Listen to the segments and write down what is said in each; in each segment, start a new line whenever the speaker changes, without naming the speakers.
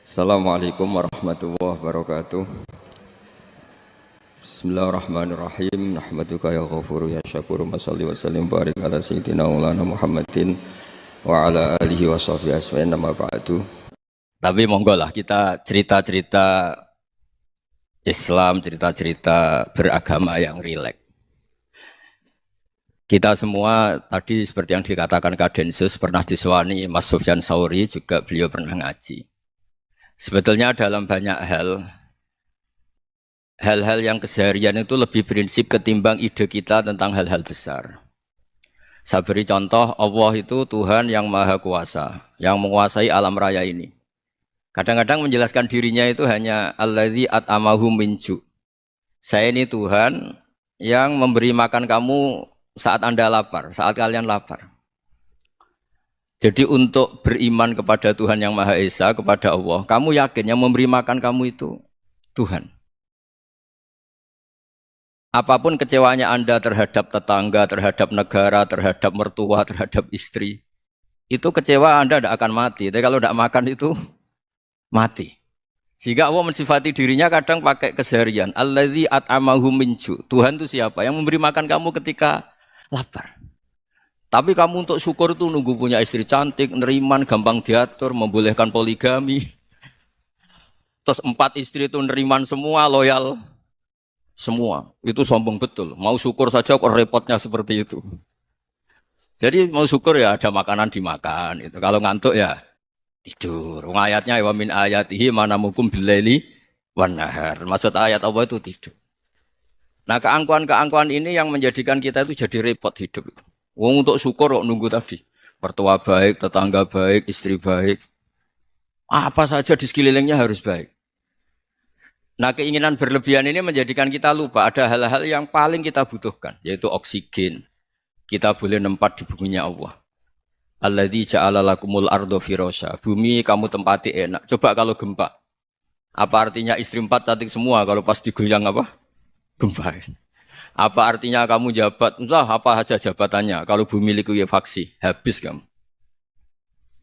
Assalamualaikum warahmatullahi wabarakatuh. Bismillahirrahmanirrahim. Nahmaduka ya ghafuru ya syakuru. Mashalli wa sallim barik ala sayyidina maulana Muhammadin wa ala alihi wa sahbihi asma'in nama ba'du. Tapi monggo lah kita cerita-cerita Islam, cerita-cerita beragama yang rileks. Kita semua tadi seperti yang dikatakan Kadensus pernah diswani Mas Sufyan Sauri, juga beliau pernah ngaji. Sebetulnya dalam banyak hal-hal yang keseharian itu lebih prinsip ketimbang ide kita tentang hal-hal besar. Saya beri contoh, Allah itu Tuhan yang Maha Kuasa, yang menguasai alam raya ini. Kadang-kadang menjelaskan dirinya itu hanya alladzi at'amahum min ju'. Saya ini Tuhan yang memberi makan kamu saat Anda lapar, saat kalian lapar. Jadi untuk beriman kepada Tuhan yang Maha Esa, kepada Allah, kamu yakin yang memberi makan kamu itu Tuhan. Apapun kecewanya Anda terhadap tetangga, terhadap negara, terhadap mertua, terhadap istri, itu kecewa Anda tidak akan mati. Tapi kalau tidak makan itu mati. Sehingga Allah mensifati dirinya kadang pakai keseharian. Alladzi at'amahum min ju'. Tuhan itu siapa? Yang memberi makan kamu ketika lapar. Tapi kamu untuk syukur itu nunggu punya istri cantik, neriman, gampang diatur, membolehkan poligami. Terus 4 istri itu neriman semua, loyal semua. Itu sombong betul. Mau syukur saja kok repotnya seperti itu. Jadi mau syukur ya ada makanan dimakan. Itu. Kalau ngantuk ya tidur. Ayatnya wa min ayatihi manamukum billaili wan nahar. Maksud ayat Allah itu tidur. Nah keangkuhan-keangkuhan ini yang menjadikan kita itu jadi repot hidup. Wong untuk syukur kok nunggu tadi. Mertua baik, tetangga baik, istri baik. Apa saja di sekelilingnya harus baik. Nah keinginan berlebihan ini menjadikan kita lupa ada hal-hal yang paling kita butuhkan. Yaitu oksigen. Kita boleh nempat di buminya Allah. Alladzi ja'ala lakumul ardo firasya. Bumi kamu tempati enak. Coba kalau gempa. Apa artinya istri 4 cantik semua kalau pas digoyang apa? Gempa. Apa artinya kamu jabat? Entah apa saja jabatannya. Kalau bumi likuifaksi, habis kamu.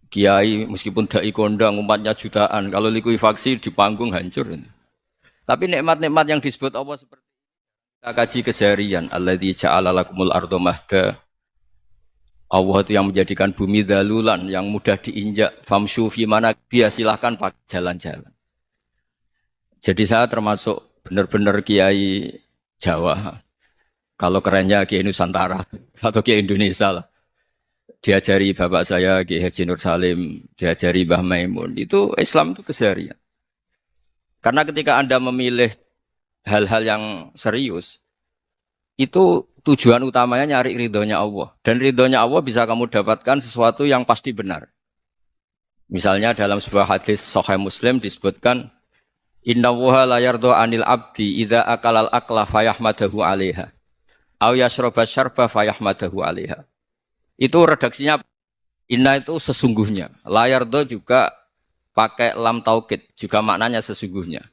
Kiai meskipun dai kondang umatnya jutaan, kalau likuifaksi di panggung hancur. Tapi nikmat-nikmat yang disebut Allah seperti kita kaji keseharian. Alladzi ja'ala lakumul ardo mahda. Allah itu yang menjadikan bumi dalulan, yang mudah diinjak. Famshu fi mana biya, silahkan pakai jalan-jalan. Jadi saya termasuk benar-benar kiai Jawa. Kalau kerennya Kiai Nusantara atau Kiai Indonesia lah. Diajari bapak saya Kiai Haji Nur Salim, diajari Mbah Maimun. Itu Islam itu keseharian. Karena ketika Anda memilih hal-hal yang serius, itu tujuan utamanya nyari ridhonya Allah. Dan ridhonya Allah bisa kamu dapatkan sesuatu yang pasti benar. Misalnya dalam sebuah hadis Sahih Muslim disebutkan, Inna Allaha la yardo anil abdi idza akalal akla fayahmadahu alaiha. Au yashraba syarba fayahmadahu alaiha. Itu redaksinya inna itu sesungguhnya. Layardo juga pakai lam taukid, juga maknanya sesungguhnya.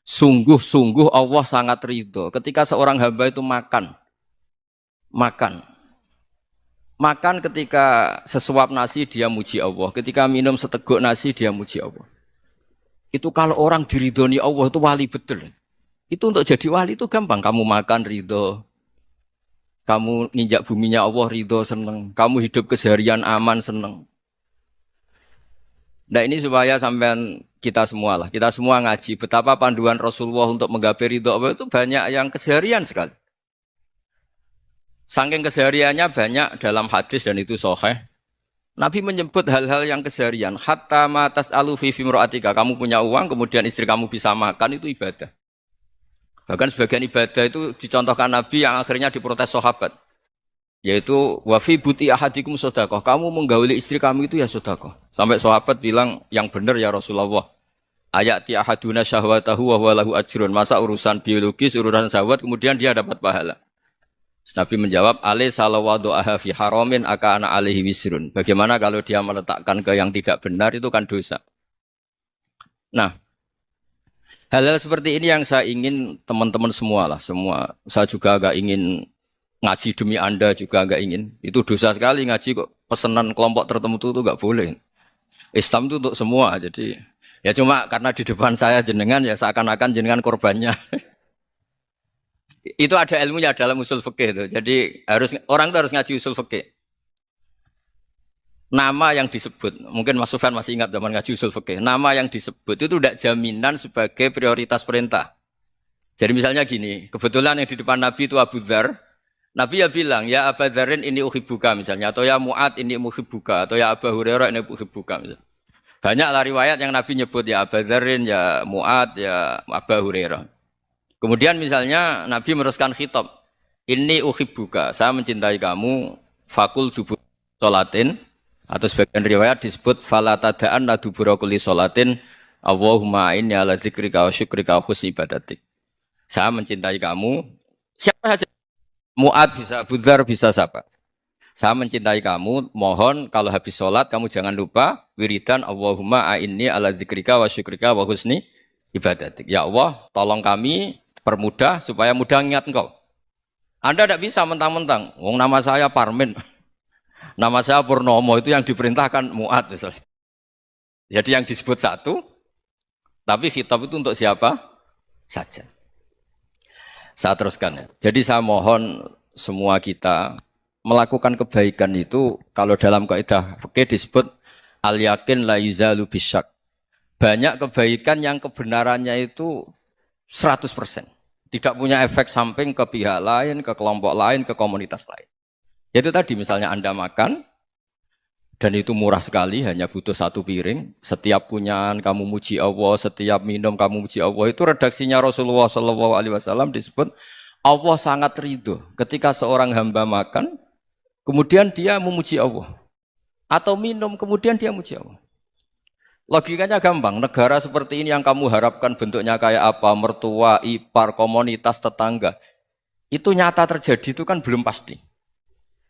Sungguh-sungguh Allah sangat ridho ketika seorang hamba itu makan. Makan ketika sesuap nasi dia muji Allah, ketika minum seteguk nasi dia muji Allah. Itu kalau orang diridhoni Allah itu wali betul. Itu untuk jadi wali itu gampang, kamu makan ridho. Kamu nginjak buminya Allah ridho seneng. Kamu hidup keseharian aman seneng. Nah ini supaya sampean kita semua lah. Kita semua ngaji betapa panduan Rasulullah untuk menggapai ridho Allah itu banyak yang keseharian sekali. Saking kesehariannya banyak dalam hadis dan itu sahih. Nabi menyebut hal-hal yang keseharian. Hatta ma tas'alu fi imra'atika. Kamu punya uang kemudian istri kamu bisa makan itu ibadah. Bahkan sebagian ibadah itu dicontohkan Nabi yang akhirnya diprotes sahabat. Yaitu wafi buti ahadikum sodakoh. Kamu menggauli istri kamu itu ya sodakoh. Sampai sahabat bilang yang benar ya Rasulullah. Ayati ahaduna syahwatahu wa huwa lahu ajrun. Masa urusan biologis, urusan syahwat kemudian dia dapat pahala. Nabi menjawab, alai salawadu'aha fi haramin akana alaihi wisrun. Bagaimana kalau dia meletakkan ke yang tidak benar itu kan dosa. Nah, hal-hal seperti ini yang saya ingin teman-teman semua lah, semua. Saya juga agak ingin ngaji demi Anda juga agak ingin. Itu dosa sekali ngaji kok pesanan kelompok tertentu itu enggak boleh. Islam itu untuk semua. Jadi Ya cuma karena di depan saya jenengan ya seakan-akan jenengan korbannya. Itu ada ilmunya dalam usul fikih itu. Jadi orang itu harus ngaji usul fikih. Nama yang disebut, mungkin Mas Sufyan masih ingat zaman ngaji usul fikih. Nama yang disebut itu tidak jaminan sebagai prioritas perintah. Jadi misalnya gini, kebetulan yang di depan Nabi itu Abu Dzar. Nabi ya bilang, ya Abu Dzarin ini uhibbuka misalnya, atau ya Mu'ad ini uhibbuka, atau ya Abu Hurairah ini uhibbuka misalnya. Banyaklah riwayat yang Nabi nyebut ya Abu Dzarin, ya Mu'ad, ya Abu Hurairah. Kemudian misalnya Nabi meneruskan khitab, ini uhibbuka, saya mencintai kamu, fakul dubur sholatin, atau sebagian riwayat disebut fala tada'anna dubura kulli sholatin, Allahumma inni ala dzikrika wa syukrika wa husni ibadatik. Saya mencintai kamu, siapa saja. Mu'ad bisa, Budzar bisa siapa. Saya mencintai kamu, mohon kalau habis sholat kamu jangan lupa wiridan Allahumma a'inni ala dzikrika wa syukrika wa husni ibadatik. Ya Allah, tolong kami permudah supaya mudah ingat engkau. Anda tidak bisa mentang-mentang, wong nama saya Parmin, nama saya Purnomo, itu yang diperintahkan Mu'ad misalnya. Jadi yang disebut satu, tapi khitab itu untuk siapa saja. Saya teruskan ya. Jadi saya mohon semua kita melakukan kebaikan itu kalau dalam kaidah fikih disebut al yakin la yuzalu bisyak. Banyak kebaikan yang kebenarannya itu 100%. Tidak punya efek samping ke pihak lain, ke kelompok lain, ke komunitas lain. Itu tadi misalnya Anda makan dan itu murah sekali, hanya butuh satu piring. Setiap kunyahan kamu muji Allah, setiap minum kamu muji Allah. Itu redaksinya Rasulullah SAW disebut Allah sangat ridho ketika seorang hamba makan, kemudian dia memuji Allah. Atau minum, kemudian dia muji Allah. Logikanya gampang, negara seperti ini yang kamu harapkan bentuknya kayak apa, mertua, ipar, komunitas, tetangga. Itu nyata terjadi itu kan belum pasti.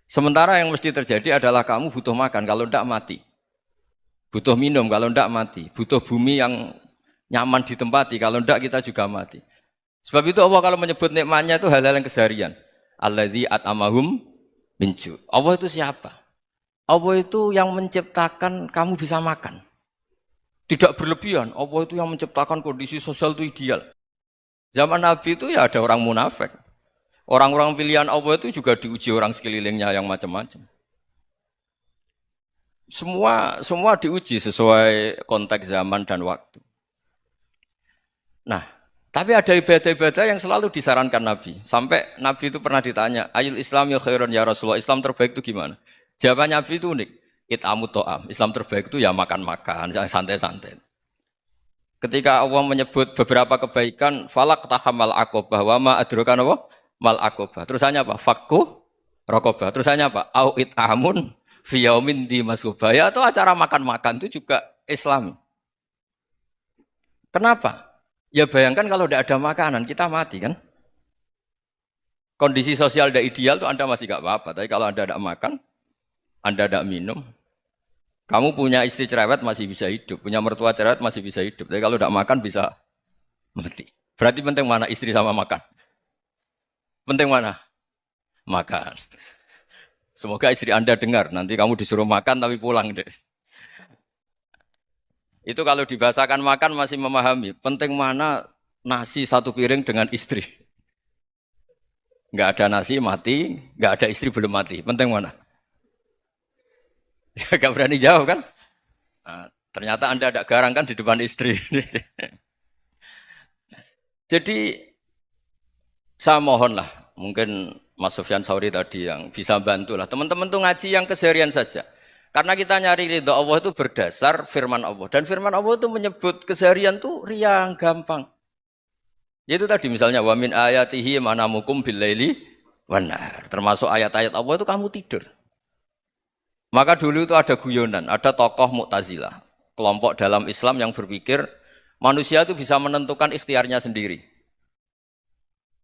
Sementara yang mesti terjadi adalah kamu butuh makan, kalau tidak mati. Butuh minum, kalau tidak mati. Butuh bumi yang nyaman ditempati, kalau tidak kita juga mati. Sebab itu Allah kalau menyebut nikmatnya itu hal-hal yang keseharian. Alladzi at'amahum min ju'. Allah itu siapa? Allah itu yang menciptakan kamu bisa makan. Tidak berlebihan, Allah itu yang menciptakan kondisi sosial itu ideal. Zaman Nabi itu ya ada orang munafik. Orang-orang pilihan Allah itu juga diuji orang sekelilingnya yang macam-macam. Semua diuji sesuai konteks zaman dan waktu. Nah, tapi ada ibadah-ibadah yang selalu disarankan Nabi. Sampai Nabi itu pernah ditanya, Ayul Islam ya khairun ya Rasulullah, Islam terbaik itu gimana? Jawaban Nabi itu unik. It'amu to'am. Islam terbaik itu ya makan-makan, santai-santai. Ketika Allah menyebut beberapa kebaikan, falak tahamal aqobah wa ma adrokan apa? Mal akobah. Terusannya apa? Fakku rokobah. Terusannya apa? Au it'amun fi yaumin di masubah. Ya atau acara makan-makan itu juga Islam. Kenapa? Ya bayangkan kalau tidak ada makanan kita mati kan? Kondisi sosial tidak ideal itu Anda masih gak apa-apa. Tapi kalau Anda tidak makan, Anda tidak minum, kamu punya istri cerewet masih bisa hidup, punya mertua cerewet masih bisa hidup. Tapi kalau tidak makan bisa mati. Berarti penting mana istri sama makan? Penting mana? Makan. Semoga istri Anda dengar, nanti kamu disuruh makan tapi pulang deh. Itu kalau dibahasakan makan masih memahami. Penting mana nasi satu piring dengan istri. Enggak ada nasi mati, enggak ada istri belum mati. Penting mana? Enggak berani jawab kan? Nah, ternyata Anda ada garang kan di depan istri. Jadi saya mohonlah, mungkin Mas Sufyan Sauri tadi yang bisa bantulah. Teman-teman tuh ngaji yang keseharian saja. Karena kita nyari ridho Allah itu berdasar firman Allah. Dan firman Allah itu menyebut keseharian tuh riang, gampang. Yaitu tadi misalnya, wa min ayatihi manamukum billaili wanar. Termasuk ayat-ayat Allah itu kamu tidur. Maka dulu itu ada guyonan, ada tokoh Mu'tazilah. Kelompok dalam Islam yang berpikir manusia itu bisa menentukan ikhtiarnya sendiri.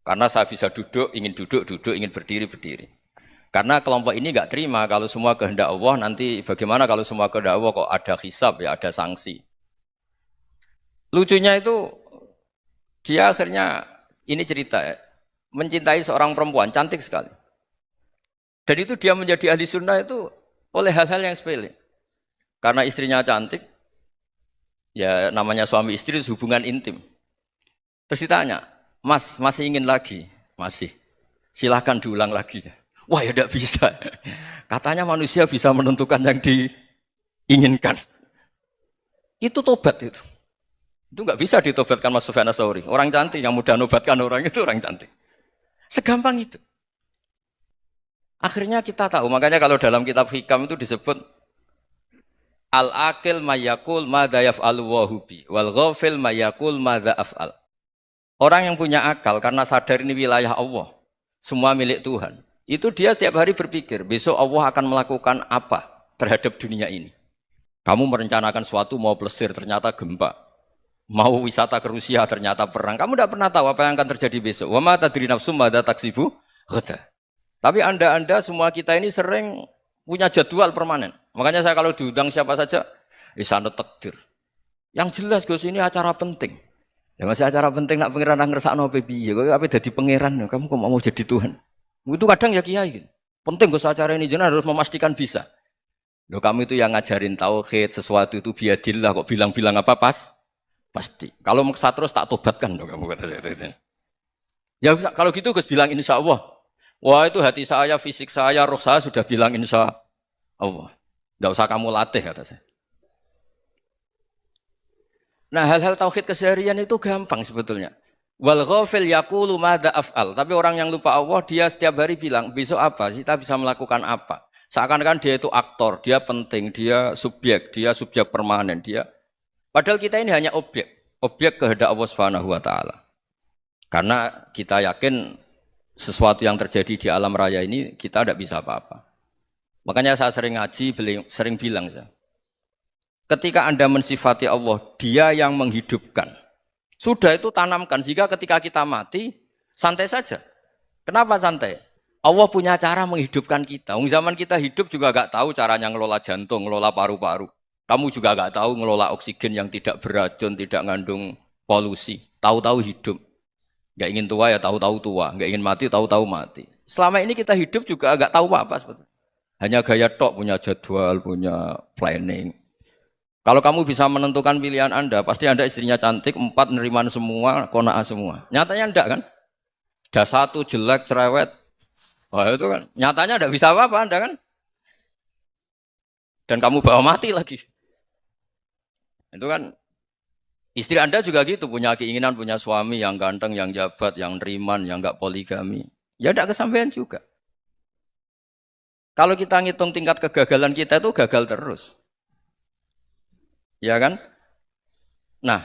Karena saya bisa duduk, duduk, ingin berdiri, berdiri. Karena kelompok ini nggak terima kalau semua kehendak Allah, nanti bagaimana kalau semua kehendak Allah kok ada hisab, ya ada sanksi. Lucunya itu, dia akhirnya, ini cerita ya, mencintai seorang perempuan, cantik sekali. Dan itu dia menjadi ahli sunnah itu oleh hal-hal yang sepele. Karena istrinya cantik, Ya namanya suami istri itu hubungan intim. Terus ditanya, Mas, masih ingin lagi? Masih. Silahkan diulang lagi. Wah ya tidak bisa. Katanya manusia bisa menentukan yang diinginkan. Itu tobat itu. Itu nggak bisa ditobatkan Mas Sufyan Ats-Tsauri. Orang cantik yang mudah nobatkan orang itu orang cantik. Segampang itu. Akhirnya kita tahu, makanya kalau dalam kitab Hikam itu disebut al-akil mayakul madza yaf'alu wa hubi wal ghafil mayakul madza af'al. Orang yang punya akal karena sadar ini wilayah Allah, semua milik Tuhan. Itu dia tiap hari berpikir, besok Allah akan melakukan apa terhadap dunia ini. Kamu merencanakan suatu mau plesir ternyata gempa. Mau wisata ke Rusia ternyata perang. Kamu tidak pernah tahu apa yang akan terjadi besok. Wa ma tadri nafsum madza taksibu ghada. Tapi Anda semua kita ini sering punya jadwal permanen. Makanya saya kalau diundang siapa saja, sana takdir. Yang jelas Gus ini acara penting. Ya masih acara penting nak pangeran ngersakno piye? Kok ape dadi pangeran? Kamu kok mau jadi Tuhan? Itu kadang ya kiai. Penting Gus acara ini jenengan harus memastikan bisa. Loh kamu itu yang ngajarin tauhid, sesuatu itu biadillah kok bilang-bilang apa pas? Pasti. Kalau maksa terus tak tobatkan dong kamu kata saya itu. Ya kalau gitu Gus bilang insya Allah. Wah itu hati saya, fisik saya, roh saya sudah bilang insya Allah. Tidak usah kamu latih kata saya. Nah hal-hal tauhid keseharian itu gampang sebetulnya. Wal ghafil yaqulu madza af'al. Tapi orang yang lupa Allah dia setiap hari bilang besok apa? Kita bisa melakukan apa? Seakan-akan dia itu aktor, dia penting, dia subjek permanen, dia. Padahal kita ini hanya objek kehendak Allah Subhanahu wa taala. Karena kita yakin sesuatu yang terjadi di alam raya ini kita tidak bisa apa-apa. Makanya saya sering ngaji, sering bilang saya. Ketika Anda mensifati Allah, Dia yang menghidupkan. Sudah itu tanamkan sehingga ketika kita mati santai saja. Kenapa santai? Allah punya cara menghidupkan kita. Zaman kita hidup juga gak tahu caranya ngelola jantung, ngelola paru-paru. Kamu juga gak tahu ngelola oksigen yang tidak beracun, tidak ngandung polusi. Tahu-tahu hidup. Gak ingin tua ya tahu-tahu tua. Gak ingin mati tahu-tahu mati. Selama ini kita hidup juga gak tahu apa sebetulnya. Hanya gaya tok, punya jadwal, punya planning. Kalau kamu bisa menentukan pilihan Anda, pasti Anda istrinya cantik, 4 neriman semua, kona'ah semua. Nyatanya enggak kan? Ada 1 jelek, cerewet. Wah itu kan, nyatanya enggak bisa apa-apa Anda kan? Dan kamu bawa mati lagi. Itu kan, istri Anda juga gitu, punya keinginan, punya suami yang ganteng, yang jabat, yang neriman, yang enggak poligami. Ya enggak kesampaian juga. Kalau kita ngitung tingkat kegagalan kita itu gagal terus. Ya kan? Nah,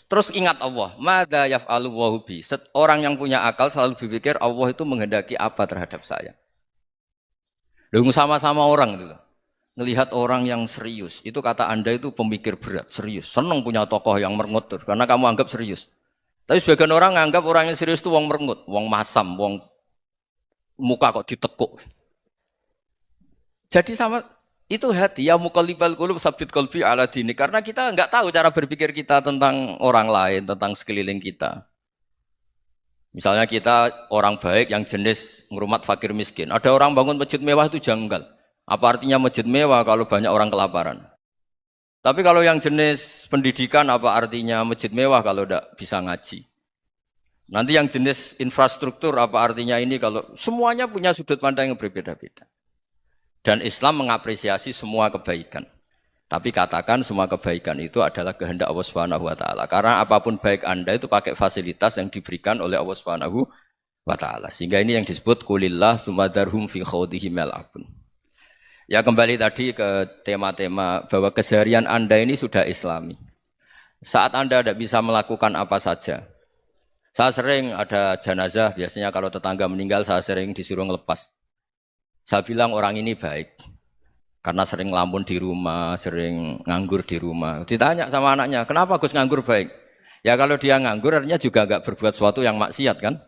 terus ingat Allah. Madza yaf'alu wa bi. Orang yang punya akal selalu berpikir Allah itu menghendaki apa terhadap saya. Lalu sama-sama orang itu. Ngelihat orang yang serius. Itu kata Anda itu pemikir berat, serius. Senang punya tokoh yang merengut karena kamu anggap serius. Tapi sebagian orang anggap orang yang serius itu wong merengut, wong masam, wong muka kok ditekuk. Jadi sama itu hati ya muqallibal qulub tsabbit qalbi ala dini karena kita enggak tahu cara berpikir kita tentang orang lain, tentang sekeliling kita. Misalnya kita orang baik yang jenis ngrumat fakir miskin. Ada orang bangun masjid mewah itu janggal. Apa artinya masjid mewah kalau banyak orang kelaparan? Tapi kalau yang jenis pendidikan apa artinya masjid mewah kalau enggak bisa ngaji? Nanti yang jenis infrastruktur apa artinya ini kalau semuanya punya sudut pandang yang berbeda-beda. Dan Islam mengapresiasi semua kebaikan. Tapi katakan semua kebaikan itu adalah kehendak Allah Subhanahu wa taala. Karena apapun baik Anda itu pakai fasilitas yang diberikan oleh Allah Subhanahu wa taala. Sehingga ini yang disebut qulillah tsumadarhum fi khawdihim yal'abun. Ya kembali tadi ke tema-tema bahwa keseharian Anda ini sudah Islami. Saat Anda tidak bisa melakukan apa saja. Saya sering ada jenazah, biasanya kalau tetangga meninggal saya sering disuruh ngelepas. Saya bilang orang ini baik karena sering ngelamun di rumah, sering nganggur di rumah. Ditanya sama anaknya, kenapa Gus nganggur baik? Ya kalau dia nganggur artinya juga enggak berbuat sesuatu yang maksiat kan?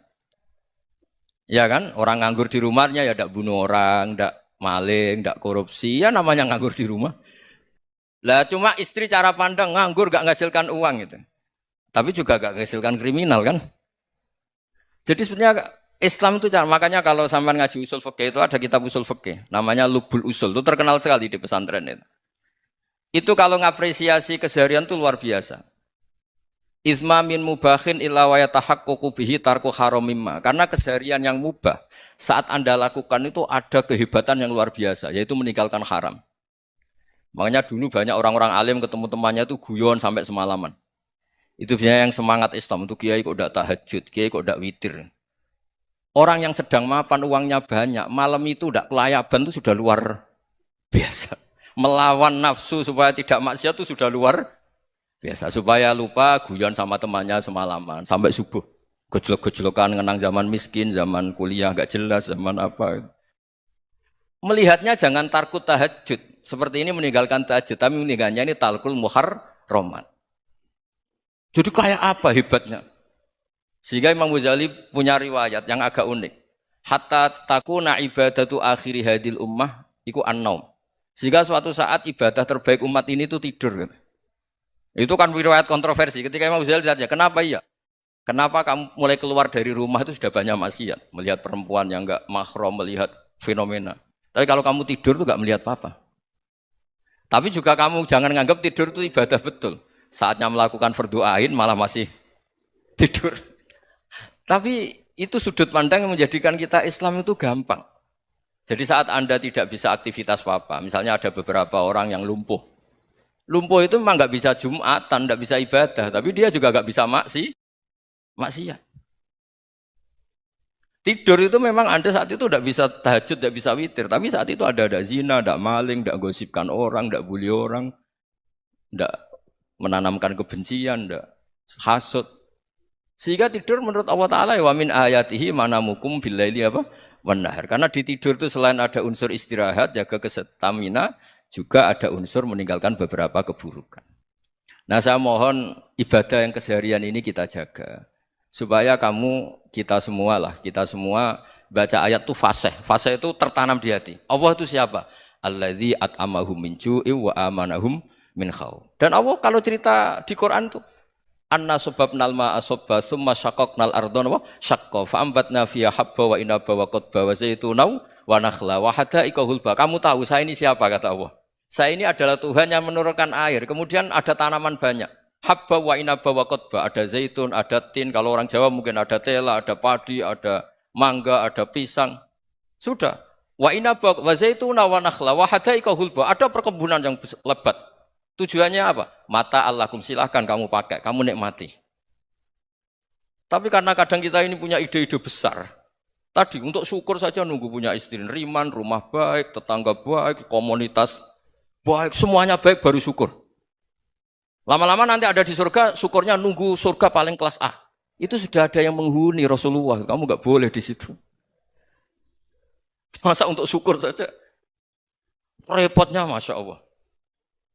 Ya kan? Orang nganggur di rumahnya ya enggak bunuh orang, enggak maling, enggak korupsi, ya namanya nganggur di rumah. Lah cuma istri cara pandang nganggur enggak menghasilkan uang gitu. Tapi juga enggak menghasilkan kriminal kan? Jadi sebenarnya Islam itu makanya kalau sampai ngaji usul fikih itu ada kitab usul fikih namanya Lubul Usul itu terkenal sekali di pesantren itu. Itu kalau ngapresiasi keseharian itu luar biasa. Izma min mubahin illa wa yatahaqqaqu bihi tarku haramimma. Karena keseharian yang mubah saat Anda lakukan itu ada kehebatan yang luar biasa, yaitu meninggalkan haram. Makanya dulu banyak orang-orang alim ketemu temannya itu guyon sampai semalaman. Itu biasanya yang semangat Islam, itu kiai kok tidak tahajud, kiai kok tidak witir. Orang yang sedang mapan uangnya banyak, malam itu tidak kelayaban itu sudah luar biasa. Melawan nafsu supaya tidak maksiat itu sudah luar biasa, supaya lupa guyon sama temannya semalaman sampai subuh. Gejolok-gejolokan ngenang zaman miskin, zaman kuliah nggak jelas, zaman apa. Melihatnya jangan tarkut tahajud. Seperti ini meninggalkan tahajud, tapi meninggalnya ini talkul muharramat. Jadi kayak apa hebatnya? Sehingga Imam Ghazali punya riwayat yang agak unik. Hatta takuna ibadatu akhiri hadil ummah iku an-naum. Sehingga suatu saat ibadah terbaik umat ini itu tidur. Itu kan riwayat kontroversi. Ketika Imam Ghazali ditanya, kenapa iya? Kenapa kamu mulai keluar dari rumah itu sudah banyak maksiat? Melihat perempuan yang enggak mahram, melihat fenomena. Tapi kalau kamu tidur itu enggak melihat apa-apa. Tapi juga kamu jangan nganggap tidur itu ibadah betul. Saatnya melakukan fardu ain malah masih tidur. Tapi itu sudut pandang yang menjadikan kita Islam itu gampang. Jadi saat Anda tidak bisa aktivitas apa-apa, misalnya ada beberapa orang yang lumpuh. Lumpuh itu memang nggak bisa Jumatan, nggak bisa ibadah, tapi dia juga nggak bisa maksiat. Tidur itu memang Anda saat itu tidak bisa tahajud, tidak bisa witir, tapi saat itu ada zina, tidak maling, tidak gosipkan orang, tidak bully orang, tidak menanamkan kebencian, tidak hasud. Sehingga tidur menurut Allah Ta'ala wa min ayatihi manamukum billaili apa? Wan-nahar. Karena di tidur itu selain ada unsur istirahat, jaga kestamina, juga ada unsur meninggalkan beberapa keburukan. Nah saya mohon ibadah yang keseharian ini kita jaga. Supaya kita semua baca ayat itu fasih. Fasih itu tertanam di hati. Allah itu siapa? Alladzi at'amahum min ju'i wa amanahum min khauf. Dan Allah kalau cerita di Quran itu anna sababnal ma'a sabba tsumma syaqqaqnal ardha wa syaqqa fa ambatna fiha habba wa inaba wa qadba wa zaituna wa nakhla wa hada'iqa hulba. Kamu tahu saya ini siapa kata Allah? Saya ini adalah Tuhan yang menurunkan air, kemudian ada tanaman banyak. Habba wa inaba wa qadba, ada zaitun, ada tin, kalau orang Jawa mungkin ada tela, ada padi, ada mangga, ada pisang. Sudah. Wa inaba wa zaituna wa nakhla wa hada'iqa hulba, ada perkebunan yang lebat. Tujuannya apa? Mata Allahkum, silahkan kamu pakai, kamu nikmati. Tapi karena kadang kita ini punya ide-ide besar. Tadi untuk syukur saja nunggu punya istri riman, rumah baik, tetangga baik, komunitas baik, semuanya baik baru syukur. Lama-lama nanti ada di surga, syukurnya nunggu surga paling kelas A. Itu sudah ada yang menghuni Rasulullah, kamu nggak boleh di situ. Masa untuk syukur saja? Repotnya Masya Allah.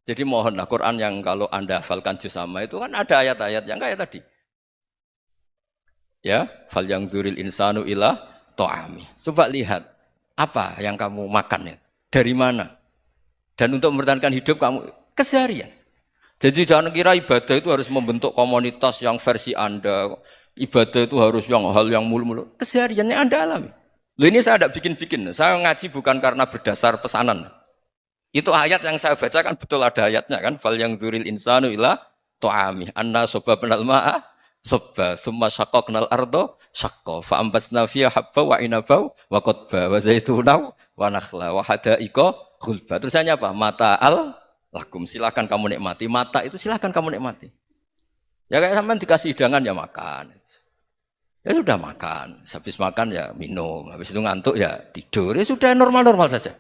Jadi mohonlah Quran yang kalau Anda hafalkan juz sama itu kan ada ayat-ayat yang kayak tadi. Ya, fal yang dzuril insanu ila ta'ami. Coba lihat apa yang kamu makan ya, dari mana? Dan untuk mempertahankan hidup kamu keseharian. Jadi jangan kira ibadah itu harus membentuk komunitas yang versi Anda. Ibadah itu harus yang hal yang mulu-mulu. Kesehariannya Anda alami. Loh ini saya tidak bikin-bikin. Saya ngaji bukan karena berdasar pesanan. Itu ayat yang saya baca kan betul ada ayatnya kan. Fal yang dzuril insanu ila ta'ami. Anna sababnal ma'a sabba. Thumma syaqqaqnal arda syaqqa. Fa ambasna fiha habba wa inaba wa qadba wa zaituna wa nakhla wa hada'iqa khulba. Terusannya apa? Mata'al lakum, silakan kamu nikmati. Mata itu silakan kamu nikmati. Ya kayak sampean dikasih hidangan ya makan. Ya sudah makan. Habis makan ya minum. Habis itu ngantuk ya tidur. Ya sudah normal-normal saja.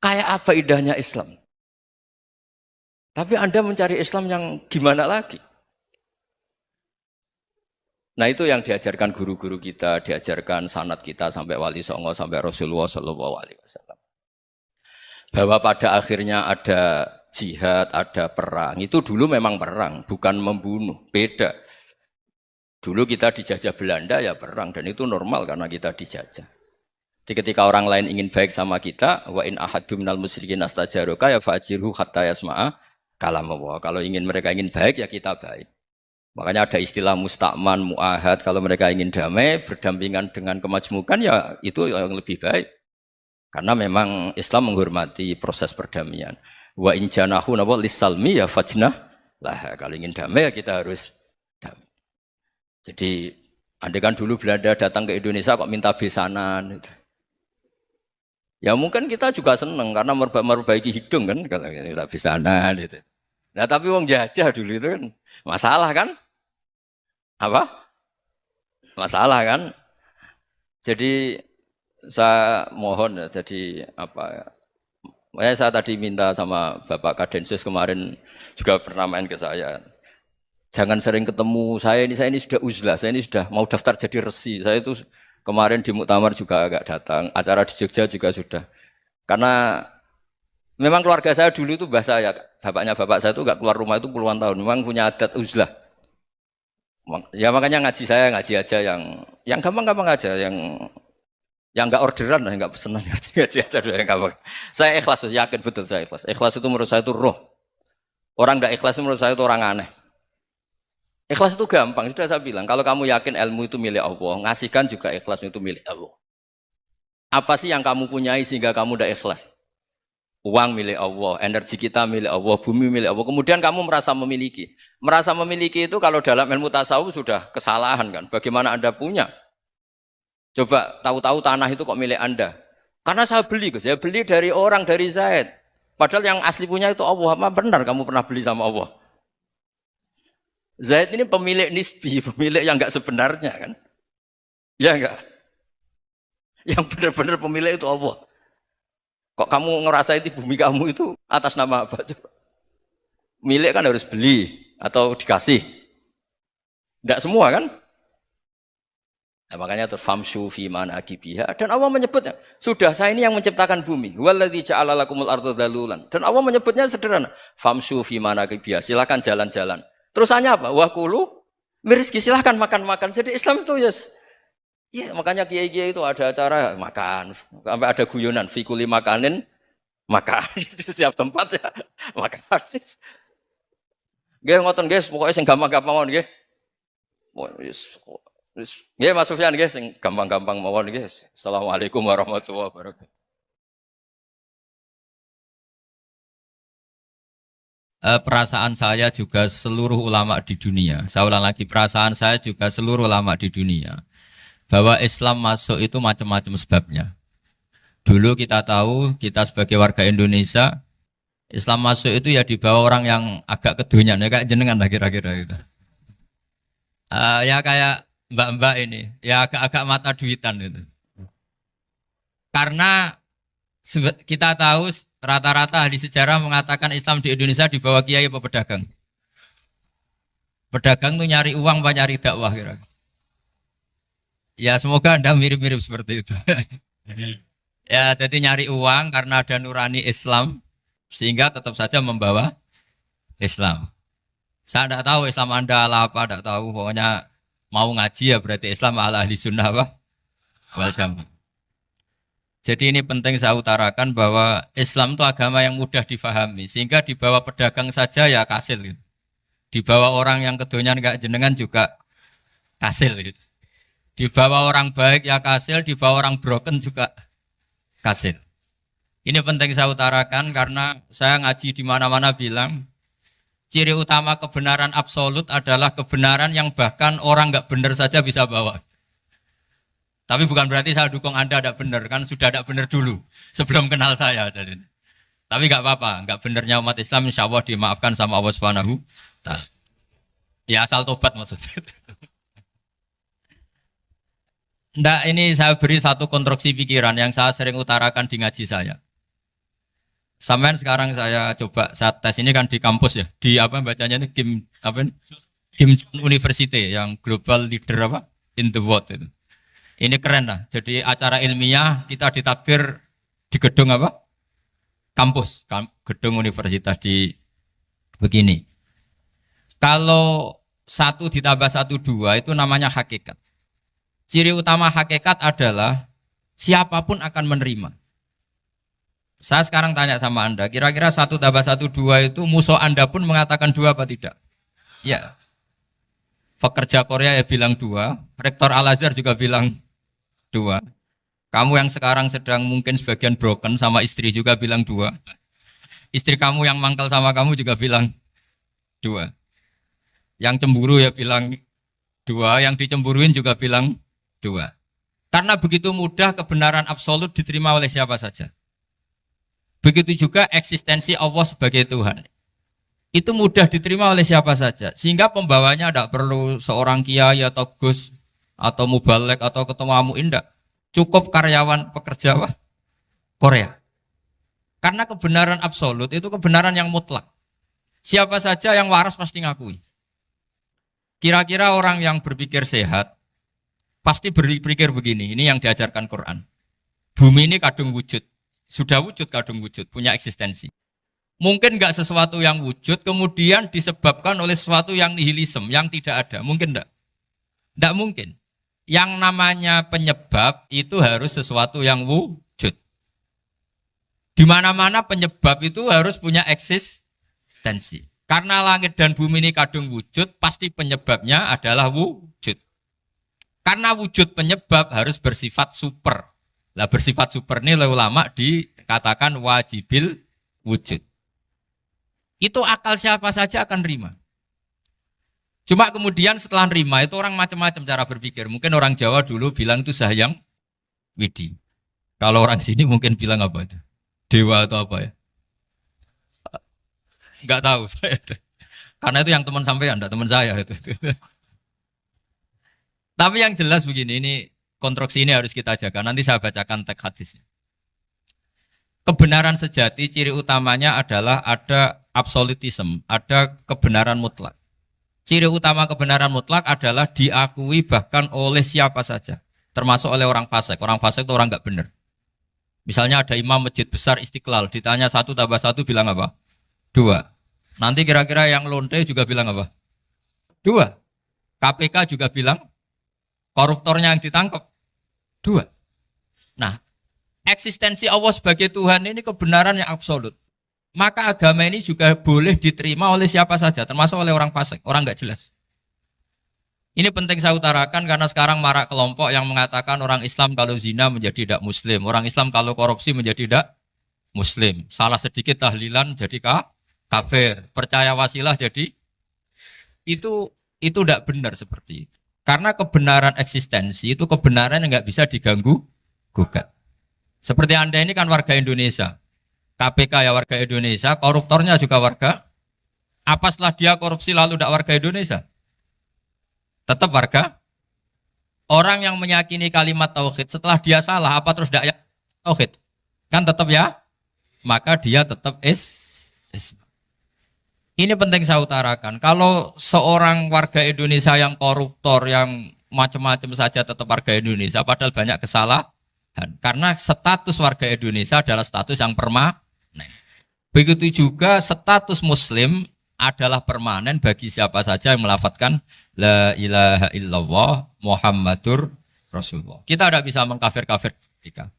Kayak apa indahnya Islam. Tapi Anda mencari Islam yang gimana lagi? Nah itu yang diajarkan guru-guru kita, diajarkan sanad kita sampai Wali Songo, sampai Rasulullah SAW. Bahwa pada akhirnya ada jihad, ada perang. Itu dulu memang perang, bukan membunuh. Beda. Dulu kita dijajah Belanda ya perang, dan itu normal karena kita dijajah. Jadi ketika orang lain ingin baik sama kita, wa in ahadum minal musyrikin astajaroka ya fa'jirhu hatta yasma'a kalam Allah. Kalau mereka ingin baik ya kita baik. Makanya ada istilah mustakman, mu'ahad. Kalau mereka ingin damai, berdampingan dengan kemajmukan ya itu yang lebih baik. Karena memang Islam menghormati proses perdamaian. Wa in janahu napa lisalmi ya fajnah lah. Kalau ingin damai ya kita harus damai. Jadi andai kan dulu Belanda datang ke Indonesia kok minta besanan gitu. Ya mungkin kita juga seneng karena memperbaiki hidung kan kalau minta besanan gitu. Nah tapi wong jajah dulu itu kan masalah kan? Apa? Masalah kan? Jadi saya mohon ya, jadi apa? Saya tadi minta sama Bapak Kadensus kemarin juga pernah main ke saya. Jangan sering ketemu saya ini sudah uzlah, saya ini sudah mau daftar jadi resi. Saya itu kemarin di muktamar juga agak datang, acara di Jogja juga sudah. Karena memang keluarga saya dulu itu bahasa ya, bapaknya bapak saya itu nggak keluar rumah itu puluhan tahun. Memang punya adat uzlah. Ya makanya ngaji saya ngaji aja yang gampang-gampang aja, yang nggak orderan, nggak pesenan ngaji aja dulu yang gampang. Saya ikhlas, yakin betul saya ikhlas. Ikhlas itu menurut saya itu roh. Orang nggak ikhlas itu menurut saya itu orang aneh. Ikhlas itu gampang, sudah saya bilang. Kalau kamu yakin ilmu itu milik Allah, ngasihkan juga ikhlas itu milik Allah. Apa sih yang kamu punyai sehingga kamu tidak ikhlas? Uang milik Allah, energi kita milik Allah, bumi milik Allah. Kemudian kamu merasa memiliki. Merasa memiliki itu kalau dalam ilmu tasawuf sudah kesalahan kan. Bagaimana Anda punya? Coba tahu-tahu tanah itu kok milik Anda. Karena saya beli, saya beli dari orang, dari Zaid. Padahal yang asli punya itu Allah. Apa benar kamu pernah beli sama Allah? Zaid ini pemilik nisbi, pemilik yang enggak sebenarnya kan. Ya enggak? Yang benar-benar pemilik itu Allah. Kok kamu ngerasa itu bumi kamu itu atas nama apa? Coba. Milik kan harus beli atau dikasih. Tidak semua kan? Nah, makanya terus famshu fi manakibiha dan Allah menyebutnya, sudah saya ini yang menciptakan bumi. Waladzi ja'ala lakumul arda dalulan. Dan Allah menyebutnya sederhana, famshu fi manakibiha, silakan jalan-jalan. Terusannya apa? Wa kulu mirizki, silakan makan-makan. Jadi Islam itu yes. Ya, makanya kiai-kiai itu ada acara makan, sampai ada guyonan fikuli makanin makan di setiap tempat ya makan. Nggih ngoten guys, pokoknya sing gampang-gampang mawon nggih. Nggih Mas Sufyan nggih sing gampang-gampang mawon nggih. Assalamualaikum warahmatullahi wabarakatuh. Perasaan saya juga seluruh ulama di dunia. Saya ulang lagi, perasaan saya juga seluruh ulama di dunia. Bahwa Islam masuk itu macam-macam sebabnya. Dulu kita tahu, kita sebagai warga Indonesia, Islam masuk itu ya dibawa orang yang agak kedonyan, ya kayak jenengan lah kira-kira gitu. Ya kayak mbak-mbak ini, ya agak-agak mata duitan itu. Karena kita tahu rata-rata ahli sejarah mengatakan Islam di Indonesia dibawa kiai apa pedagang. Pedagang tuh nyari uang, apa nyari dakwah kira-kira. Ya semoga Anda mirip-mirip seperti itu. Ya jadi nyari uang karena ada nurani Islam sehingga tetap saja membawa Islam. Saya tidak tahu Islam Anda ala apa, tidak tahu. Pokoknya mau ngaji ya berarti Islam ala ahli sunnah apa? Wal jamaah. Jadi ini penting saya utarakan bahwa Islam itu agama yang mudah difahami sehingga dibawa pedagang saja ya kasil gitu. Dibawa orang yang kedonyan gak jenengan juga kasil gitu. Dibawa orang baik ya kasil, dibawa orang broken juga kasil. Ini penting saya utarakan karena saya ngaji di mana-mana bilang ciri utama kebenaran absolut adalah kebenaran yang bahkan orang nggak benar saja bisa bawa. Tapi bukan berarti saya dukung Anda tidak benar, kan sudah tidak benar dulu sebelum kenal saya. Tapi nggak apa-apa, nggak benarnya umat Islam insya Allah dimaafkan sama Allah Subhanahu. Ya asal tobat maksudnya. Nggak, ini saya beri satu konstruksi pikiran yang saya sering utarakan di ngaji saya. Sampai sekarang saya coba saat tes ini kan di kampus ya, di apa bacanya ini Kim University yang global leader apa in the world itu. Ini keren lah. Jadi acara ilmiah kita ditakdir di gedung apa? Kampus, gedung universitas di begini. Kalau 1 ditambah 1 2 itu namanya hakikat. Ciri utama hakikat adalah siapapun akan menerima. Saya sekarang tanya sama Anda, kira-kira 1 tambah 1 2 itu musuh Anda pun mengatakan 2 apa tidak? Ya. Pekerja Korea ya bilang 2, Rektor Al-Azhar juga bilang 2. Kamu yang sekarang sedang mungkin sebagian broken sama istri juga bilang 2. Istri kamu yang mangkal sama kamu juga bilang dua. Yang cemburu ya bilang dua, yang dicemburuin juga bilang dua. Karena begitu mudah kebenaran absolut diterima oleh siapa saja. Begitu juga eksistensi Allah sebagai Tuhan. Itu mudah diterima oleh siapa saja. Sehingga pembawanya tidak perlu seorang kiai atau gus atau mubalek atau ketua muin, tidak. Cukup karyawan pekerja Korea. Karena kebenaran absolut itu kebenaran yang mutlak. Siapa saja yang waras pasti ngakui. Kira-kira orang yang berpikir sehat pasti berpikir begini, ini yang diajarkan Quran. Bumi ini kadung wujud. Sudah wujud kadung wujud, punya eksistensi. Mungkin enggak sesuatu yang wujud kemudian disebabkan oleh sesuatu yang nihilisme, yang tidak ada. Mungkin enggak? Enggak mungkin. Yang namanya penyebab itu harus sesuatu yang wujud. Di mana-mana penyebab itu harus punya eksistensi. Karena langit dan bumi ini kadung wujud, pasti penyebabnya adalah wujud. Karena wujud penyebab harus bersifat super. Lah bersifat super ini oleh ulama dikatakan wajibil wujud. Itu akal siapa saja akan nerima. Cuma kemudian setelah nerima itu orang macam-macam cara berpikir. Mungkin orang Jawa dulu bilang itu Sahyang Widi. Kalau orang sini mungkin bilang apa itu? Dewa atau apa ya? Enggak tahu saya itu. Karena itu yang teman sampean, enggak teman saya itu. Tapi yang jelas begini, ini konstruksi ini harus kita jaga. Nanti saya bacakan teks hadisnya. Kebenaran sejati ciri utamanya adalah ada absolutisme, ada kebenaran mutlak. Ciri utama kebenaran mutlak adalah diakui bahkan oleh siapa saja, termasuk oleh orang fasik. Orang fasik itu orang nggak benar. Misalnya ada imam masjid besar Istiqlal, ditanya 1 + 1 bilang apa? 2. Nanti kira-kira yang lonte juga bilang apa? 2. KPK juga bilang koruptornya yang ditangkap 2. Nah, eksistensi Allah sebagai Tuhan ini kebenaran yang absolut. Maka agama ini juga boleh diterima oleh siapa saja, termasuk oleh orang fasik, orang nggak jelas. Ini penting saya utarakan karena sekarang marak kelompok yang mengatakan orang Islam kalau zina menjadi tidak muslim, orang Islam kalau korupsi menjadi tidak muslim. Salah sedikit tahlilan jadi kafir, percaya wasilah jadi itu tidak benar seperti itu. Karena kebenaran eksistensi itu kebenaran yang nggak bisa diganggu gugat. Seperti Anda ini kan warga Indonesia. KPK ya warga Indonesia, koruptornya juga warga. Apa setelah dia korupsi lalu tidak warga Indonesia? Tetap warga. Orang yang meyakini kalimat tauhid setelah dia salah, apa terus tidak tauhid? Kan tetap ya? Maka dia tetap Ini penting saya utarakan. Kalau seorang warga Indonesia yang koruptor, yang macam-macam saja tetap warga Indonesia, padahal banyak kesalahan. Karena status warga Indonesia adalah status yang permanen. Begitu juga status muslim adalah permanen bagi siapa saja yang melafadzkan la ilaha illallah Muhammadur Rasulullah. Kita tidak bisa mengkafir-kafir mereka.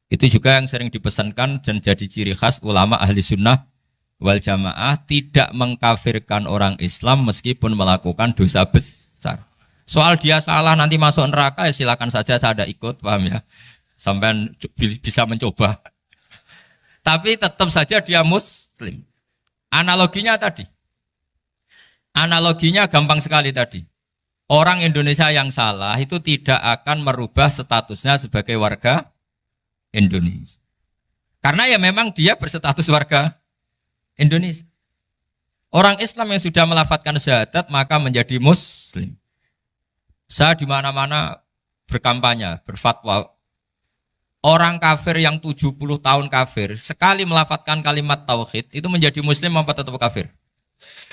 Itu juga yang sering dipesankan dan jadi ciri khas ulama ahli sunnah wal jamaah, tidak mengkafirkan orang Islam meskipun melakukan dosa besar. Soal dia salah nanti masuk neraka ya silakan saja, saya ada ikut, paham ya? Sampai bisa mencoba. Tapi tetap saja dia muslim. Analoginya tadi. Analoginya gampang sekali tadi. Orang Indonesia yang salah itu tidak akan merubah statusnya sebagai warga Indonesia. Karena ya memang dia berstatus warga Indonesia. Orang Islam yang sudah melafadzkan syahadat maka menjadi muslim. Saya di mana-mana berkampanye, berfatwa. Orang kafir yang 70 tahun kafir, sekali melafadzkan kalimat tauhid, itu menjadi muslim apa tetap kafir?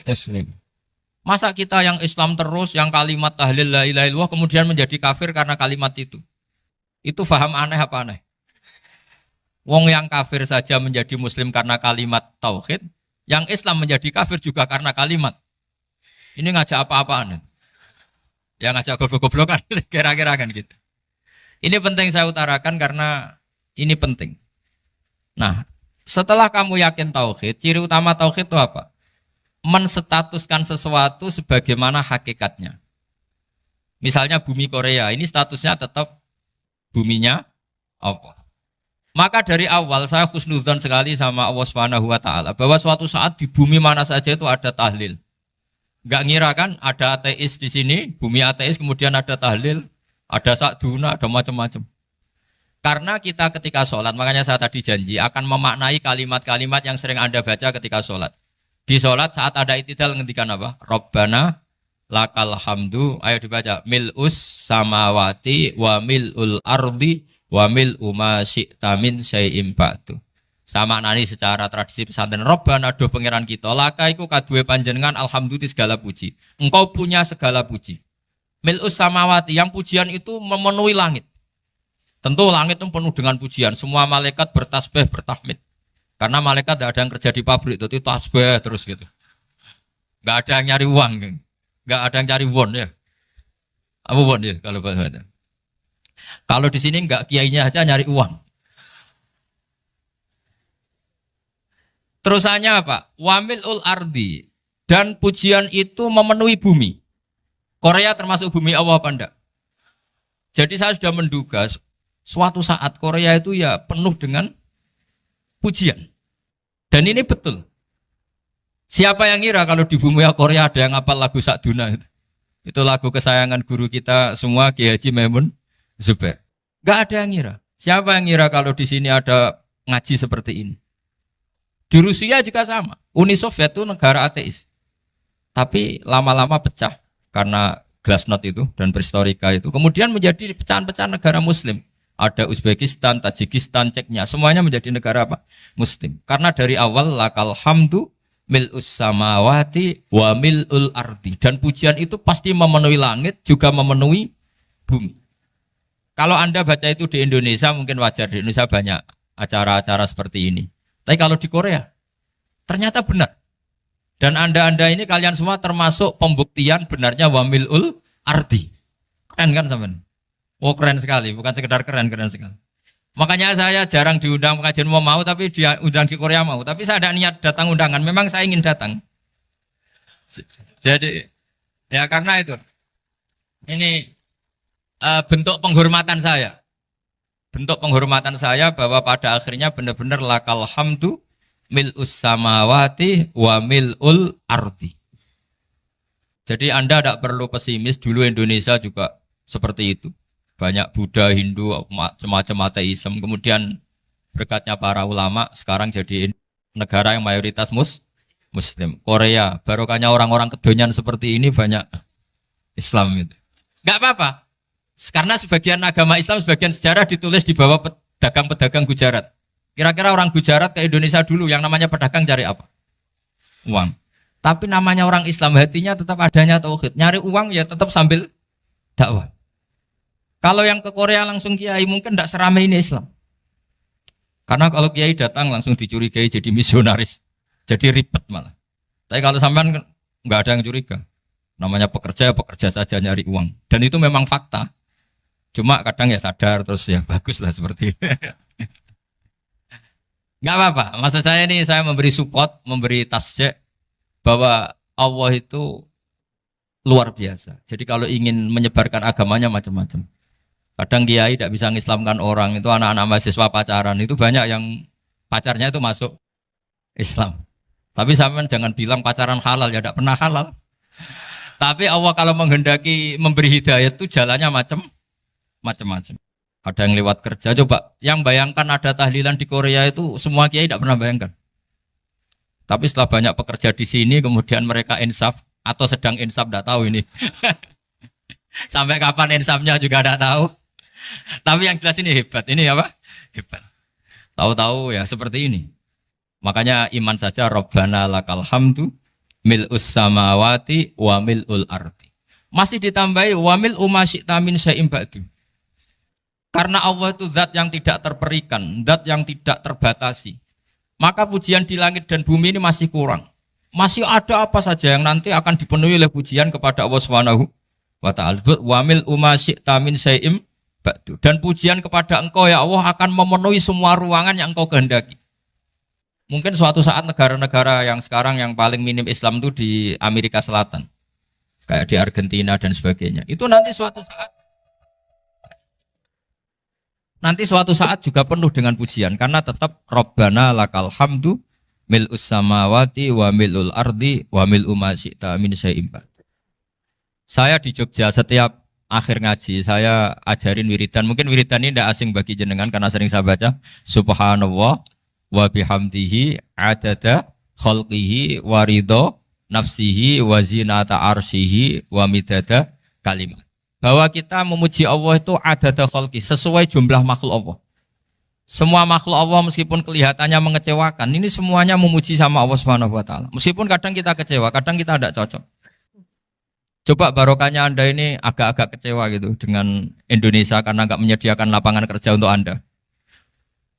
Muslim. Masa kita yang Islam terus, yang kalimat tahlil la ilaha illallah, kemudian menjadi kafir karena kalimat itu? Itu faham aneh apa aneh? Wong yang kafir saja menjadi muslim karena kalimat tauhid, yang Islam menjadi kafir juga karena kalimat. Ini ngajak apa-apaan? Ya ngajak goblok-goblokan, kira-kira kan gitu. Ini penting saya utarakan karena ini penting. Nah, setelah kamu yakin tauhid, ciri utama tauhid itu apa? Menstatuskan sesuatu sebagaimana hakikatnya. Misalnya bumi Korea, ini statusnya tetap buminya apa? Maka dari awal saya husnudzon sekali sama Allah Subhanahu wa taala bahwa suatu saat di bumi mana saja itu ada tahlil. Enggak ngira kan ada ateis di sini, bumi ateis kemudian ada tahlil, ada sakduna, ada macam-macam. Karena kita ketika sholat, makanya saya tadi janji akan memaknai kalimat-kalimat yang sering Anda baca ketika sholat. Di sholat saat ada itidal ngendikan apa? Rabbana lakal hamdu, ayo dibaca, mil'us samawati wa mil'ul ardi wa mil'u ma syi'ta min syai'im ba'du. Sama nani secara tradisi pesantren, Rabbana do pangeran kita, laka iku kaduwe panjenengan alhamdulillah segala puji. Engkau punya segala puji. Mil'us samawati, yang pujian itu memenuhi langit. Tentu langit itu penuh dengan pujian. Semua malaikat bertasbih, bertahmid. Karena malaikat tidak ada yang kerja di pabrik, itu tasbih terus gitu. Nggak ada yang nyari uang, nggak ada yang cari won ya. Apa won ya kalau bahasa? Kalau di sini nggak kiainya aja nyari uang. Terusannya apa? Wamilul ardi, dan pujian itu memenuhi bumi. Korea termasuk bumi Allah apa enggak? Jadi saya sudah menduga suatu saat Korea itu ya penuh dengan pujian. Dan ini betul. Siapa yang ngira kalau di bumi Korea ada yang hafal lagu Sakduna itu? Itu lagu kesayangan guru kita semua, Ki Haji Maimun Zubair. Gak ada yang ngira. Siapa yang ngira kalau di sini ada ngaji seperti ini? Di Rusia juga sama. Uni Soviet itu negara ateis. Tapi lama-lama pecah karena Glasnost itu dan Perestroika itu. Kemudian menjadi pecahan-pecahan negara Muslim. Ada Uzbekistan, Tajikistan, Ceknya, semuanya menjadi negara apa? Muslim. Karena dari awal lakal hamdu mil'us samawati wa mil'ul ardi. Dan pujian itu pasti memenuhi langit, juga memenuhi bumi. Kalau Anda baca itu di Indonesia, mungkin wajar. Di Indonesia banyak acara-acara seperti ini. Tapi kalau di Korea, ternyata benar. Dan Anda ini kalian semua termasuk pembuktian benarnya wa mil'ul ardi. Keren kan teman? Oh keren sekali, bukan sekedar keren sekali. Makanya saya jarang diundang pengajian mau, tapi diundang di Korea mau. Tapi saya ada niat datang undangan, memang saya ingin datang. Jadi, ya karena itu. Ini bentuk penghormatan saya. Bentuk penghormatan saya bahwa pada akhirnya benar-benar lakal hamdu mil'us samawati wa mil'ul ardi. Jadi Anda tidak perlu pesimis, dulu Indonesia juga seperti itu. Banyak Buddha, Hindu, semacam ateisme. Kemudian berkatnya para ulama sekarang jadi negara yang mayoritas Muslim. Korea, barokahnya orang-orang kedonyan seperti ini banyak Islam itu. Enggak apa-apa. Karena sebagian agama Islam, sebagian sejarah ditulis di bawah pedagang-pedagang Gujarat. Kira-kira orang Gujarat ke Indonesia dulu yang namanya pedagang cari apa? Uang. Tapi namanya orang Islam, hatinya tetap adanya tauhid. Nyari uang ya tetap sambil dakwah. Kalau yang ke Korea langsung kiai mungkin tidak seramai ini Islam. Karena kalau kiai datang langsung dicurigai jadi misionaris. Jadi ribet malah. Tapi kalau sampean nggak ada yang curiga. Namanya pekerja, pekerja saja nyari uang. Dan itu memang fakta. Cuma kadang ya sadar terus ya bagus lah seperti itu. Nggak apa-apa. Maksud saya ini saya memberi support, memberi tasjek bahwa Allah itu luar biasa. Jadi kalau ingin menyebarkan agamanya macam-macam. Kadang kiai tidak bisa mengislamkan orang, itu anak-anak mahasiswa pacaran, itu banyak yang pacarnya itu masuk Islam. Tapi sampean jangan bilang pacaran halal, ya tidak pernah halal. Tapi Allah kalau menghendaki memberi hidayah itu jalannya macam-macam. Ada yang lewat kerja, coba yang bayangkan ada tahlilan di Korea itu semua kiai tidak pernah bayangkan. Tapi setelah banyak pekerja di sini, kemudian mereka insaf atau sedang insaf, tidak tahu ini. Sampai kapan insafnya juga tidak tahu. Tapi yang jelas ini hebat. Ini apa? Hebat. Tahu-tahu ya seperti ini. Makanya iman saja Rabbana lakal hamdu mil'us samawati wa mil'ul ardi. Masih ditambahi wa mil'u ma syi'ta min syai'im ba'du. Karena Allah itu zat yang tidak terperikan, zat yang tidak terbatasi. Maka pujian di langit dan bumi ini masih kurang. Masih ada apa saja yang nanti akan dipenuhi oleh pujian kepada Allah Subhanahu wa ta'ala. Wa mil'u ma syi'ta min syai'im ba'du. Dan pujian kepada Engkau ya Allah akan memenuhi semua ruangan yang Engkau kehendaki. Mungkin suatu saat negara-negara yang sekarang yang paling minim Islam itu di Amerika Selatan. Kayak di Argentina dan sebagainya. Itu nanti suatu saat nanti suatu saat juga penuh dengan pujian karena tetap Rabbana lakal hamdu mil'us samawati wa mil'ul ardi wa mil'u ma syi'ta min syai'in ba'd. Saya di Jogja setiap akhir ngaji saya ajarin wiridan. Mungkin wiridan ini tidak asing bagi jenengan karena sering saya baca. Subhanallah wa bihamdihi adada khalqihi wa ridha nafsihi wa zinata arsyihi wa midada kalimat. Bahwa kita memuji Allah itu adada khalqi sesuai jumlah makhluk Allah. Semua makhluk Allah meskipun kelihatannya mengecewakan, ini semuanya memuji sama Allah Subhanahu wa taala. Meskipun kadang kita kecewa, kadang kita tidak cocok. Coba barokahnya Anda ini agak-agak kecewa gitu dengan Indonesia karena nggak menyediakan lapangan kerja untuk Anda.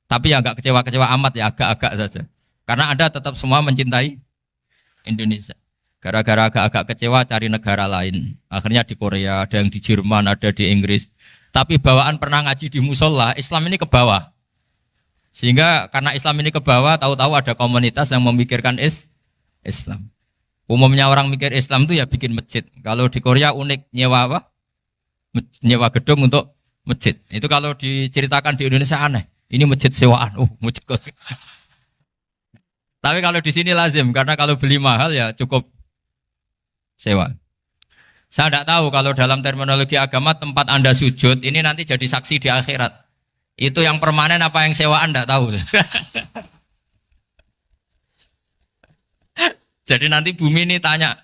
Tapi ya nggak kecewa-kecewa amat ya, agak-agak saja. Karena Anda tetap semua mencintai Indonesia. Gara-gara agak-agak kecewa cari negara lain. Akhirnya di Korea, ada yang di Jerman, ada di Inggris. Tapi bawaan pernah ngaji di musola, Islam ini ke bawah. Sehingga karena Islam ini ke bawah, tahu-tahu ada komunitas yang memikirkan Islam. Umumnya orang mikir Islam itu ya bikin masjid. Kalau di Korea unik, nyewa apa? Nyewa gedung untuk masjid. Itu kalau diceritakan di Indonesia aneh. Ini masjid sewaan. Masjid. Tapi kalau di sini lazim karena kalau beli mahal ya cukup sewa. Saya tidak tahu kalau dalam terminologi agama tempat Anda sujud ini nanti jadi saksi di akhirat. Itu yang permanen apa yang sewaan tidak tahu. Jadi nanti bumi ini tanya,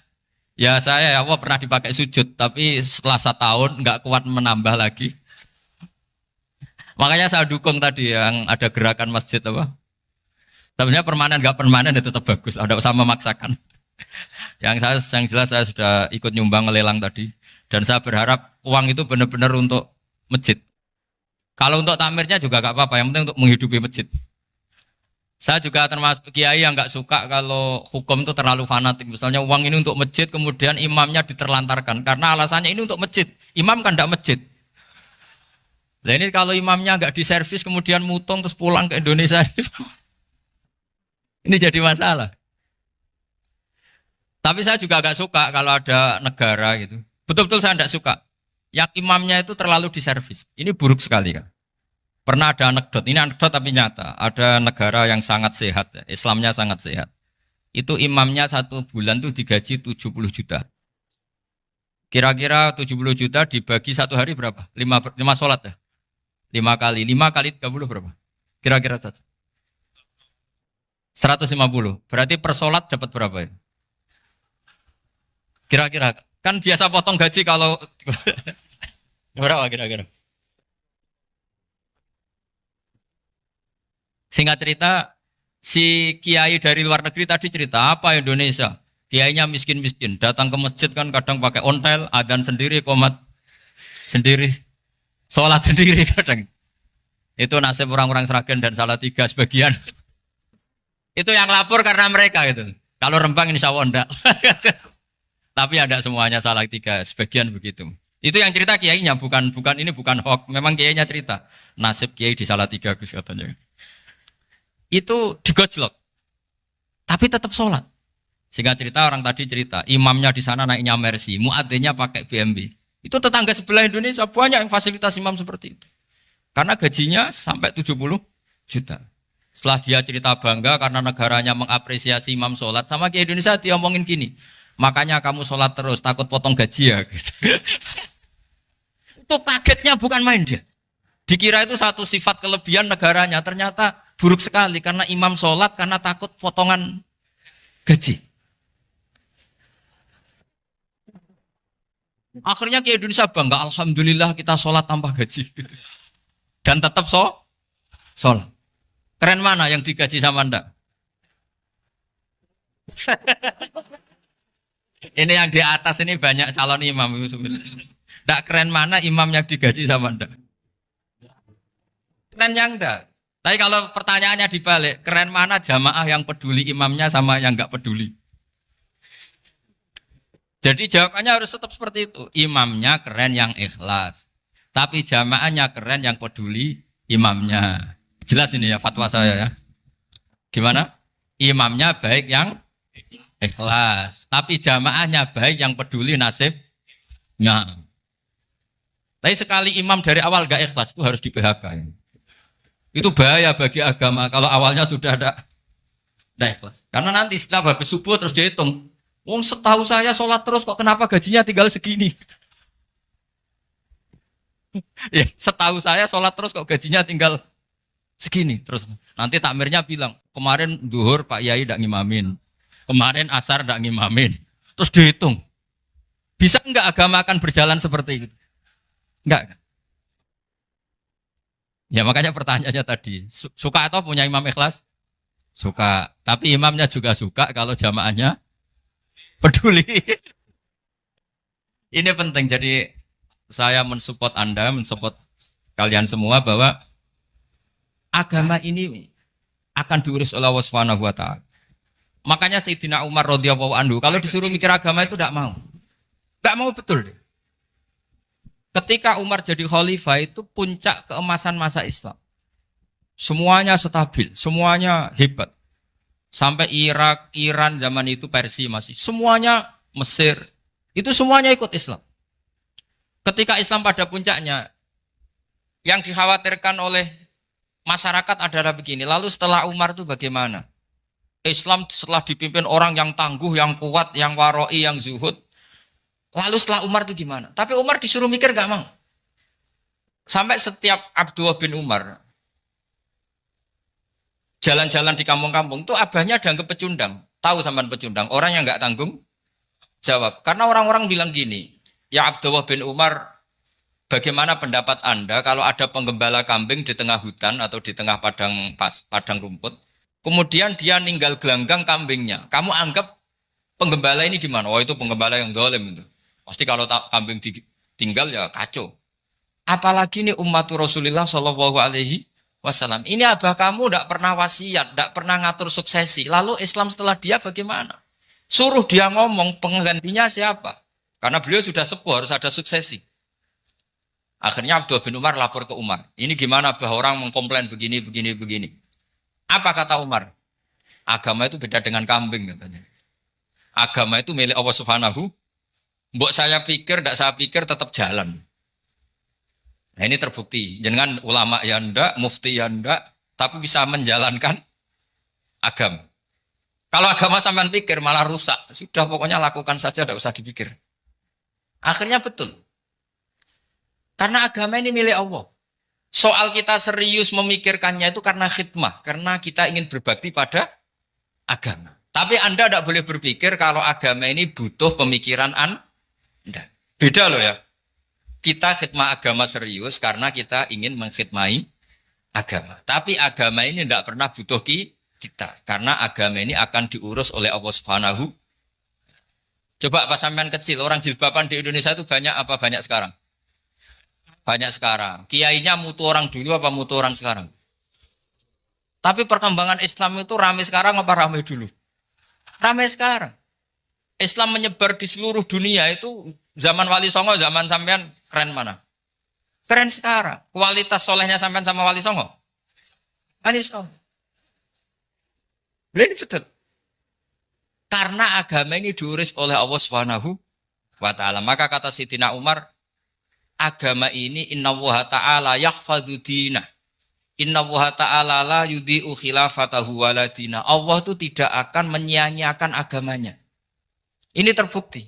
ya saya ya Allah pernah dipakai sujud, tapi setelah 1 tahun nggak kuat menambah lagi. Makanya saya dukung tadi yang ada gerakan masjid apa. Sebenarnya permanen nggak permanen itu tetap bagus, ada usah memaksakan. Yang jelas saya sudah ikut nyumbang lelang tadi, dan saya berharap uang itu benar-benar untuk masjid. Kalau untuk takmirnya juga nggak apa-apa, yang penting untuk menghidupi masjid. Saya juga termasuk kiai yang nggak suka kalau hukum itu terlalu fanatik. Misalnya uang ini untuk masjid, kemudian imamnya diterlantarkan. Karena alasannya ini untuk masjid. Imam kan tidak masjid. Nah ini kalau imamnya nggak diservis, kemudian mutung terus pulang ke Indonesia. Ini jadi masalah. Tapi saya juga nggak suka kalau ada negara gitu. Betul-betul saya tidak suka. Yang imamnya itu terlalu diservis. Ini buruk sekali kan. Pernah ada anekdot, ini anekdot tapi nyata. Ada negara yang sangat sehat, Islamnya sangat sehat. Itu imamnya 1 bulan tuh digaji 70 juta. Kira-kira 70 juta dibagi 1 hari berapa? 5 sholat ya? 5 kali 30 berapa? Kira-kira saja. 150. Berarti per sholat dapat berapa ya? Kira-kira. Kan biasa potong gaji kalau... Berapa kira-kira? Singkat cerita, si kiai dari luar negeri tadi cerita apa Indonesia? Kiainya miskin-miskin, datang ke masjid kan kadang pakai ontel, adzan sendiri, qomat sendiri, sholat sendiri kadang. Itu nasib orang-orang Sragen dan Salatiga sebagian. Itu yang lapor karena mereka itu. Kalau Rembang insya Allah enggak. Tapi ada semuanya Salatiga, sebagian begitu. Itu yang cerita kiainya, bukan ini bukan hoax, memang kiainya cerita. Nasib kiai di Salatiga Gus katanya. Itu digojlok, tapi tetap sholat. Sehingga cerita orang tadi cerita, imamnya di sana naiknya Mercy, muadzinnya pakai BMW. Itu tetangga sebelah Indonesia banyak yang fasilitas imam seperti itu. Karena gajinya sampai 70 juta. Setelah dia cerita bangga karena negaranya mengapresiasi imam sholat, sama kayak Indonesia dia omongin gini, makanya kamu sholat terus, takut potong gaji ya. Gitu. Itu kagetnya bukan main dia. Dikira itu satu sifat kelebihan negaranya, ternyata buruk sekali karena imam sholat karena takut potongan gaji. Akhirnya ke Indonesia bangga, alhamdulillah kita sholat tanpa gaji. Dan tetap sholat. Keren mana yang digaji sama Anda? Ini yang di atas ini banyak calon imam. Tidak keren mana imam yang digaji sama Anda? Keren yang enggak. Tapi kalau pertanyaannya dibalik, keren mana jamaah yang peduli imamnya sama yang enggak peduli? Jadi jawabannya harus tetap seperti itu. Imamnya keren yang ikhlas. Tapi jamaahnya keren yang peduli imamnya. Jelas ini ya fatwa saya ya. Gimana? Imamnya baik yang ikhlas. Tapi jamaahnya baik yang peduli nasibnya. Tapi sekali imam dari awal enggak ikhlas itu harus di PHK. Itu bahaya bagi agama kalau awalnya sudah ada ikhlas. Karena nanti setelah habis subuh terus dihitung. Wong setahu saya sholat terus kok kenapa gajinya tinggal segini? Ya, setahu saya sholat terus kok gajinya tinggal segini. Terus nanti takmirnya bilang, kemarin duhur Pak Yai tidak ngimamin. Kemarin asar tidak ngimamin. Terus dihitung. Bisa enggak agama akan berjalan seperti itu? Enggak kan? Ya makanya pertanyaannya tadi, suka atau punya imam ikhlas? Suka. Tapi imamnya juga suka kalau jamaahnya peduli. Ini penting. Jadi saya mensupport Anda, mensupport kalian semua bahwa agama ini akan diurus oleh Allah Subhanahu wa taala. Makanya Sayyidina Umar radhiyallahu anhu kalau disuruh mikir agama itu tidak mau. Enggak mau betul. Ketika Umar jadi khalifah itu puncak keemasan masa Islam. Semuanya stabil, semuanya hebat. Sampai Irak, Iran zaman itu Persia masih. Semuanya Mesir. Itu semuanya ikut Islam. Ketika Islam pada puncaknya, yang dikhawatirkan oleh masyarakat adalah begini. Lalu setelah Umar itu bagaimana? Islam setelah dipimpin orang yang tangguh, yang kuat, yang waroi, yang zuhud. Lalu setelah Umar itu gimana? Tapi Umar disuruh mikir gak mau. Sampai setiap Abdullah bin Umar jalan-jalan di kampung-kampung itu abahnya dianggap pecundang. Tahu sampean pecundang? Orang yang gak tanggung jawab. Karena orang-orang bilang gini, ya Abdullah bin Umar, bagaimana pendapat Anda kalau ada penggembala kambing di tengah hutan atau di tengah padang rumput, kemudian dia ninggal gelanggang kambingnya. Kamu anggap penggembala ini gimana? Oh itu penggembala yang dolim itu. Pasti kalau kambing ditinggal ya kacau. Apalagi ini ummatu Rasulullah Shallallahu Alaihi Wasallam. Ini abah kamu tidak pernah wasiat, tidak pernah ngatur suksesi. Lalu Islam setelah dia bagaimana? Suruh dia ngomong penggantinya siapa? Karena beliau sudah sepuh harus ada suksesi. Akhirnya Abdullah bin Umar lapor ke Umar. Ini gimana bah orang mengkomplain begini, begini, begini. Apa kata Umar? Agama itu beda dengan kambing katanya. Agama itu milik Allah Subhanahu. Mbok saya pikir, tidak saya pikir tetap jalan. Nah ini terbukti. Jangan ulama ya ndak, mufti ya ndak, tapi bisa menjalankan agama. Kalau agama sampean pikir malah rusak. Sudah pokoknya lakukan saja, tidak usah dipikir. Akhirnya betul. Karena agama ini milik Allah. Soal kita serius memikirkannya itu karena khidmah. Karena kita ingin berbakti pada agama. Tapi Anda tidak boleh berpikir kalau agama ini butuh pemikiran Anda. Beda loh ya. Kita khidmah agama serius karena kita ingin mengkhidmai agama. Tapi agama ini tidak pernah butuh kita. Karena agama ini akan diurus oleh Allah Subhanahu. Coba pas sampean kecil, orang jilbaban di Indonesia itu banyak apa banyak sekarang? Banyak sekarang. Kiainya mutu orang dulu apa mutu orang sekarang? Tapi perkembangan Islam itu ramai sekarang apa ramai dulu? Ramai sekarang. Islam menyebar di seluruh dunia itu zaman Wali Songo, zaman sampean keren mana? Keren sekarang. Kualitas solehnya sampean sama Wali Songo? Wali Songo. Ini betul. Karena agama ini diurus oleh Allah Subhanahu wa taala. Maka kata Sayyidina Umar, agama ini innallaha ta'ala yahfadhu dinah. Innallaha ta'ala la yudhi'u khilafatahu waladina. Allah itu tidak akan menyia-nyiakan agamanya. Ini terbukti.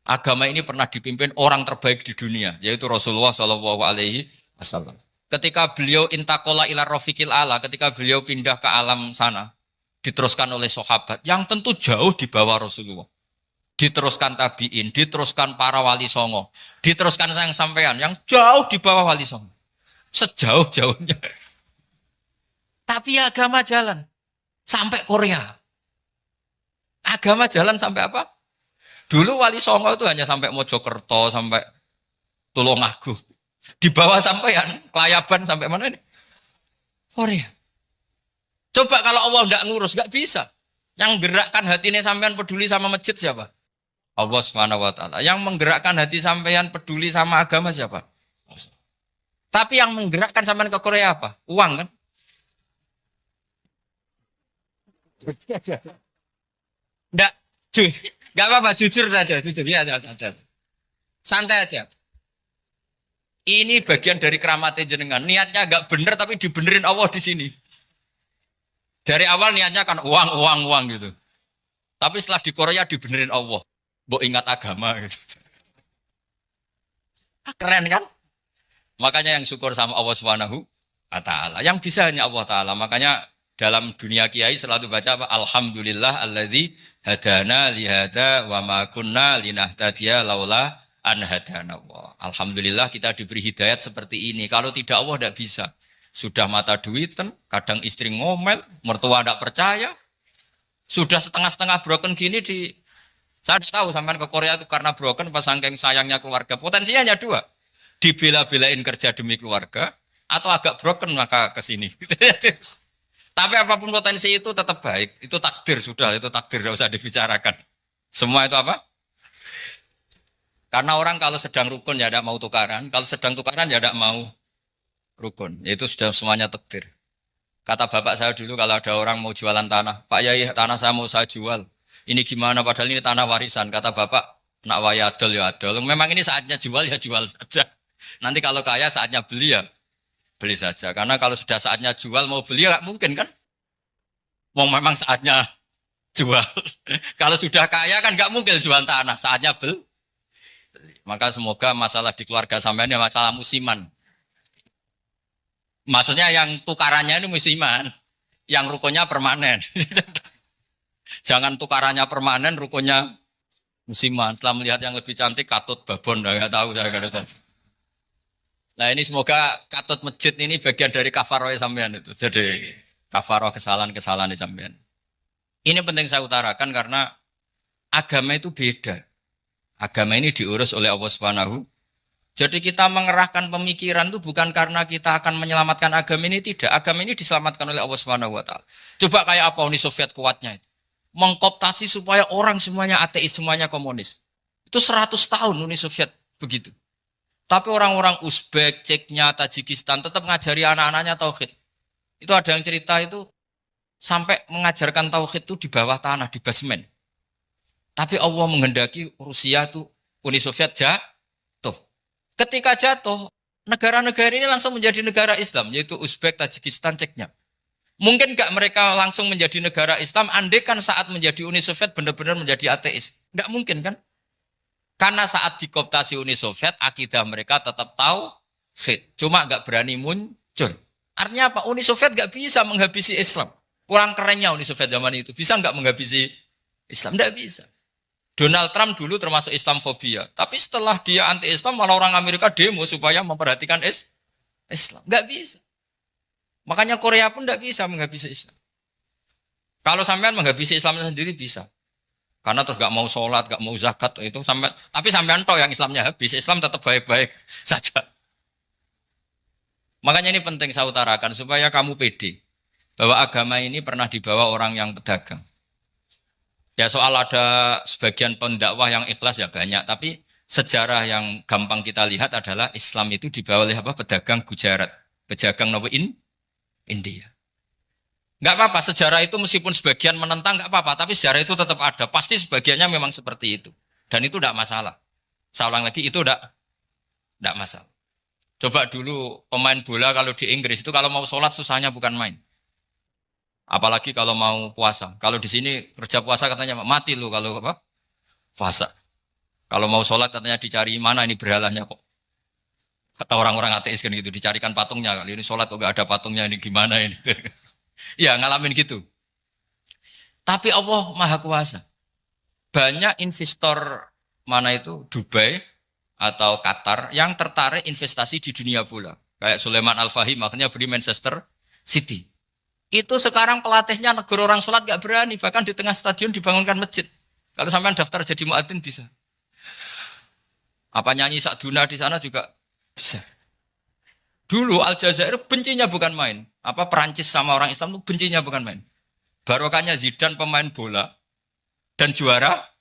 Agama ini pernah dipimpin orang terbaik di dunia, yaitu Rasulullah Shallallahu Alaihi Wasallam. Ketika beliau intakola ila rofiqil ala, ketika beliau pindah ke alam sana, diteruskan oleh sahabat yang tentu jauh di bawah Rasulullah. Diteruskan tabiin, diteruskan para wali songo, diteruskan sayang sampean yang jauh di bawah wali songo. Sejauh-jauhnya. Tapi agama jalan sampai Korea. Agama jalan sampai apa? Dulu Wali Songo itu hanya sampai Mojokerto, sampai Tulungagung. Di bawah sampean, Kelayaban sampai mana ini? Korea. Coba kalau Allah tidak ngurus, nggak bisa. Yang gerakkan hatinya sampean peduli sama masjid siapa? Allah Subhanahu wa taala. Yang menggerakkan hati sampean peduli sama agama siapa? Tapi yang menggerakkan sampean ke Korea apa? Uang kan? Enggak, enggak apa-apa, jujur saja, jujur ya, santai aja. Ini bagian dari keramatnya jenengan. Niatnya agak bener tapi dibenerin Allah di sini. Dari awal niatnya kan uang, uang, uang gitu. Tapi setelah di Korea dibenerin Allah. Mbok ingat agama gitu. Keren kan? Makanya yang syukur sama Allah Subhanahu wa taala. Yang bisa hanya Allah taala. Makanya dalam dunia kiai selalu baca apa? Alhamdulillah alladzi hadana li hadza wa ma kunna linahtadiya laula an hadana Allah. Alhamdulillah kita diberi hidayat seperti ini. Kalau tidak Allah tidak bisa. Sudah mata duitan, kadang istri ngomel, mertua tidak percaya. Sudah setengah-setengah broken gini di saya tidak tahu sampai ke Korea itu karena broken pas saking sayangnya keluarga. Potensinya hanya dua. Dibela-belain kerja demi keluarga atau agak broken maka ke sini. Tapi apapun potensi itu tetap baik. Itu takdir sudah, itu takdir tidak usah dibicarakan. Semua itu apa? Karena orang kalau sedang rukun ya tidak mau tukaran, kalau sedang tukaran ya tidak mau rukun. Itu sudah semuanya takdir. Kata bapak saya dulu kalau ada orang mau jualan tanah, Pak Yai tanah saya mau saya jual. Ini gimana padahal ini tanah warisan. Kata bapak, nak waya adol ya adol. Memang ini saatnya jual ya jual saja. Nanti kalau kaya saatnya beli ya beli saja. Karena kalau sudah saatnya jual mau beli ya nggak mungkin kan. Mau memang saatnya jual. Kalau sudah kaya kan nggak mungkin jual tanah. Saatnya beli. Maka semoga masalah di keluarga sampean ya masalah musiman. Maksudnya yang tukarannya ini musiman, yang rukunnya permanen. Jangan tukarannya permanen, rukunnya musiman. Setelah melihat yang lebih cantik, katut babon, nggak tahu saya nggak tahu. Nah ini semoga katut masjid ini bagian dari kafaroh sampean itu. Jadi kafaroh kesalahan-kesalahan di sampean. Ini penting saya utarakan karena agama itu beda. Agama ini diurus oleh Allah Subhanahu. Jadi kita mengerahkan pemikiran itu bukan karena kita akan menyelamatkan agama ini, tidak. Agama ini diselamatkan oleh Allah Subhanahu wa taala. Coba kayak apa Uni Soviet kuatnya itu. Mengkooptasi supaya orang semuanya ateis, semuanya komunis. Itu 100 tahun Uni Soviet begitu. Tapi orang-orang Uzbek, Ceknya, Tajikistan tetap mengajari anak-anaknya tauhid. Itu ada yang cerita itu sampai mengajarkan tauhid itu di bawah tanah, di basement. Tapi Allah menghendaki Rusia itu Uni Soviet jatuh. Ketika jatuh, negara-negara ini langsung menjadi negara Islam, yaitu Uzbek, Tajikistan, Ceknya. Mungkin nggak mereka langsung menjadi negara Islam, andai kan saat menjadi Uni Soviet benar-benar menjadi ateis. Nggak mungkin kan? Karena saat dikooptasi Uni Soviet, akidah mereka tetap tauhid. Cuma nggak berani muncul. Artinya apa? Uni Soviet nggak bisa menghabisi Islam. Kurang kerennya Uni Soviet zaman itu. Bisa nggak menghabisi Islam? Nggak bisa. Donald Trump dulu termasuk Islamfobia. Tapi setelah dia anti-Islam, malah orang Amerika demo supaya memperhatikan Islam. Nggak bisa. Makanya Korea pun nggak bisa menghabisi Islam. Kalau sampean menghabisi Islam sendiri bisa. Karena terus nggak mau sholat, nggak mau zakat, itu sampai. Tapi sampean toh yang Islamnya habis, Islam tetap baik-baik saja. Makanya ini penting saya utarakan, supaya kamu pede. Bahwa agama ini pernah dibawa orang yang pedagang. Ya soal ada sebagian pendakwah yang ikhlas ya banyak, tapi sejarah yang gampang kita lihat adalah Islam itu dibawa oleh apa? Pedagang Gujarat, pedagang India. Nggak apa-apa, sejarah itu meskipun sebagian menentang nggak apa-apa, tapi sejarah itu tetap ada. Pasti sebagiannya memang seperti itu, dan itu tidak masalah. Saya ulang lagi, itu tidak masalah. Coba dulu pemain bola kalau di Inggris itu kalau mau sholat susahnya bukan main. Apalagi kalau mau puasa. Kalau di sini kerja puasa katanya mati lu kalau apa? Puasa. Kalau mau sholat katanya dicari mana ini berhalanya kok. Kata orang-orang ateis kan gitu, dicarikan patungnya. Kali ini sholat kok gak ada patungnya, ini gimana ini. Ya ngalamin gitu. Tapi Allah Maha Kuasa. Banyak investor mana itu Dubai atau Qatar yang tertarik investasi di dunia bola. Kayak Sulaiman Al-Fahim makanya beli Manchester City. Itu sekarang pelatihnya negara orang sholat gak berani. Bahkan di tengah stadion dibangunkan masjid. Kalau sampai daftar jadi muadzin bisa. Apa nyanyi Sakduna di sana juga bisa. Dulu Aljazair bencinya bukan main. Apa Perancis sama orang Islam itu bencinya bukan main. Barokahnya Zidane pemain bola. Dan juara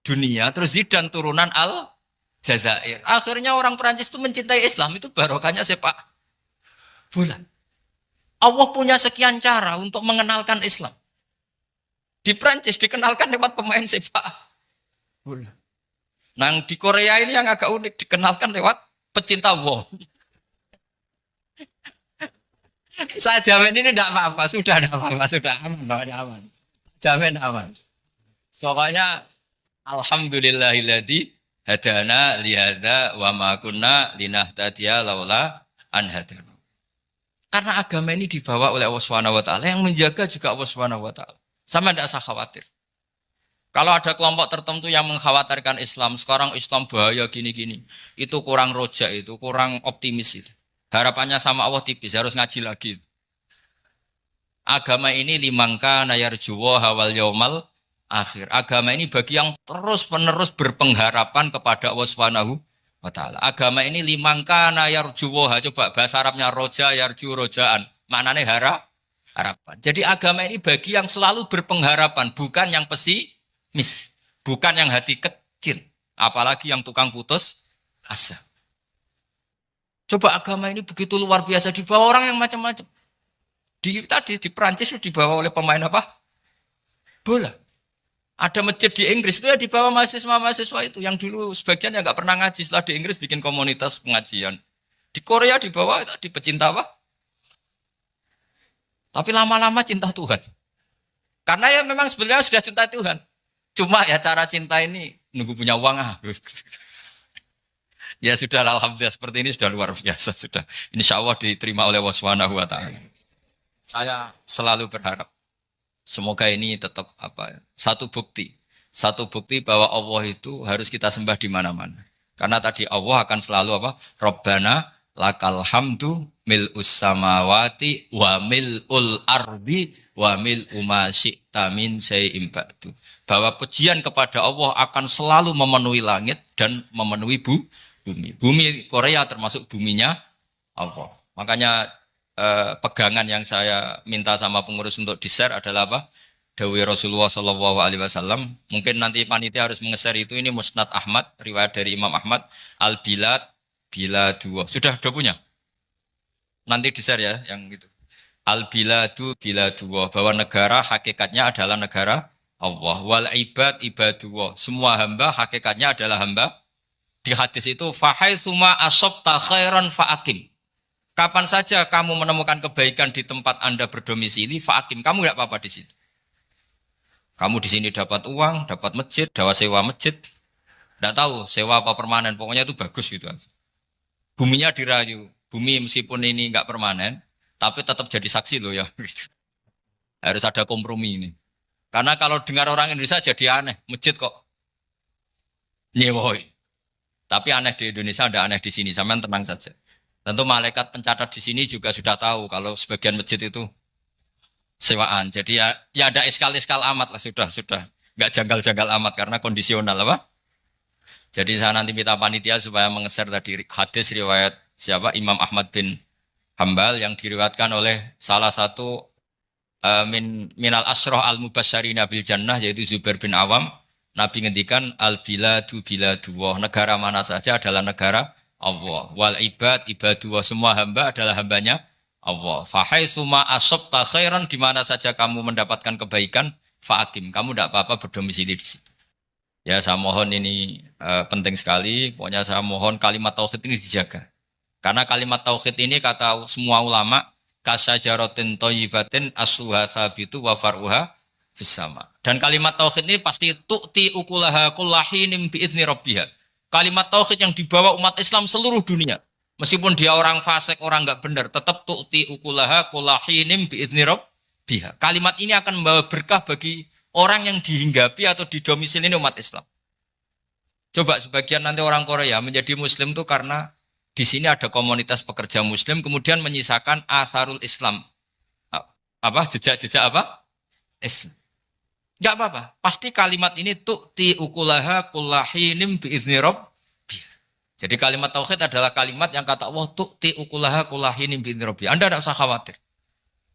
dunia. Terus Zidane turunan Aljazair. Akhirnya orang Perancis itu mencintai Islam. Itu barokahnya sepak bola. Allah punya sekian cara untuk mengenalkan Islam. Di Prancis dikenalkan lewat pemain sepak bola. Nah di Korea ini yang agak unik dikenalkan lewat pecinta wol. Saya jamin ini tidak apa-apa, sudah tidak apa-apa, sudah aman, pokoknya aman. Jamin aman. Pokoknya alhamdulillahilladzi hadana lihada wa ma kunna linahtadiya laula an hadana. Karena agama ini dibawa oleh Allah Subhanahu wa taala, yang menjaga juga Allah Subhanahu wa taala. Sama tidak usah khawatir. Kalau ada kelompok tertentu yang mengkhawatirkan Islam, sekarang Islam bahaya gini-gini, itu kurang roja, itu kurang optimis itu. Harapannya sama Allah tipis, harus ngaji lagi. Agama ini limangka nayarjuwa hawal yaumal akhir. Agama ini bagi yang terus-menerus berpengharapan kepada Allah Subhanahu wa taala. Agama ini limangka nayarjuwa, coba bahasa Arabnya roja yarju rojaan. Maknanya harapan. Jadi agama ini bagi yang selalu berpengharapan, bukan yang pesimis, bukan yang hati kecil, apalagi yang tukang putus asa. Coba agama ini begitu luar biasa dibawa orang yang macam-macam. Di Perancis dibawa oleh pemain apa? Bola. Ada masjid di Inggris itu ya dibawa mahasiswa-mahasiswa itu yang dulu sebagian yang nggak pernah ngaji, setelah di Inggris bikin komunitas pengajian. Di Korea dibawa di pecinta apa? Tapi lama-lama cinta Tuhan. Karena ya memang sebenarnya sudah cinta Tuhan. Cuma ya cara cinta ini nunggu punya uang Ya sudah, alhamdulillah seperti ini sudah luar biasa sudah. Insya Allah diterima oleh Allah Subhanahu wa taala. Saya selalu berharap semoga ini tetap satu bukti bahwa Allah itu harus kita sembah di mana-mana. Karena tadi Allah akan selalu Rabbana lakal hamdu mil'us samawati wa mil'ul ardi wa mil'u ma syi'ta min syai'in ba'du. Bahwa pujian kepada Allah akan selalu memenuhi langit dan memenuhi bumi. Bumi Korea termasuk buminya Allah. Makanya pegangan yang saya minta sama pengurus untuk di-share adalah Dawi Rasulullah Shallallahu Alaihi Wasallam. Mungkin nanti panitia harus menge-share itu. Ini Musnad Ahmad, riwayat dari Imam Ahmad. Al-Bilad bila dua. Sudah punya? Nanti di-share ya yang gitu. Al-Biladu bila dua. Bahwa negara hakikatnya adalah negara Allah. Wal ibad ibadullah. Semua hamba hakikatnya adalah hamba. Di hadis itu fahaitsuma asabta khairan fa'akim. Kapan saja kamu menemukan kebaikan di tempat Anda berdomisili, fa'akim, kamu enggak apa-apa di situ. Kamu di sini dapat uang, dapat masjid, sewa masjid. Enggak tahu sewa apa permanen, pokoknya itu bagus gitu. Buminya dirayu. Bumi meskipun ini enggak permanen, tapi tetap jadi saksi loh ya. Harus ada kompromi ini. Karena kalau dengar orang Indonesia jadi aneh, masjid kok nyewoi. Tapi aneh di Indonesia, ada aneh di sini, sampean tenang saja. Tentu malaikat pencatat di sini juga sudah tahu kalau sebagian masjid itu sewaan. Jadi ya ada eskal-eskal amat lah, sudah. Enggak janggal-janggal amat karena kondisional Jadi saya nanti minta panitia supaya mengeser tadi hadis riwayat siapa? Imam Ahmad bin Hambal yang diriwayatkan oleh salah satu minal asroh al-mubasyarina bil jannah yaitu Zubair bin Awam. Nabi ngendikan al-biladu biladullah. Negara mana saja adalah negara Allah. Wal ibad ibadullah, semua hamba adalah hambanya Allah. Fahaitsuma asabta khairan, di mana saja kamu mendapatkan kebaikan, fa'akim, kamu tidak apa-apa berdomisili di situ. Ya saya mohon ini penting sekali. Pokoknya saya mohon kalimat tauhid ini dijaga. Karena kalimat tauhid ini kata semua ulama kasajaratin thayyibatin asluha tsabitu wa far'uha fis sama. Dan kalimat tauhid ini pasti tu'ti ukulaha kullahinim bi'izni rabbiha. Kalimat tauhid yang dibawa umat Islam seluruh dunia. Meskipun dia orang fasik, orang enggak benar, tetap tu'ti ukulaha kullahinim bi'izni rabbiha. Kalimat ini akan membawa berkah bagi orang yang dihinggapi atau didomisili umat Islam. Coba sebagian nanti orang Korea menjadi muslim itu karena di sini ada komunitas pekerja muslim kemudian menyisakan atharul Islam. Jejak-jejak Islam. Enggak apa-apa. Pasti kalimat ini tu'ti ukulaha kullahinim bi'izni rabbiha. Jadi kalimat tauhid adalah kalimat yang kata Allah tu'ti ukulaha kullahinim bi'izni rabbiha. Anda tidak usah khawatir.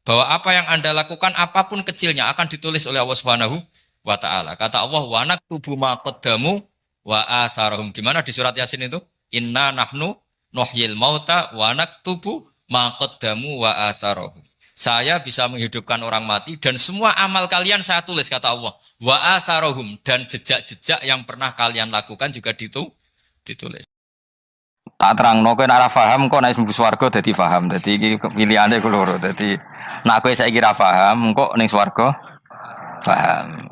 Bahwa apa yang Anda lakukan apapun kecilnya akan ditulis oleh Allah Subhanahu wa taala. Kata Allah wa naktubu ma qaddamu wa atharahum. Gimana di surat Yasin itu? Inna nahnu nuhyil mauta wa naktubu ma qaddamu wa atharahum. Saya bisa menghidupkan orang mati dan semua amal kalian saya tulis, kata Allah. Wa atharahum, dan jejak-jejak yang pernah kalian lakukan juga ditulis.
Tak terangno kowe nek ora paham kok nek mlebu swarga dadi paham. Dadi iki pilihane ku loro. Dadi nek kowe saiki ra paham kok ning swarga paham.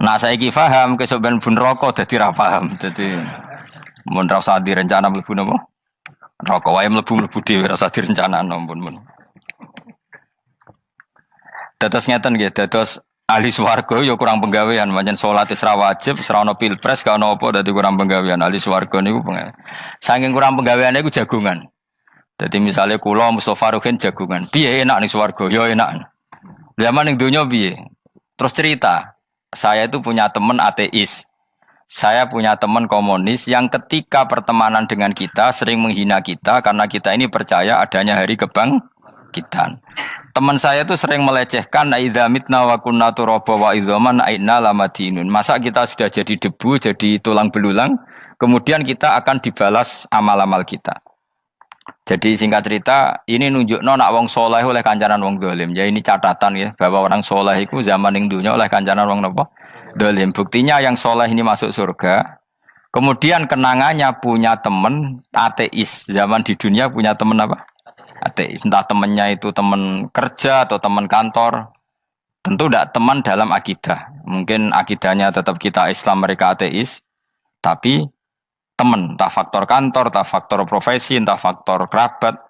Nek saiki paham kesuk ben mlebu neraka dadi ra paham. Dadi mun ra usah direncana mlebu napa? Neraka wae mlebu dhewe ra usah direncanakno mun. Dados ngeten nggih, dados ahli swarga ya kurang penggawean, pancen salat wis ra wajib, wis ra ono pilpres, gak ono apa dadi kurang penggawean. Ahli swarga niku saking kurang penggaweane iku jagungan. Dadi misale kula Mustofa Ruhin jagungan. Piye enak ning swarga? Ya enak. Zaman ning donya piye? Terus cerita, saya itu punya teman ateis. Saya punya teman komunis yang ketika pertemanan dengan kita sering menghina kita karena kita ini percaya adanya hari kebangkitan. Teman saya itu sering melecehkan idza mitna wa kunna turaba wa idzaman aina lamadinun. Masa kita sudah jadi debu, jadi tulang belulang, kemudian kita akan dibalas amal-amal kita. Jadi singkat cerita, ini nunjukno nak wong soleh oleh kancanan wong dolim. Ya ini catatan ya, bahwa orang soleh itu zaman ning dunya oleh kancanan wong napa? Dolim. Buktinya yang soleh ini masuk surga. Kemudian kenangannya punya teman ateis. Zaman di dunia punya teman apa? Ateis. Entah temannya itu teman kerja atau teman kantor. Tentu tidak teman dalam akidah. Mungkin akidahnya tetap kita Islam, mereka ateis. Tapi teman, entah faktor kantor, entah faktor profesi, entah faktor kerabat.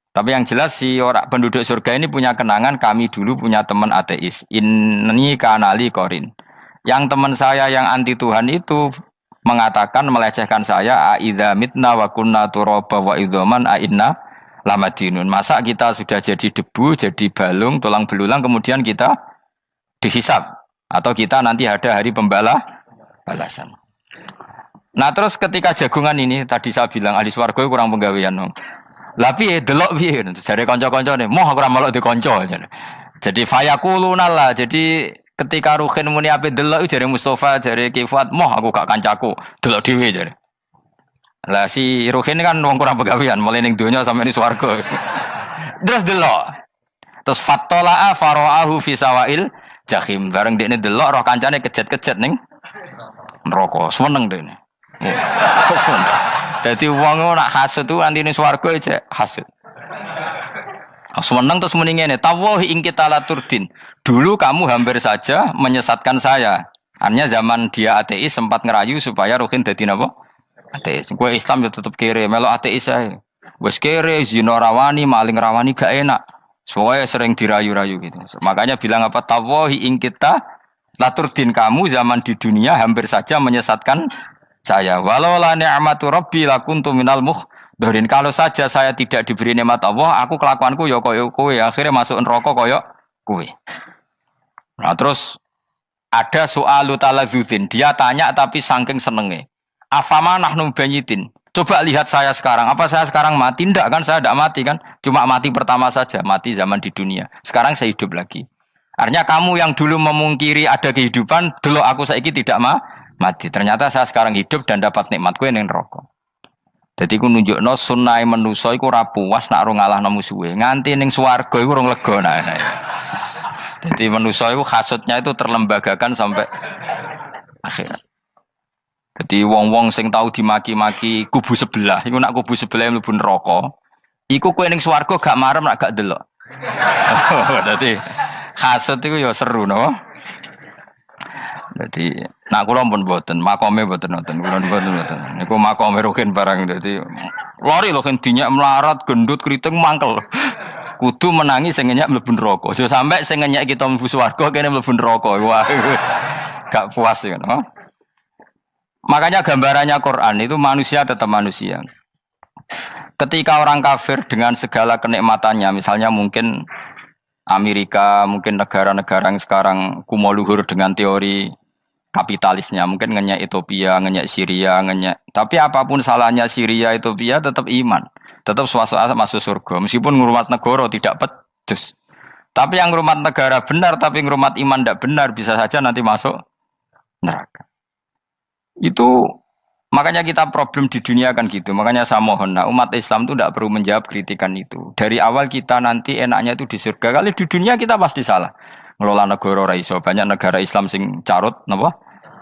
Tapi yang jelas si orang penduduk surga ini punya kenangan, kami dulu punya teman ateis. Ini kanali korin. Yang teman saya yang anti Tuhan itu mengatakan, melecehkan saya, aidza mitna wa kunna turaba wa idzaman aina lamadinun. Masa kita sudah jadi debu, jadi balung, tulang belulang, kemudian kita dihisab. Atau kita nanti ada hari balasan. Nah terus ketika jagungan ini, tadi saya bilang ahli swarga kurang penggawean. Lah piye delok piye? Jare kanca-kancane, moh aku ora melok di kanca. Jadi fayaquluna lah. Jadi ketika Ruhin muni ape delok jare Mustofa, jare Kifat, moh aku gak kancaku, delok dhewe jare. Lah si Ruhin kan wong kurang penggawean, mulai ning donya sampe ning swarga. Terus delok. Terus fattala'a fara'ahu fi sawail jahim. Bareng dekne delok roh kancane kejet-kejet ning neraka. Seneng dekne. Jadi wong nak hasud tu nanti ning swarga aja hasud. Seneng terus muni ngene, tawahi ing kita laturdin. Dulu kamu hampir saja menyesatkan saya. Artinya zaman dia ateis sempat ngerayu supaya Ruhin dadi napa? Ateis. Kowe Islam ya tetep kere, melok ateis ae. Wis kere, zina rawani, maling rawani gak enak. Soalnya sering dirayu-rayu gitu. Makanya bilang apa? Tawahi ing kita laturdin, kamu zaman di dunia hampir saja menyesatkan saya. Walau la ni'matu rabbi lakuntu minal muhdharin. Kalau saja saya tidak diberi nikmat Allah, aku kelakuanku ya koyo kowe, akhirnya masuk neraka koyo kowe. Nah, terus ada soalu taladzudin. Dia tanya tapi saking senenge. Afama nahnu banyitin. Coba lihat saya sekarang. Apa saya sekarang mati? Tidak kan, saya tidak mati kan. Cuma mati pertama saja, mati zaman di dunia. Sekarang saya hidup lagi. Artinya kamu yang dulu memungkiri ada kehidupan, dulu aku saiki tidak mati. Ternyata saya sekarang hidup dan dapat nikmat kowe ning neraka. Dadi ku nunjukno sunnahe manusa iku ora puas nek ora ngalahno musuhe. Nganti ning swarga iku ora lega nek. Dadi manusa iku hasudnya itu terlembagakan sampai akhirat. Jadi wong-wong sing tahu dimaki-maki kubu sebelah, iku nak kubu sebelah mlebu neraka, iku kowe ning swarga gak marem nak gak delok. Dadi hasud iku ya seru no. Dadi nak kula pun mboten, makome mboten nonton, kula mboten. Niku makome Ruhin barang dadi lari lho kan dinyak melarat, gendut, kriting mangkel. Kudu menangi sing ngenyak mlebu neraka. Aja sampe sing ngenyak kita mlebu swarga kene mlebu neraka. Wah. Gak puas ya, no? Makanya gambarannya Quran itu manusia tetap manusia. Ketika orang kafir dengan segala kenikmatannya, misalnya mungkin Amerika, mungkin negara-negara yang sekarang kumo luhur dengan teori kapitalisnya, mungkin ngenyak Ethiopia, ngenyak Syria, ngenyak. Tapi apapun salahnya Syria, Ethiopia tetap iman, tetap suasana masuk surga. Meskipun ngurmat negara tidak pedes. Tapi yang ngurmat negara benar, tapi ngurmat iman tidak benar, bisa saja nanti masuk neraka. Itu makanya kita problem di dunia kan gitu. Makanya saya mohon, nah, umat Islam itu tidak perlu menjawab kritikan itu. Dari awal kita nanti enaknya itu di surga. Kali di dunia kita pasti salah. Ngelola negara raiso. Banyak negara Islam sing carut, napa?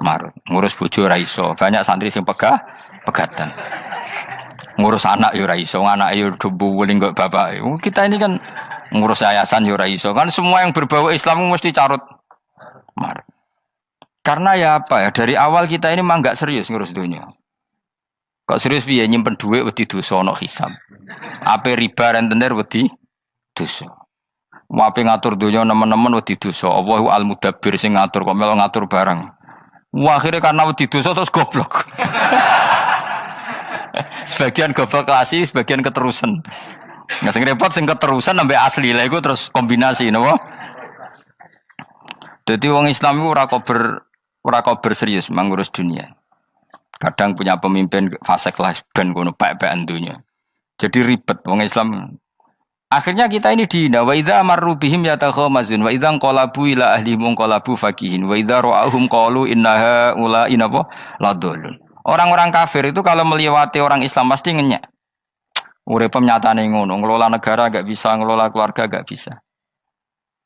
Marut. Ngurus bojo raiso. Banyak santri sing pegatan. ngurus anak yo ora iso, anak yo debu wuling kok bapak. Kita ini kan ngurus yayasan yo ora iso. Kan semua yang berbau Islam mesti carut marut. Karena ya apa ya, dari awal kita ini mah enggak serius ngurus dunia. Kok serius piye nyimpen dhuwit wedi dosa ana hisab. Ape riba rentenir wedi dosa. Wape ngatur dunia nemen-nemen wedi dosa. Allahu al-mudabbir sing ngatur kok melo ngatur barang. Wah, akhirnya karena wedi dosa terus goblok. Sebagian goblok klasik, sebagian keterusan. Nggak sing repot sing keterusan sampai asli lah iku terus kombinasi napa. Jadi wong Islam iku ora kober serius mengurus dunia. Kadang punya pemimpin fasik lah ben kono pek-pekan dunia. Jadi ribet wong Islam. Akhirnya kita ini dihina wa idza marru bihim yatakhamazun wa idza qalabu ila ahlihim qalabu fakihin wa idza ra'ahum qalu innaha ula inapa ladallun. Orang-orang kafir itu kalau melewati orang Islam pasti ngenyek. Urip nyatane ngono, ngelola negara enggak bisa, ngelola keluarga enggak bisa.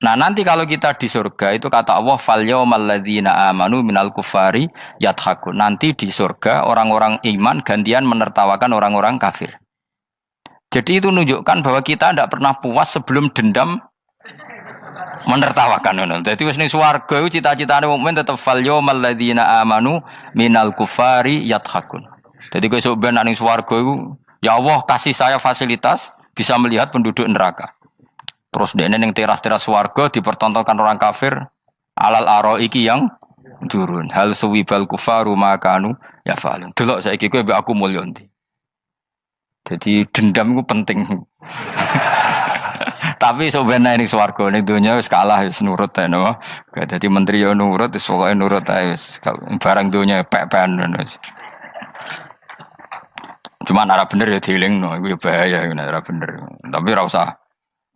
Nah, nanti kalau kita di surga itu kata Allah fal yaumal ladzina amanu minal kufari yadhakun. Nanti di surga orang-orang iman gantian menertawakan orang-orang kafir. Jadi itu menunjukkan bahwa kita tidak pernah puas sebelum dendam menertawakan. Jadi wis ning swarga iku cita-citane mukmin tetep fal yaumal ladzina amanu minal kufari yadhakun. Jadi kowe sok ben ning swarga iku ya Allah kasih saya fasilitas bisa melihat penduduk neraka. Terus dene ning teras-teras swarga dipertontonkan orang kafir alal araiki yang durun. Hal suwibal kufaru makanu ya falun. Delok saiki kowe mbek aku mulya ndi. Jadi dendam itu penting. Tapi sebenarnya ini swarga ning donya wis kalah wis nurut ae no. Dadi menteri yo nurut wis pokoke nurut ae wis barang donya pek-pekan wis. Cuman arah bener ya dielingno iku ya bahaya ora bener. Tapi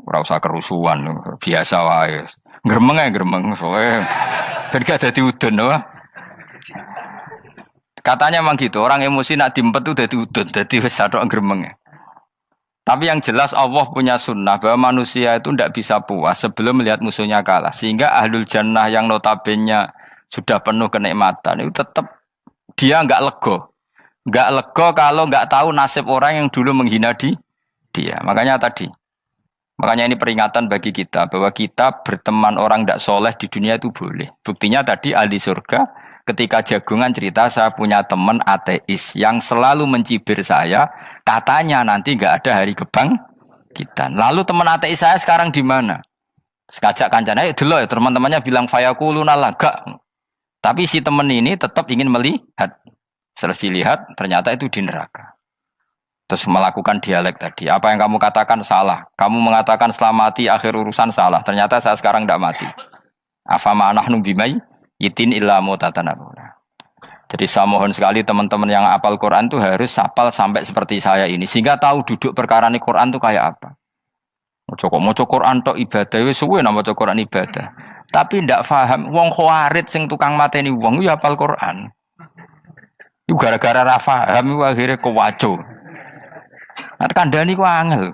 ora usah kerusuhan, biasa wae. Gremeng ae gremeng soalnya gak dadi udun no. Katanya memang gitu, orang emosi nak diempet tuh dadi udun, dadi wis sadok gremeng. Tapi yang jelas Allah punya sunnah bahwa manusia itu tidak bisa puas sebelum melihat musuhnya kalah. Sehingga ahlul jannah yang notabene sudah penuh kenikmatan itu tetap dia enggak lego. Enggak lego kalau enggak tahu nasib orang yang dulu menghina dia. Makanya ini peringatan bagi kita bahwa kita berteman orang tidak soleh di dunia itu boleh. Buktinya tadi ahli surga ketika jagungan cerita saya punya teman ateis yang selalu mencibir saya, katanya nanti nggak ada hari kebangkitan. Lalu teman ateis saya sekarang di mana? Sekajak kancana dulu ya teman-temannya bilang fayakuluna laga. Tapi si teman ini tetap ingin melihat. Setelah dilihat ternyata itu di neraka. Terus melakukan dialek tadi. Apa yang kamu katakan salah. Kamu mengatakan setelah mati akhir urusan salah. Ternyata saya sekarang tidak mati. Afama nahnu bimai yitin illa mutatanabuna. Jadi saya mohon sekali teman-teman yang hafal Quran itu harus hafal sampai seperti saya ini. Sehingga tahu duduk perkara ini Quran itu kayak apa. Mau Quran tok ibadah. Wis suwe nama Quran ibadah. Tapi tidak paham. Wong khawarit sing tukang mateni wong ya hafal Quran. Itu gara-gara ra paham akhirnya kewaco. Nah, kandhani ku angel.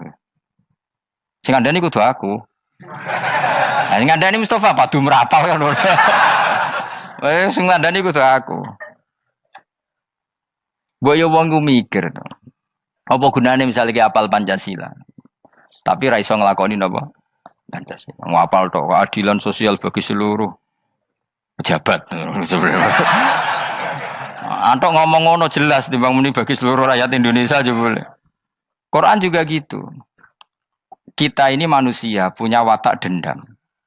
Sing kandhani kudu aku. Nah, sing kandhani Mustafa padu merapal kan. Sing kandhani kudu aku. Mbok yo wong ku mikir to. Apa gunane misalnya ki apal Pancasila. Tapi ra iso nglakoni napa? Pancasila. Ngapal tok keadilan sosial bagi seluruh pejabat. Antok ngomong ngono jelas timbang muni bagi seluruh rakyat Indonesia aja boleh. Quran juga gitu. Kita ini manusia punya watak dendam.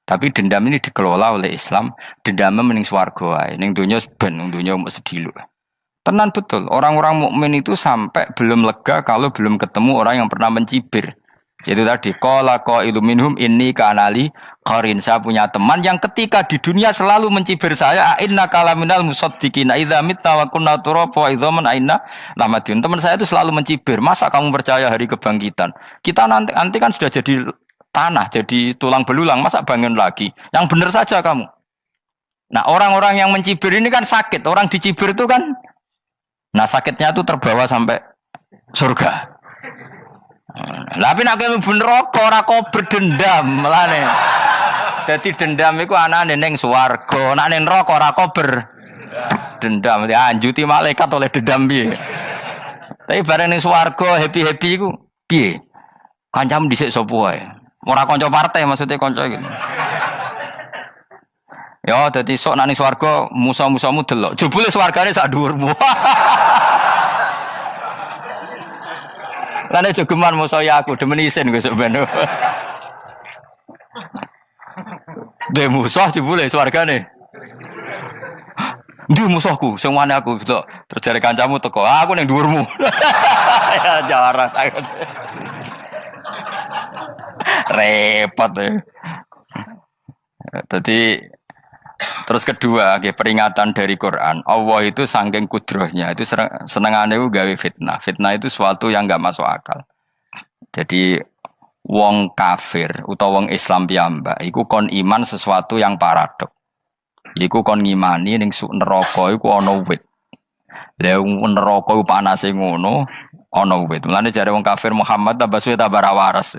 Tapi dendam ini dikelola oleh Islam. Dendamnya mending swarga wae. Ning donya ben, ning donya mung sedhilu. Tenan betul. Orang-orang mukmin itu sampai belum lega kalau belum ketemu orang yang pernah mencibir. Yaitu tadi qala qailu minhum inni kanali qarin. Saya punya teman yang ketika di dunia selalu mencibir saya, inna kalaminal musaddiqina idza mitta wa kunna turaba wa idzaman aina lamadun. Teman saya itu selalu mencibir, masa kamu percaya hari kebangkitan? Kita nanti kan sudah jadi tanah, jadi tulang belulang, masa bangun lagi? Yang benar saja kamu. Nah, orang-orang yang mencibir ini kan sakit. Orang dicibir itu kan nah sakitnya itu terbawa sampai surga. Tapi nek kowe bener ora kok berdendam melane. Dadi dendam iku anane ning swarga, nek ning neraka ora kok berdendam. Dianjuti malaikat oleh dendam piye. Tapi bareng ning swarga happy-happy iku piye? Kancamu dhisik sapa wae. Ora kanca partai maksudnya kanca gitu. Ya dadi sok nang swarga musa-musamu delok. Jebule swargane sak dhuwurmu. Lan jogeman musa ya aku demen isin kowe sok ben. De musuh jebule swargane. Ndi musuhku sing wane aku delok. Terus jare kancamu teko, aku ning dhuwurmu. Ya jarang. Repot ya. Jadi terus kedua, peringatan dari Quran. Allah itu saking kudrohnya itu senengane gawe fitnah. Fitnah itu sesuatu yang enggak masuk akal. Jadi wong kafir utawa wong Islam piyambak iku kon iman sesuatu yang paradok. Iku kon ngimani ning neraka iku ana wit. Lah neraka iku panase ngono, ana wit. Mulane jare wong kafir Muhammad tambah suwe tambah ra waras.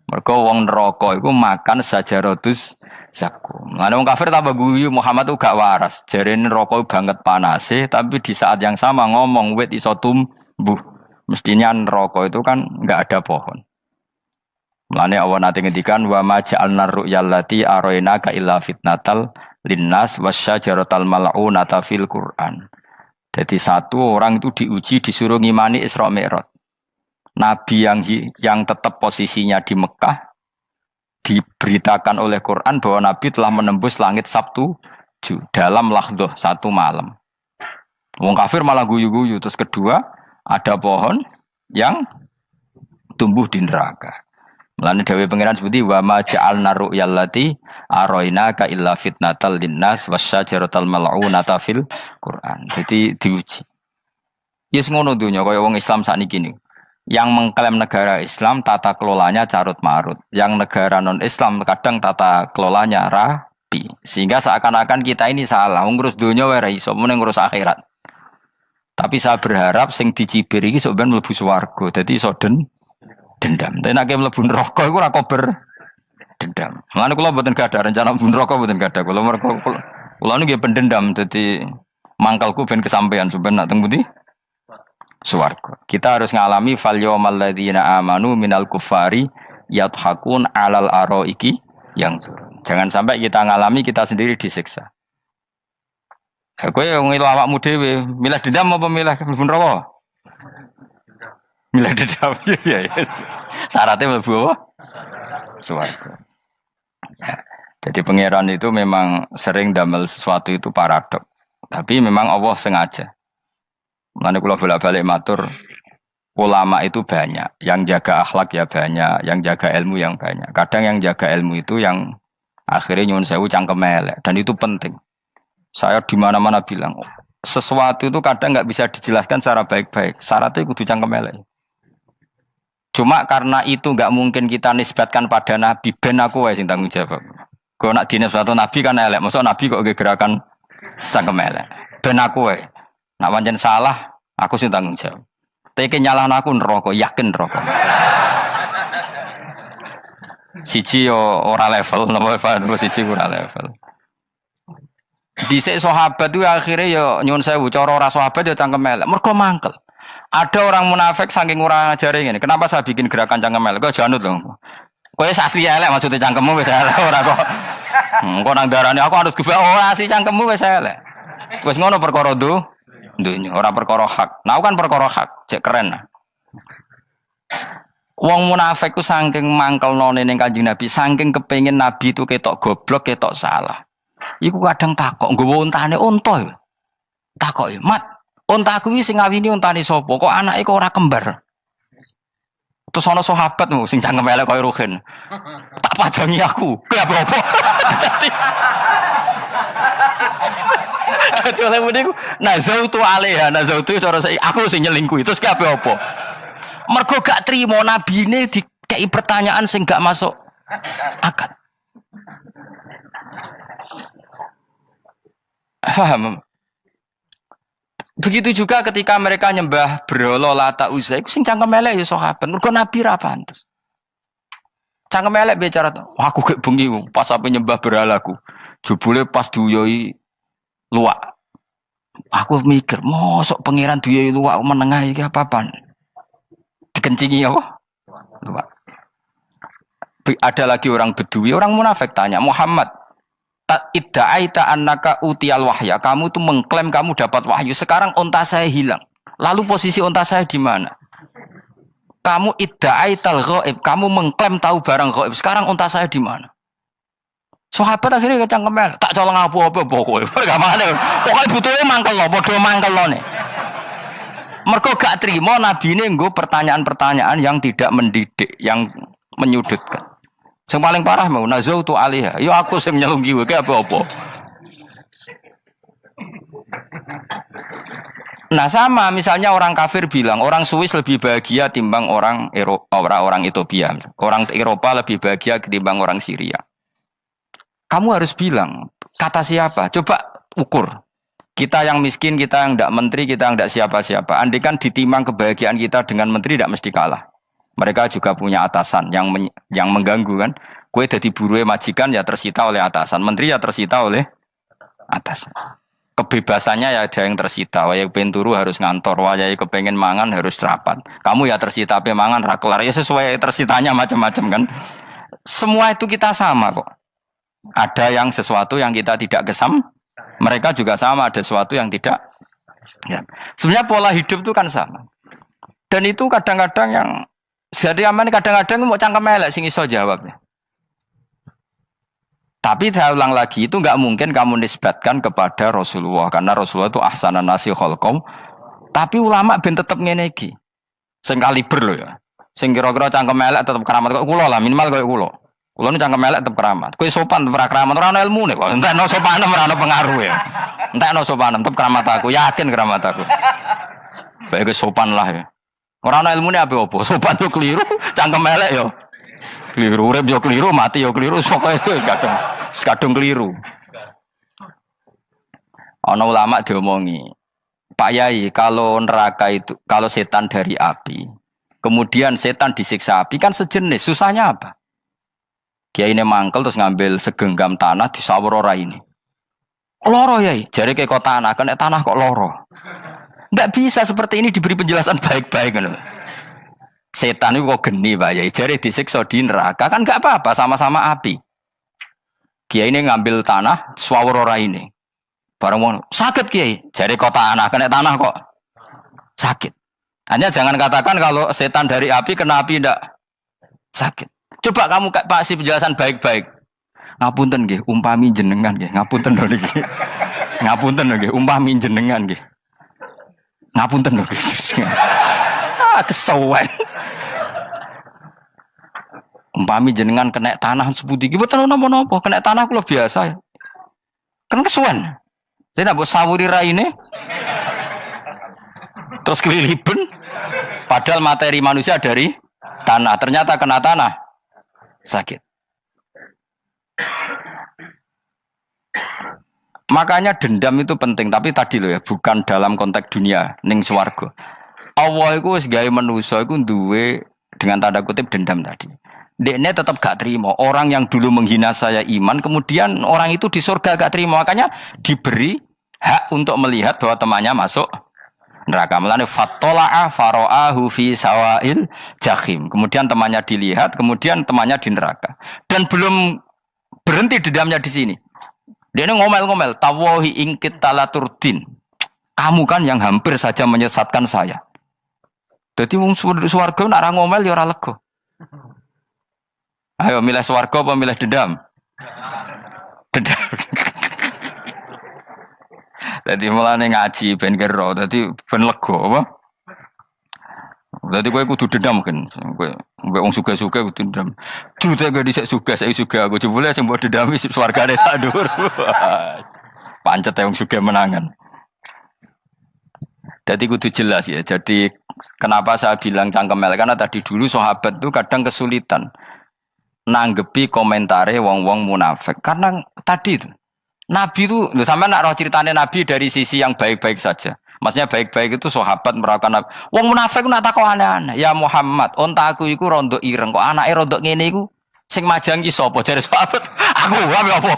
Mergo wong neraka iku makan sajarotus zakum. Mulane wong kafir tambah guyu Muhammad tuh gak waras. Jarene neraka banget panase, tapi di saat yang sama ngomong wit iso tumbuh. Mestinya neraka itu kan enggak ada pohon. Mulane Allah nate ngendikan wa ma ja'alna ru'yallati arainaka illa fitnatal linnas wasyajaratal mal'unata fil Qur'an. Jadi satu orang itu diuji disuruh ngimani Isra Mi'raj. Nabi yang tetap posisinya di Mekah diberitakan oleh Quran bahwa Nabi telah menembus langit Sabtu dalam lahdoh satu malam. Wong kafir malah guyu-guyu. Terus kedua ada pohon yang tumbuh di neraka. Mulane dawuh pangeran seperti wa ma ja'alna ru'yallati arainaka illa fitnatal linnas wasyajaratal mal'unata fil Quran. Jadi diuji. Yes ngono dunya kaya wong Islam sakniki niku. Yang mengklaim negara Islam tata kelolanya carut marut. Yang negara non Islam kadang tata kelolanya rapi. Sehingga seakan-akan kita ini salah. Ngurus dunia wae ra iso, mung ngurus akhirat. Tapi saya berharap sing dicibir iki sok ben mlebu swarga. Dadi iso dendam. Tapi nek mlebu neraka iku ora kober dendam. Mulane kula mboten gadah rencana mlebu neraka mboten gadah. Kula niku nggih pendendam dadi mangkalku ben kesampaian sampeyan nak teng pundi? Swarga. Kita harus ngalami fal yawmal ladzina amanu minal kuffari yadhakun alal araiki yang jangan sampai kita ngalami kita sendiri disiksa. Kowe ngilu awakmu dhewe, milih dendam apa milih mlebu neraka? Milih dendam ya. Syaratnya mlebu apa? Swarga. Ya. Jadi pangeran itu memang sering damel sesuatu itu paradok. Tapi memang Allah sengaja. Mulane kula bolak-balik matur, ulama itu banyak, yang jaga akhlak ya banyak, yang jaga ilmu yang banyak. Kadang yang jaga ilmu itu yang akhirnya nyuwun sewu cangkem elek dan itu penting. Saya di mana-mana bilang, sesuatu itu kadang nggak bisa dijelaskan secara baik-baik. Syaratnya kudu cangkem elek. Cuma karena itu nggak mungkin kita nisbatkan pada nabi, ben aku wae sing tanggung jawab. Kalau nak dinisbatkan nabi kan elek, maksud nabi kok gerakan cangkem elek. Ben aku wae. Nak pancen salah, aku sing tanggung jawab. Tapi nyalahan aku neraka, yakin neraka. Siji yo ora level, napa siji ora level. Dhisik sahabat itu akhirnya yo nyuwun sewu cara ora sahabat yo cangkem elek. Mergo mangkel. Ada orang munafik saking ora ngajari ngene. Kenapa saya bikin gerakan cangkem elek? Kok janut lho. Kowe asli elek maksudnya cangkemmu wis elek ora kok. Engko nang darane aku harus gebak ora asli cangkemmu wis elek. Wis ngono perkara dunya ora perkara hak. Nah kan perkara hak, cek keren. Wong munafik ku saking mangkelnone ning Kanjeng Nabi, saking kepengin Nabi itu ketok goblok, ketok salah. Iku kadang takok nggawa untane unta ya. Takok ya, "Mat, unta kuwi sing ngawini untane sapa? Kok anake kok ora kembar?" Terus ana sahabatmu sing cangkem elek koyo Ruhin. Tak pajangi aku. Kowe apa? Dadi oleh muni ku nazautu alaiha, nazautu cara aku sing nyelingkuhi. Terus ki apa? Mergo gak trimo nabine dikei pertanyaan sing gak masuk akal. Paham? Begitu juga ketika mereka nyembah berhala Lata Uzza iku sing cangkem elek ya sahabat. Mergo nabi ra pantes. Cangkem elek bicara, aku gak bengi pas sampe nyembah berhalaku. Jebule pas duyoi luwak. Aku mikir, mosok pangeran duwe luwak menengah iki apa-apaan? Dikencingi apa? Luwak. Ada lagi orang Bedui, orang munafik tanya, Muhammad, idda'aita annaka utiyal wahya. Kamu tuh mengklaim kamu dapat wahyu. Sekarang unta saya hilang. Lalu posisi unta saya di mana? Kamu idda'aital ghaib. Kamu mengklaim tahu barang ghaib. Sekarang unta saya di mana? Sahabat akhirnya kecangkemel, tak colong apa-apa pokoknya. Pergamane. Pokoknya butuhnya mangkel lo, bodoh mangkel lo nih. Mergo gak terima nabi ini nggo pertanyaan-pertanyaan yang tidak mendidik, yang menyudutkan. Yang paling parah mau nazautu alaiha. Yo aku sing nyelunggi wae apa-apa. Nah sama misalnya orang kafir bilang orang Swiss lebih bahagia timbang orang Eropa, orang Ethiopia. Orang Eropa lebih bahagia ketimbang orang Syria. Kamu harus bilang, kata siapa? Coba ukur. Kita yang miskin, kita yang tidak menteri, kita yang tidak siapa-siapa. Andai kan ditimang kebahagiaan kita dengan menteri, tidak mesti kalah. Mereka juga punya atasan yang mengganggu kan. Kue jadi buruh majikan ya tersita oleh atasan. Menteri ya tersita oleh atasan. Kebebasannya ya ada yang tersita. Wayai pengen turu harus ngantor. Wayai kepengen mangan harus rapat. Kamu ya tersita pe mangan rakelar. Ya sesuai tersitanya macam-macam kan. Semua itu kita sama kok. Ada yang sesuatu yang kita tidak kesam, mereka juga sama ada sesuatu yang tidak. Ya. Sebenarnya pola hidup itu kan sama. Dan itu kadang-kadang yang jadi aman kadang-kadang mau cangkem elek sing iso jawabnya. Tapi saya ulang lagi itu nggak mungkin kamu nisbatkan kepada Rasulullah karena Rasulullah itu ahsanan nasi khalqum. Tapi ulama ben tetep ngene iki. Sing kaliber lho ya. Sing kira-kira cangkem elek tetep keramat kok kula lah minimal koyo kula. Kulo nu cangkem elek tetep keramat. Kowe sopan tetep keramat, ora ono ilmune kok. Entekno sopan ora ono pengaruh ya. Entekno sopan tetep keramat aku, yakin keramat aku. Baik sopan lah ya. Ora ono ilmune apa-apa, sopan yo keliru, cangkem elek yo keliru, urip yo keliru, mati yo keliru, pokoke kadung keliru. Ono ulama diomongi, Pak Yai, kalau neraka itu, kalau setan dari api, kemudian setan disiksa api kan sejenis, susahnya apa? Kiai ini mangkel terus ngambil segenggam tanah di sawur ora ini. Loro yai, jari ke kota tanah, kena tanah kok loro. Enggak bisa seperti ini diberi penjelasan baik-baik kan. Setan itu kok geni Pak Yai, jari disiksa di neraka kan enggak apa-apa sama-sama api. Kiai ini ngambil tanah sawur ora ini. Barang mau sakit Kiai, jari kota tanah kena tanah kok sakit. Hanya jangan katakan kalau setan dari api kena api enggak sakit. Coba kamu kasih penjelasan baik-baik. Ngapunten nggih, umpami jenengan nggih. Ngapunten lho niki. Ngapunten lho nggih, umpami jenengan nggih. Ngapunten lho. Kesuwen. Umpami jenengan kena tanah sepundi iki mboten napa-napa, kena tanah kula biasa. Kan kesuwen. Dene mbok sawuri raine. Terus keliliben. Padahal materi manusia dari tanah, ternyata kena tanah. Sakit. Makanya dendam itu penting, tapi tadi loh ya, bukan dalam konteks dunia, ning swarga. Allah iku wis gawe manusa iku duwe dengan tanda kutip dendam tadi. Dekne tetap gak terima. Orang yang dulu menghina saya iman, kemudian orang itu di surga gak terima, makanya diberi hak untuk melihat bahwa temannya masuk neraka. Melane fattala'a fara'ahu fi sawail jahim. Kemudian temannya dilihat, kemudian temannya di neraka. Dan belum berhenti dendamnya di sini. Dia ini ngomel-ngomel, tawahi ingkit talaturdin. Kamu kan yang hampir saja menyesatkan saya. Jadi wong swarga nek ora ngomel ya ora lega. Ayo milih swarga apa milih dendam? Dendam. Jadi mulane ngaji ben kero, dadi ben lega apa? Dadi kowe kudu dendam kan. Kowe wong suga-suga kudu dendam. Jute gak dhisik suga, saiki suga aku jebule sing mbok dendami swargane sak dhuwur. Pancet wong suga menangan. Jadi kudu jelas ya. Jadi kenapa saya bilang cangkemel karena tadi dulu sahabat itu kadang kesulitan nanggepi komentare wong-wong munafik. Karena tadi itu Nabi itu, sampai nak roh ceritanya Nabi dari sisi yang baik-baik saja. Maksudnya baik-baik itu sahabat merawakan Nabi. Wong munafik nak takok aneh-aneh. Ya Muhammad, onta aku iku rondo ireng kok anake rondo ngene iku sing majangi sapa jare sahabat. Aku apa?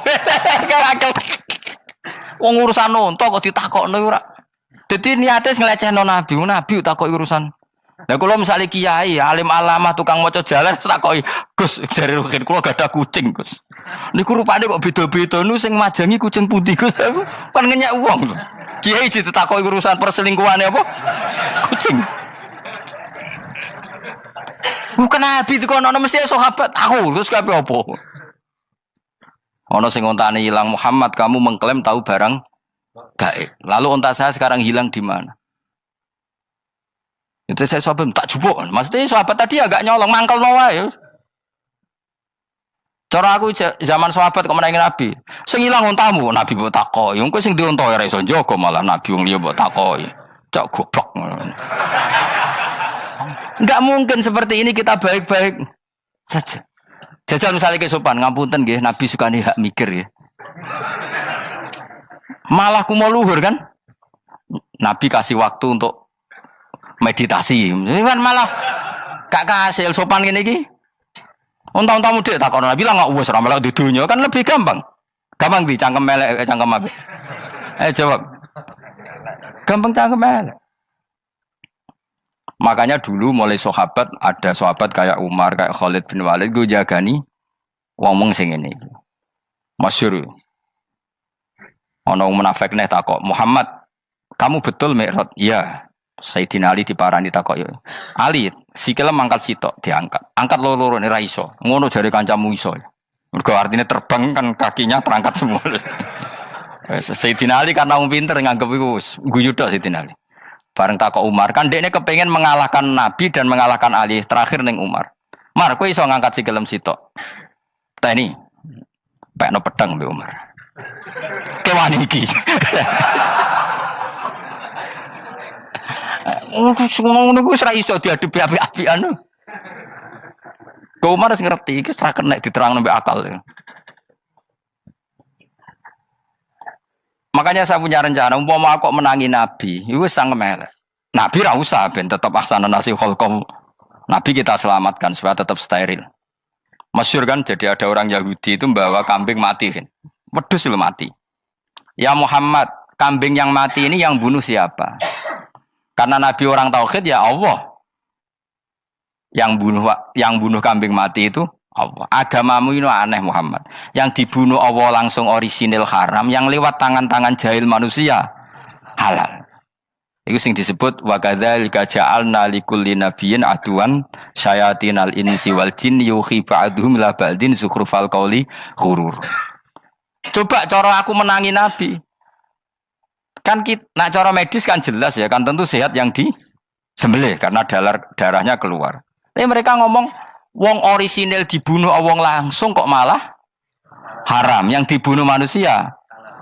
Wong urusan onta kok ditakokno ora. Dadi niate nglecehno nabi, nabi takoki urusan. Lah kula misale kiai, alim alamah tukang maca jalan takoki, "Gus, jare rukin kula gak ada kucing, Gus." Niku rupane kok beda-beda nu sing majangi kucing putih, Gus. Aku kan ngenyek wong. Kiai ditakoki urusan perselingkuhane apa? Kucing. Bukan nabi itu kono mesti sahabat aku, terus kabeh apa? Ono sing ontane hilang Muhammad, kamu mengklaim tahu barang gaib. Lalu onta saya sekarang hilang di mana? Itu saya sahabat tak jupuk. Maksudnya sahabat tadi agak nyolong mangkel noa ya. Cara aku zaman sahabat kok menangi Nabi. Sing ilang ontamu, Nabi mbok takoki. Engko sing dionto ora iso njaga malah Nabi wong liya mbok takoki. Cok goblok. Enggak mungkin seperti ini kita baik-baik saja. Jajal misalnya ke sopan, ngapunten nggih, Nabi sukani hak mikir ya. Malah kumo luhur kan? Nabi kasih waktu untuk meditasi. Ini kan malah gak kasil sopan gini iki. Unta-untamu dek takon Nabi lah enggak wis ora melok di dunya kan lebih gampang. Gampang di cangkem melek cangkem apik. Jawab. Gampang cangkem melek. Makanya dulu mulai sahabat ada sahabat kayak Umar, kayak Khalid bin Walid gue jagani wong sing ngene iki. Masyhur. Ana wong munafik neh takok, "Muhammad, kamu betul Mi'raj?" "Iya." Sayyidina Ali diparani takok yo. "Ali, sikile mangkat sitok diangkat. Angkat loro-loro ora iso. Ngono jare kancamu iso." Mergo artinya terbang kan kakinya terangkat semua. Sayyidina Ali karena wong pinter nganggep iku guyu tok Sayyidina Ali. Bareng takok Umar, kan dekne kepengen mengalahkan Nabi dan mengalahkan Ali. Terakhir ning Umar. "Mar, kowe iso ngangkat sikilem sitok." "Ta ini." Pekno pedang mbek Umar. Kewani iki. Ngono ku wis ra iso diadepi api-apian. Kok Umar wis ngerti iki ora kena diterangno mbek akal. Makanya saya punya rencana, umpama aku menangi Nabi, itu sangat melek. Nabi ra usah ben tetap ahsana nasi kholqom. Nabi kita selamatkan supaya tetap steril. Masyhur kan, jadi ada orang Yahudi itu membawa kambing mati kan. Wedhus lu mati. "Ya Muhammad, kambing yang mati ini yang bunuh siapa?" Karena Nabi orang tauhid ya Allah. Yang bunuh kambing mati itu Allah. Agamamu ini aneh Muhammad. Yang dibunuh Allah langsung orisinil haram, yang lewat tangan-tangan jahil manusia halal. Itu sing disebut wa kadzalika ja'alna likulli nabiyyin aduwan syayatinal insi wal jin yuhi ba'dhum la ba'din zukhrufal qauli ghurur. Coba cara aku menangi Nabi. Kan nak cara medis kan jelas ya, kan tentu sehat yang disembelih karena darahnya keluar. Tapi mereka ngomong wong orisinil dibunuh wong langsung kok malah haram, yang dibunuh manusia.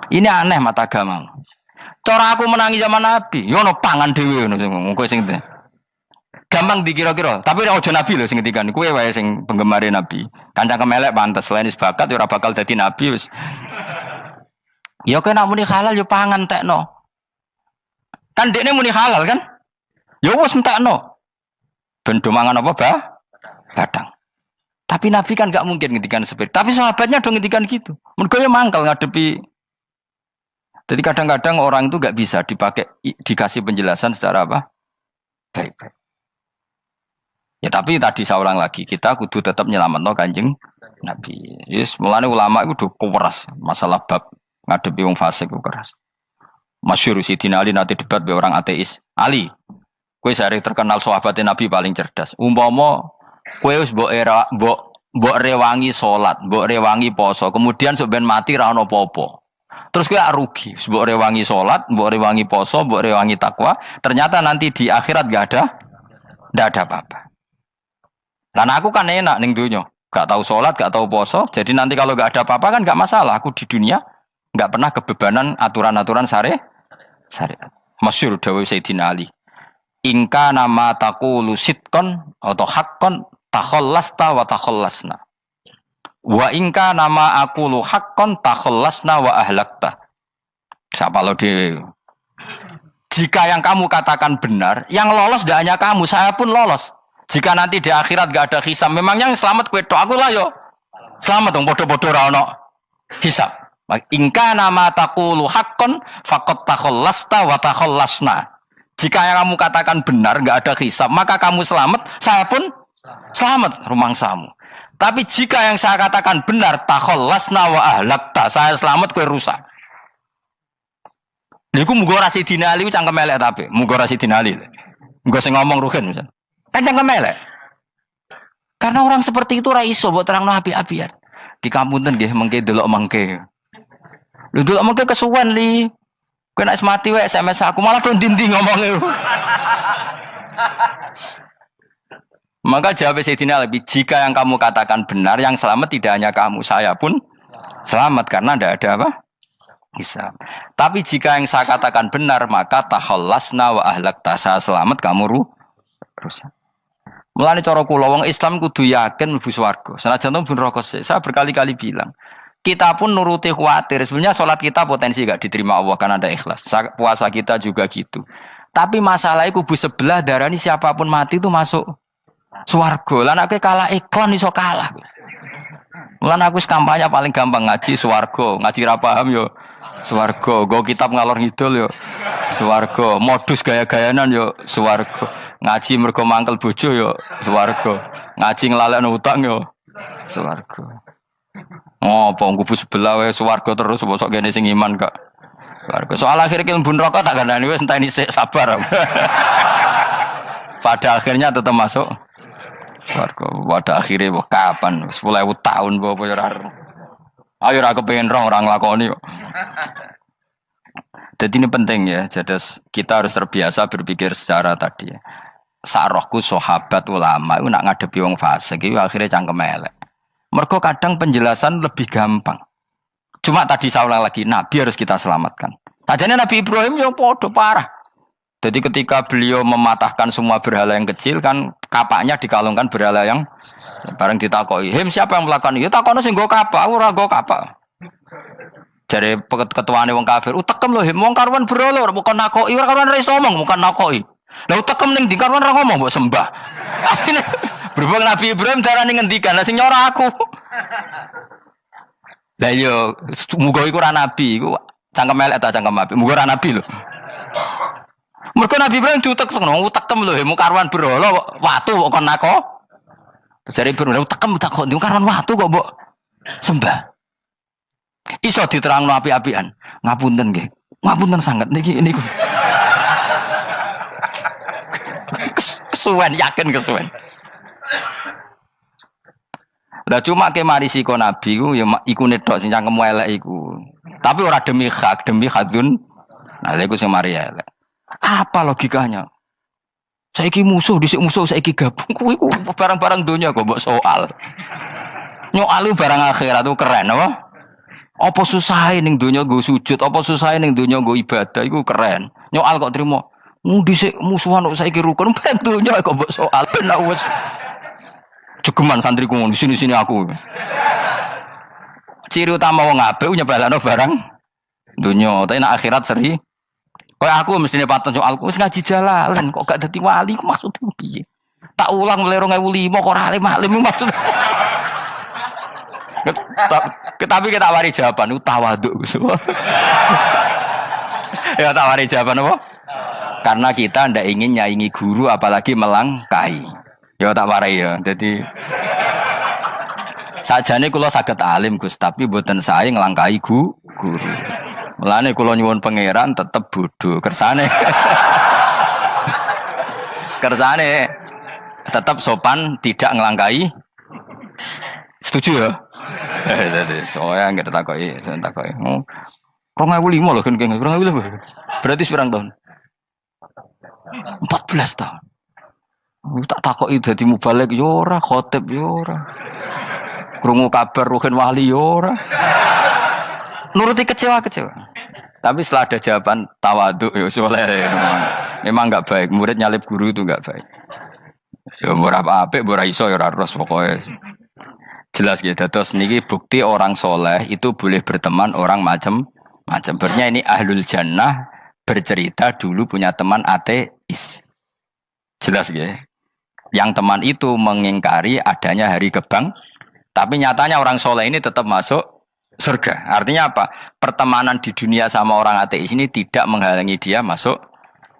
Ini aneh mata agama. Cara aku menangi zaman Nabi, yo no pangan dhewe ngono kowe sing gampang dikira-kira, tapi ora aja Nabi lho sing ngendikan, kowe wae sing penggemar Nabi. Kancang kemelek pantes selain bakat yo ora bakal dadi nabi wis. Ya kowe nak muni halal yo pangan tekno. Kan dekne muni halal kan? Ya wis entekno. Ben do mangan apa, Badang. Tapi Nabi kan gak mungkin ngendikan seperti. Tapi sahabatnya dong ngendikan gitu. Mergo ya mangkel ngadepi. Jadi kadang-kadang orang itu gak bisa dikasih penjelasan secara apa? Baik-baik. Ya tapi tadi saya ulang lagi, kita kudu tetap nyelametno Kanjeng Nabi. Yes, mulane ulama itu keras masalah bab ngadepi wong fasik itu keras. Masyhur Sidina Ali nanti debat be orang ateis. "Ali, kowe sare terkenal sahabatnya Nabi paling cerdas. Umpama kowe wis mbok rewangi salat, mbok rewangi poso, kemudian sok ben mati ra ono apa-apa. Terus kowe rugi, mbok rewangi salat, mbok rewangi poso, mbok rewangi takwa, ternyata nanti di akhirat ndak ada apa-apa. Lan aku kan enak ning donya, gak tahu salat, gak tahu poso, jadi nanti kalau gak ada apa-apa kan gak masalah. Aku di dunia gak pernah kebebanan aturan-aturan syariat. Masyhur dawuh Sayyidina Ali. Ingka nama taqulu sidqan atau haqqan takhallasta wa takhallasna. Wa ingka nama aqulu haqqan takhallasna wa ahlakta. Siapa lo dhewe? Jika yang kamu katakan benar, yang lolos tidak hanya kamu, saya pun lolos. Jika nanti di akhirat gak ada hisab, memang yang selamat kowe tok, aku lah yo. Selamat dong, bodoh-bodoh ra ono hisab. Ingka nama taqulu haqqan faqad takhallasta wa takhallasna. Jika yang kamu katakan benar, enggak ada hisab, maka kamu selamat, saya pun selamat rumangsamu. Tapi jika yang saya katakan benar, takhallasna wa ahlakta, saya selamat kowe rusak. Niku muga ora sidina Ali cangkem elek tapi, muga ora sidina Ali. Muga sing ngomong Ruhin misal. Kan cangkem elek. Karena orang seperti itu ra iso mbok terangno api-apian. Di kampunten nggih mengke delok mengke. Lho delok mengke kesuwen li. Kowe nek mati wae SMS aku malah do ndi-ndi ngomongnya. Maka jawab Sayyidina Ali, jika yang kamu katakan benar, yang selamat tidak hanya kamu, saya pun selamat karena tidak ada apa? Hisab. Tapi jika yang saya katakan benar, maka takhallasna wa ahlakta, saya selamat, kamu rusak. Mulane cara kula wong Islam kudu yakin mlebu swarga. Senajan to pun rokok sik. Saya berkali-kali bilang, kita pun nuruti khawatir. Sebenarnya sholat kita potensi gak diterima Allah karena ada ikhlas. Puasa kita juga gitu. Tapi masalahnya kubu sebelah darani siapapun mati itu masuk swarga. Lan aku kalah iklan iso kalah. Lan aku kampanye paling gampang ngaji swarga, ngaji ra paham yo swarga, go kitab ngalor ngidul yo swarga, modus gaya-gayanan yo swarga. Ngaji mergo mangkel bojo yo swarga. Ngaji nglalekno utang yo swarga. Oh, apa kubu sebelah wae swarga terus bosok kene sing iman kok. Swarga. Soal akhir ki mlebu neraka tak kandhani wis enteni sik sabar. Pada akhirnya tetap masuk swarga. Pada akhirnya kapan? 10.000 tahun apa ya ora. Ayo ora kepengin orang nglakoni kok. Jadi ini penting ya. Jadi kita harus terbiasa berpikir secara tadi ya. Sarohku sahabat ulama itu nak ngadepi wong fasik itu akhirnya cangkem elek. Mergo kadang penjelasan lebih gampang. Cuma tadi saya ulang lagi, Nabi harus kita selamatkan. Tajane Nabi Ibrahim yang podo parah. Jadi ketika beliau mematahkan semua berhala yang kecil kan kapaknya dikalungkan berhala yang bareng ditakoi. Him siapa yang melakukan itu? Takono sing nggo kapak, ora nggo kapak. Jare ketuane wong kafir, utekem lho him wong karuan berhala ora bukan nakoki, ora karuan iso ngomong, bukan nakoki. Lah utekem ning ndi karuan ora ngomong mbok sembah. Asline berhubung Nabi Ibrahim darane ngendikan, lah sing nyora aku. Lah yo muga iku ora nabi, iku cangkem elek ta cangkem apik. Muga ora nabi lho. Mergo Nabi Ibrahim diutek-utek utekem lho, mu karuan berhala watu kok kon nako. Jare Ibrahim utekem tak kok karuan watu kok mbok sembah. Iso diterangno api-apian. Ngapunten nggih. Ngapunten sanget niki niku. Kesuwen yakin kesuwen. Lah cuma ke mari siko Nabi ku ya iku netok sing cangkem elek iku. Tapi ora demi hak, demi hadun. Nah iku sing mari elek. Apa logikanya? Saiki musuh dhisik musuh saiki gabung kuwi barang-barang donya kok mbok soal. Nyoal barang akhirat itu keren apa? Apa susahe ning donya nggo sujud, apa susahe ning donya nggo ibadah iku keren. Nyoal kok trimo. Dhisik musuhan kok saiki rukun ben donya kok mbok soal ben wis jegeman santriku ngono sini-sini aku. Ciri utama wong apik nyebalano barang dunya, tapi nek akhirat seri. Kayak aku mestine paten soalku wis ngaji jalalan kok gak dadi wali ku maksudku piye? Tak ulang mulai 2005 kok ora alim-alim maksud. Tapi kita wari jawaban tawaduk. Ya tak wari jawaban apa? Karena kita ndak ingin nyaingi guru apalagi melangkahi. Ya tak warai ya. Jadi sajane kula saged alim Gus, tapi mboten sae nglangkahi guru. Mulane kula nyuwun pangeran tetep bodho. Kersane tetep sopan, tidak nglangkahi. Setuju ya? Dadi soalnya enggak takoki. 2005 lho kan 2005. Berarti pirang tahun? 14 tahun. Tak takoki dadi mubalek yo ora, khotib yo ora. Krungu kabar Ruhin Wali yo ora. Nuruti kecewa-kecewa. Tapi setelah ada jawaban tawaduk ya soleh. Memang enggak baik, murid nyalip guru itu enggak baik. Ya ora apik, ora iso ya ora terus pokoke. Jelas gitu. Terus niki bukti orang soleh itu boleh berteman orang macam-macam. Bernya ini ahlul jannah bercerita dulu punya teman ateis. Jelas gitu. Yang teman itu mengingkari adanya hari kebang, tapi nyatanya orang soleh ini tetap masuk surga. Artinya apa? Pertemanan di dunia sama orang ateis ini tidak menghalangi dia masuk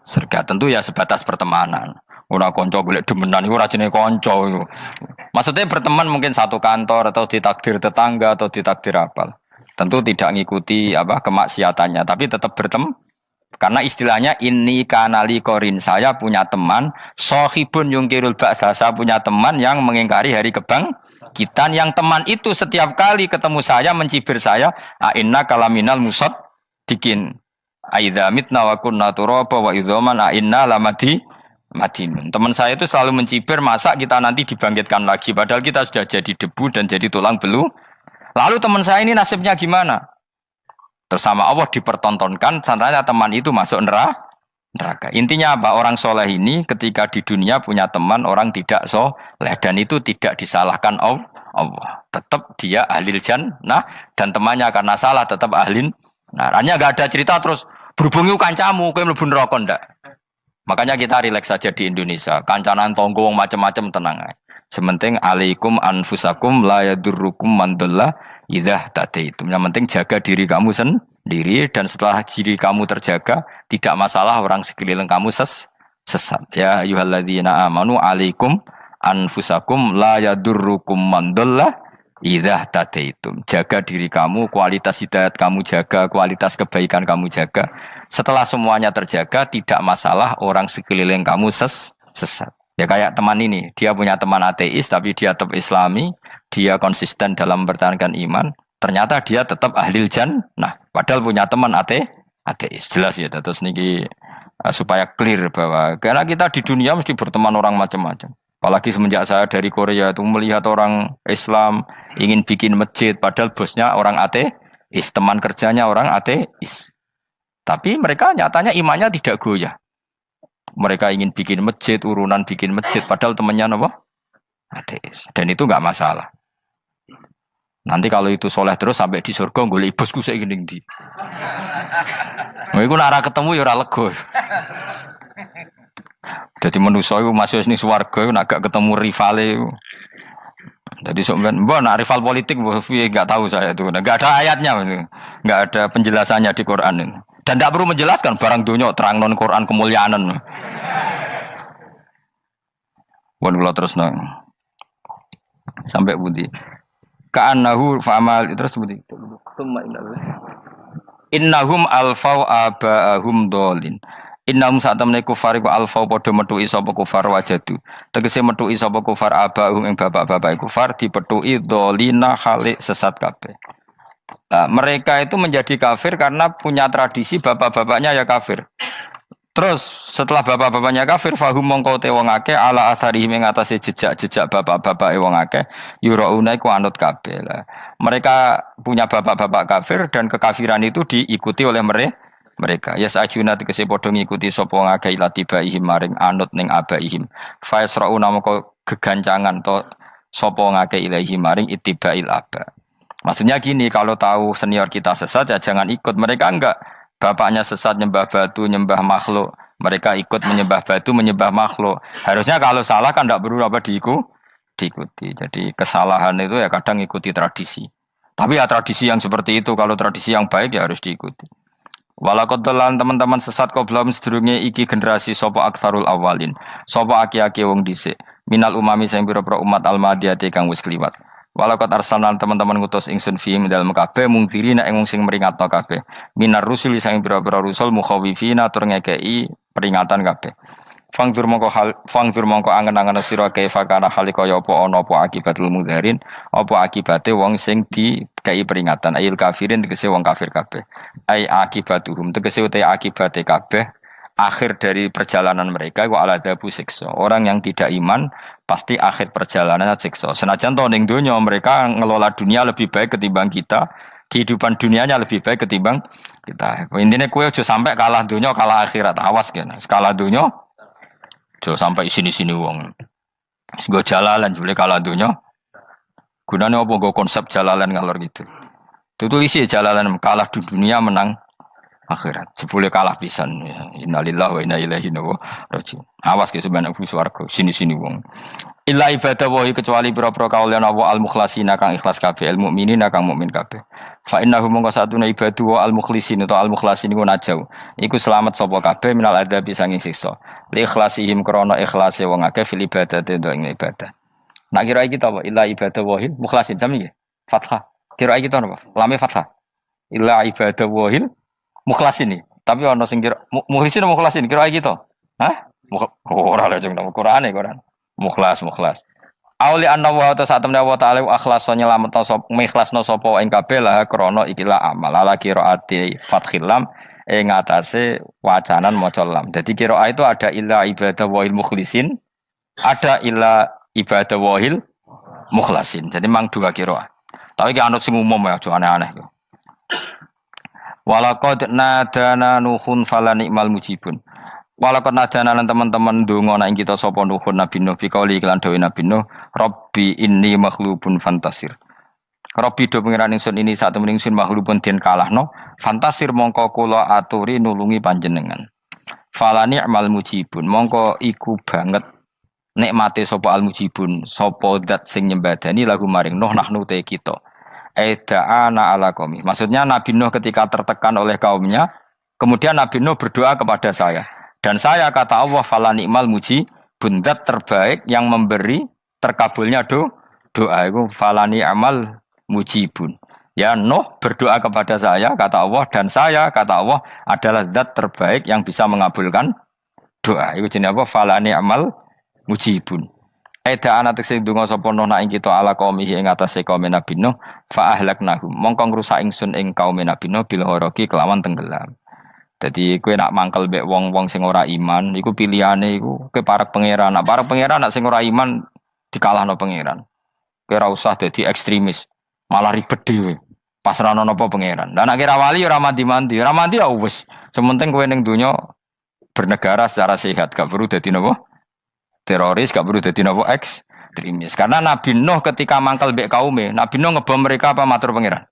surga. Tentu ya sebatas pertemanan. Ora konco golek demenan iku ora jenenge konco iku. Maksudnya berteman mungkin satu kantor atau ditakdir tetangga atau ditakdir apa. Tentu tidak ngikuti apa kemaksiatannya, tapi tetap berteman. Karena istilahnya ini kanali korin, saya punya teman sohibun yungkirul ba'sa, saya punya teman yang mengingkari hari kebangkitan, yang teman itu setiap kali ketemu saya mencibir saya, inna kalaminal musad dikin aidza mitna wa kunna turaba wa idzaman inna lamadi madinun. Teman saya itu selalu mencibir, masa kita nanti dibangkitkan lagi padahal kita sudah jadi debu dan jadi tulang belulang. Lalu teman saya ini nasibnya gimana? Bersama Allah dipertontonkan, ternyata teman itu masuk neraka. Intinya apa? Orang soleh ini ketika di dunia punya teman orang tidak soleh, dan itu tidak disalahkan Allah. Tetap dia ahlil jannah, dan temannya karena salah tetap ahlin. Nah, hanya gak ada cerita terus berhubungi kancamu, kowe mlebu neraka ndak. Makanya kita rileks saja di Indonesia. Kancanan tonggo macam-macam tenang aja. Sementing alaikum anfusakum la yadurrukum man dhalla idza tadaitum. Yang penting jaga diri kamu sendiri, dan setelah diri kamu terjaga tidak masalah orang sekeliling kamu sesat. Ya ayyuhalladzina amanu alaikum anfusakum la yadurrukum man dhalla idza tadaitum. Jaga diri kamu, kualitas hidayat kamu jaga, kualitas kebaikan kamu jaga. Setelah semuanya terjaga tidak masalah orang sekeliling kamu sesat. Ya kayak teman ini, dia punya teman ateis tapi dia tetap islami, dia konsisten dalam mempertahankan iman, ternyata dia tetap ahlil jannah, padahal punya teman ateis. Jelas ya, terus niki supaya clear bahwa karena kita di dunia mesti berteman orang macam-macam. Apalagi semenjak saya dari Korea itu melihat orang Islam ingin bikin masjid, padahal bosnya orang ateis, teman kerjanya orang ateis. Tapi mereka nyatanya imannya tidak goyah. Mereka ingin bikin masjid, urunan bikin masjid, padahal temannya apa? Ateis. Dan itu nggak masalah. Nanti kalau itu soleh terus sampai di surga, golek bosku saya gini di. Iku nara ketemu ya ora lega. Jadi manusia itu masuk sini swarga, nak gak ketemu rivale. Jadi sebenarnya, nak rival politik, nggak tahu saya itu, nggak ada ayatnya, nggak ada penjelasannya di Quran ini. Dan tidak perlu menjelaskan barang dunia terang non Quran kemuliaan. Wan kula terus nang sampai budi. Ka'annahu fa'amal terus budi. Innahum alfau aba'ahum dolin. Innahum satamne kufar iku alfau padha metuki sapa kufar wajadu. Tegese metuki sapa kufar aba'ahum ing bapak-bapak kufar dipetuki dolina khalik sesat kabeh. Nah, mereka itu menjadi kafir karena punya tradisi bapak-bapaknya ya kafir. Terus setelah bapak-bapaknya kafir, fahum mongko te wong akeh ala asarihi ing atase jejak-jejak bapak-bapake wong akeh yurauna iku anut kabeh. Mereka punya bapak-bapak kafir dan kekafiran itu diikuti oleh mereka. Ya sajuna tegese padha ngikuti sapa wong akeh latibaihim maring anut ning abaihim. Fa yasrauna mongko gegancangan to sapa wong akeh ilahi maring ittibail aba. Maksudnya gini, kalau tahu senior kita sesat ya jangan ikut. Mereka enggak, bapaknya sesat nyembah batu, nyembah makhluk. Mereka ikut menyembah batu, menyembah makhluk. Harusnya kalau salah kan enggak perlu apa diikuti. Jadi kesalahan itu ya kadang ikuti tradisi. Tapi ya tradisi yang seperti itu, kalau tradisi yang baik ya harus diikuti. Walakotelan teman-teman sesat kau belum sedurunge iki generasi sopo akfarul awalin. Sopo aki-aki wong dhisik. Minal umami sing pira-pira umat almadiyati kang wis kliwat. Walakot arsalan teman-teman ngutus ingsun fiim dalem kabeh mungkiri nek wong sing meringatno kabeh. Minar rusuli sing pira-pira rusul mukhawifina tur ngekeki peringatan kabeh. Fangzur mongko angen-angen sira kaifa kana hale kaya apa ana apa akibatul mudharin, apa akibate wong sing dikei peringatan ayil kafirin tegese wong kafir kabeh. Ai akibatuhum tegese uta akibate kabeh akhir dari perjalanan mereka wa aladabu siksa. Orang yang tidak iman pasti akhir perjalanan siksa. Senajan to ning donya mereka ngelola dunia lebih baik ketimbang kita, kehidupan dunianya lebih baik ketimbang kita. Intine kowe aja sampai kalah donya kalah akhirat. Awas kene. Kalah donya aja sampai sini-sini wong. Sing go jalalan jebule kalah donya. Gunane apa go konsep jalalan ngalor gitu. Tutulisi jalalan kalah di dunia menang akhirat. Jebule kalah pisan. Innalillahi wa inna ilaihi raji'un. Awas ke sebenarnya swarga sini-sini wong. Illa ibadah wahi kecuali pira-pira kaulan Allah al-mukhlasina kang ikhlas kabeh, al mukminina kang mukmin kabeh. Fa innahu mongko satuna ibadu wa al-mukhlisin atau al-mukhlasin iku najau. Iku selamat sapa kabeh minal adabi sanging siksa. Li ikhlasihim krana ikhlase wong akeh fil ibadati ing ibadah. Nak kira iki apa? Illa ibadah wahil mukhlasin sami nggih. Fathah. Kira iki to napa? Lame fathah. Illa ibadah wahil mukhlasin iki. Tapi ana sing kira mukhlisin mukhlasin kira iki to. Hah? Ora lha jeng nang Qur'ane Quran. Mukhlas. Auli anna wa ta'ala wa ta'ala akhlas nyelametno sapa mikhlasno sapa ing kabeh lah krana ikilah amal ala qiraati fathil lam ing atase wacanan maca lam. Dadi qiraah itu ada illa ibadah wahil mukhlisin, ada illa ibadah wahil mukhlasin. Jadi mang dua qiraah. Tapi ki anut sing umum ya, aja aneh-aneh. Walaqad nadana nuhun fala ni'mal mujibun. Walaqad nadana lan teman-teman ndonga nek kita sapa nuhun Nabi Nuh bikauli iklan dawe Nabi Nuh, Rabbi inni maghlubun fantasir. Rabbi do pengiran ingsun ini sak temen ingsun maghlubun den kalahno, fantasir mongko kula aturi nulungi panjenengan. Fala ni'mal mujibun, mongko iku banget nikmate sapa al mujibun, sapa zat sing nyembadani lagu maring Nuh nahnu te kita. Aida'ana ala qaumi. Maksudnya Nabi Nuh ketika tertekan oleh kaumnya, kemudian Nabi Nuh berdoa kepada saya. Dan saya kata Allah fala ni'mal mujibun, zat terbaik yang memberi terkabulnya doa itu fala ni'mal mujibun. Ya Nuh berdoa kepada saya kata Allah, dan saya kata Allah adalah zat terbaik yang bisa mengabulkan doa. Itu jenenge apa? Fala ni'mal mujibun. Eda ana tekse donga sapa Nuh nak ing kita ala qaumihi ing atase kaum Nabi Nuh fa ahlaknahum mongko ngrusak ingsun ing kaum Nabi Nuh bil gharaqi kelawan tenggelam. Jadi kowe nak mangkel mbek wong-wong sing ora iman iku pilihane iku kowe parek pangeran. Nak parek pangeran nak sing ora iman dikalahno pangeran. Kowe ora usah dadi ekstremis, malah ribet dhewe. Pasrahno napa pangeran. Lah nek kira wali ora mandi-mandi, ora mandi ya wis. Sementing kowe ning donya bernegara secara sehat, gak perlu dadi napa? Teroris, gak perlu dadi napa ekstremis. Karena Nabi Nuh ketika mangkel mbek kaume, Nabi Nuh ngebom mereka apa matur pangeran?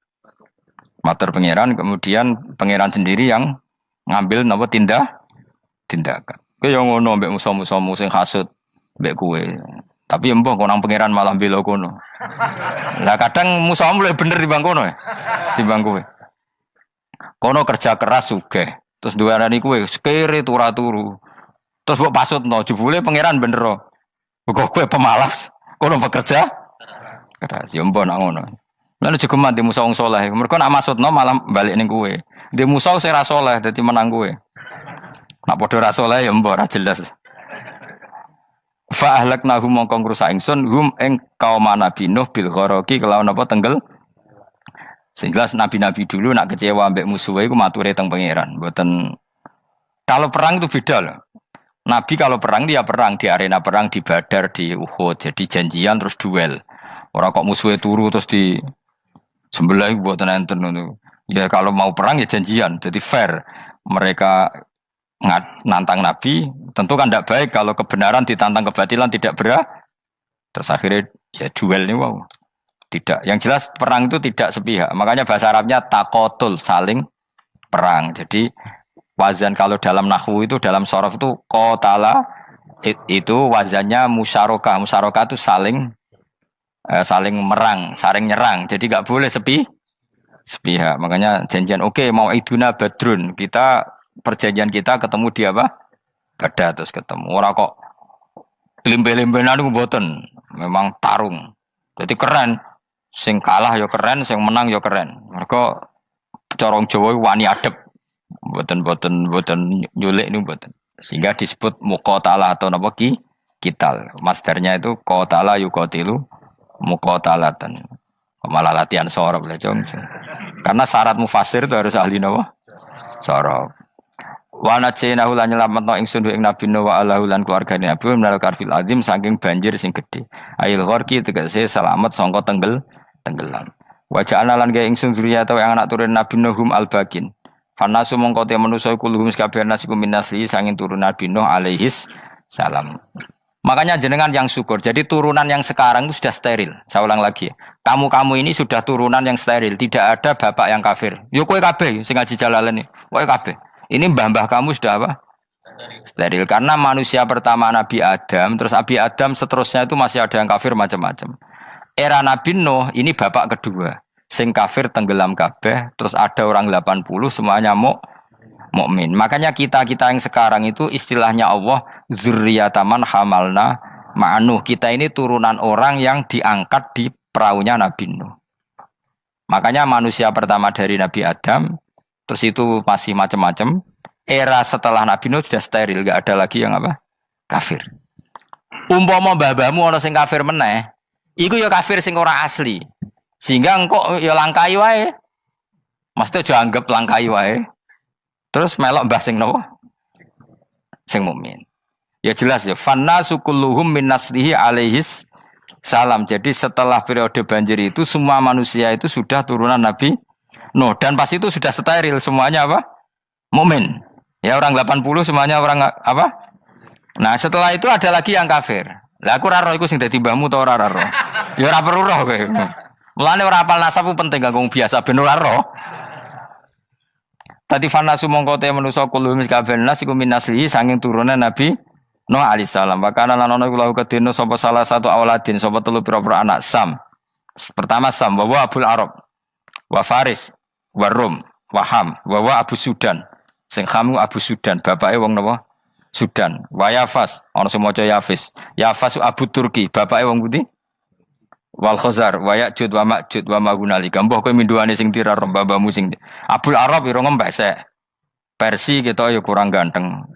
Matur pangeran, kemudian pangeran sendiri yang ngambil napa tindakan. Kowe yo ngono mbek musuh-musuhmu sing hasud mbek kowe. Tapi mbah konang pangeran malah bela kono. Lah kadang musuhmu luwih bener timbang kono ya. Timbang kowe. Kono kerja keras sugih. Terus duweni kowe sekere turu. Terus mbok pasutno jebule pangeran bener. Kok kowe pemalas. Kono bekerja keras. Yo mbah nak ngono. Lan jegeman di musuh wong saleh. Mergo nak maksudno malah balik ning kowe. Di musuh sing ra saleh dadi menang kowe. Nak padha ra saleh ya mbok ra jelas. Fa ahlaknahum mongko ngrusak ingsun hum ing kaum Nabi Nuh bil gharaqi kelawan apa tenggel. Sehingga nabi-nabi dulu nak kecewa mbek musuhe iku mature teng pangeran. Mboten kalau perang itu beda loh. Nabi kalau perang dia perang di arena perang di Badar di Uhud. Jadi janjian terus duel. Ora kok musuhe turu terus di sebelah mboten enten ngono. Ya kalau mau perang ya janjian. Jadi fair. Mereka nantang Nabi, tentu kan tidak baik kalau kebenaran ditantang kebatilan tidak berat. Terus akhirnya ya duel ini wow. Tidak. Yang jelas perang itu tidak sepihak. Makanya bahasa Arabnya takotul, saling perang. Jadi wazan kalau dalam nahwu itu dalam sorof itu qatala itu wazannya musyarakah. Musyarakah itu saling merang, saling nyerang. Jadi enggak boleh sepihak. Makanya janjian oke, mau iduna badrun. Perjanjian kita ketemu di apa? Badar terus ketemu. Ora kok limbe-limbenan ku mboten. Memang tarung. Jadi keren. Sing kalah ya keren, sing menang ya keren. Mergo corong Jawa wani adep. Mboten nyulik niku mboten. Sehingga disebut muqatalah atau napa kital. Masdarnya itu qatala yuqatilu muqatalatan. Malah latihan sorab lah jong. Karena syarat mufassir itu harus ahli napa? Sorab. Wa najinahu lan nyelametno ingsun ing Nabi Nuh wa alahu lan keluargane Nabi minal karfil azim saking banjir sing gedhe. Ail gharqi tegese selamat sangka tenggelam. Wa ja'alna lan gawe ingsun zuriyata yang anak turun Nabi Nuh hum albakin. Fanasu mongko te manusa kulhum kabeh nasikum minasli sanging turun Nabi Nuh alaihis salam. Makanya jenengan yang syukur. Jadi turunan yang sekarang itu sudah steril. Saya ulang lagi. Kamu ini sudah turunan yang steril. Tidak ada bapak yang kafir. Yo kowe kabeh sing ngaji Jalalain. Kowe kabeh. Ini mbah-mbah kamu sudah apa? Steril. Karena manusia pertama Nabi Adam, terus Nabi Adam seterusnya itu masih ada yang kafir macam-macam. Era Nabi Nuh ini bapak kedua. sing kafir tenggelam kabeh, terus ada orang 80 semuanya mukmin. Makanya kita-kita yang sekarang itu istilahnya Allah dzurriyyataman hamalna ma'nuh. Kita ini turunan orang yang diangkat di perahunya Nabi Nuh. Makanya manusia pertama dari Nabi Adam, terus itu masih macam-macam. Era setelah Nabi Nuh sudah steril, gak ada lagi yang apa? Kafir. Umpama mbah-mbahmu ana sing kafir meneh, iku ya kafir sing ora asli. Sehingga engkau ya langkai wae. Mesti aja anggap langkai wae. Terus melok mbah sing nopo? Sing mukmin. Ya jelas ya, fannasu kulluhum min naslihi alaihis salam. Jadi setelah periode banjir itu semua manusia itu sudah turunan Nabi Nuh dan pas itu sudah steril semuanya apa? Mukmin. Ya orang 80 semuanya orang apa? Nah, setelah itu ada lagi yang kafir. Lah aku ora roh iku sing dadi mbahmu ta ora roh. Ya ora perlu roh kowe. Mulane ora hafal nasab penting kanggo biasa ben ora roh. Tadi fanasu mongko te manusa kulo mis kabeh nas iku minaslihi saking turunan Nabi Nuh alaihissalam. Bakana lan ana iku lahu kedene sapa salah satu auladin sapa telu pira-pira anak Sam. Pertama Sam wa Abul Arab wa Faris wa Rum wa Ham wa Abu Sudan. Sing Ham Abu Sudan, bapake wong napa? Sudan. Wa Yafas, ana sing maca Yafis. Yafas Abu Turki, bapake wong pundi? Wal Khazar wa Ya'jud wa Ma'jud wa Mahunalika. Mbah kowe minduane sing tirar mbah-mbahmu sing Abul Arab ira ngempek sek. Persi kita ya kurang ganteng.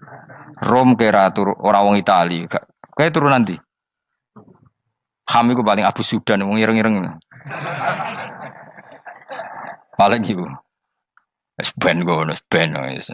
Rom kira ora wong Itali. Kowe turunan ndi? Ham iku paling Abu Sudan wong ireng-ireng. Paling iku. Wis ben ngono, ben wis.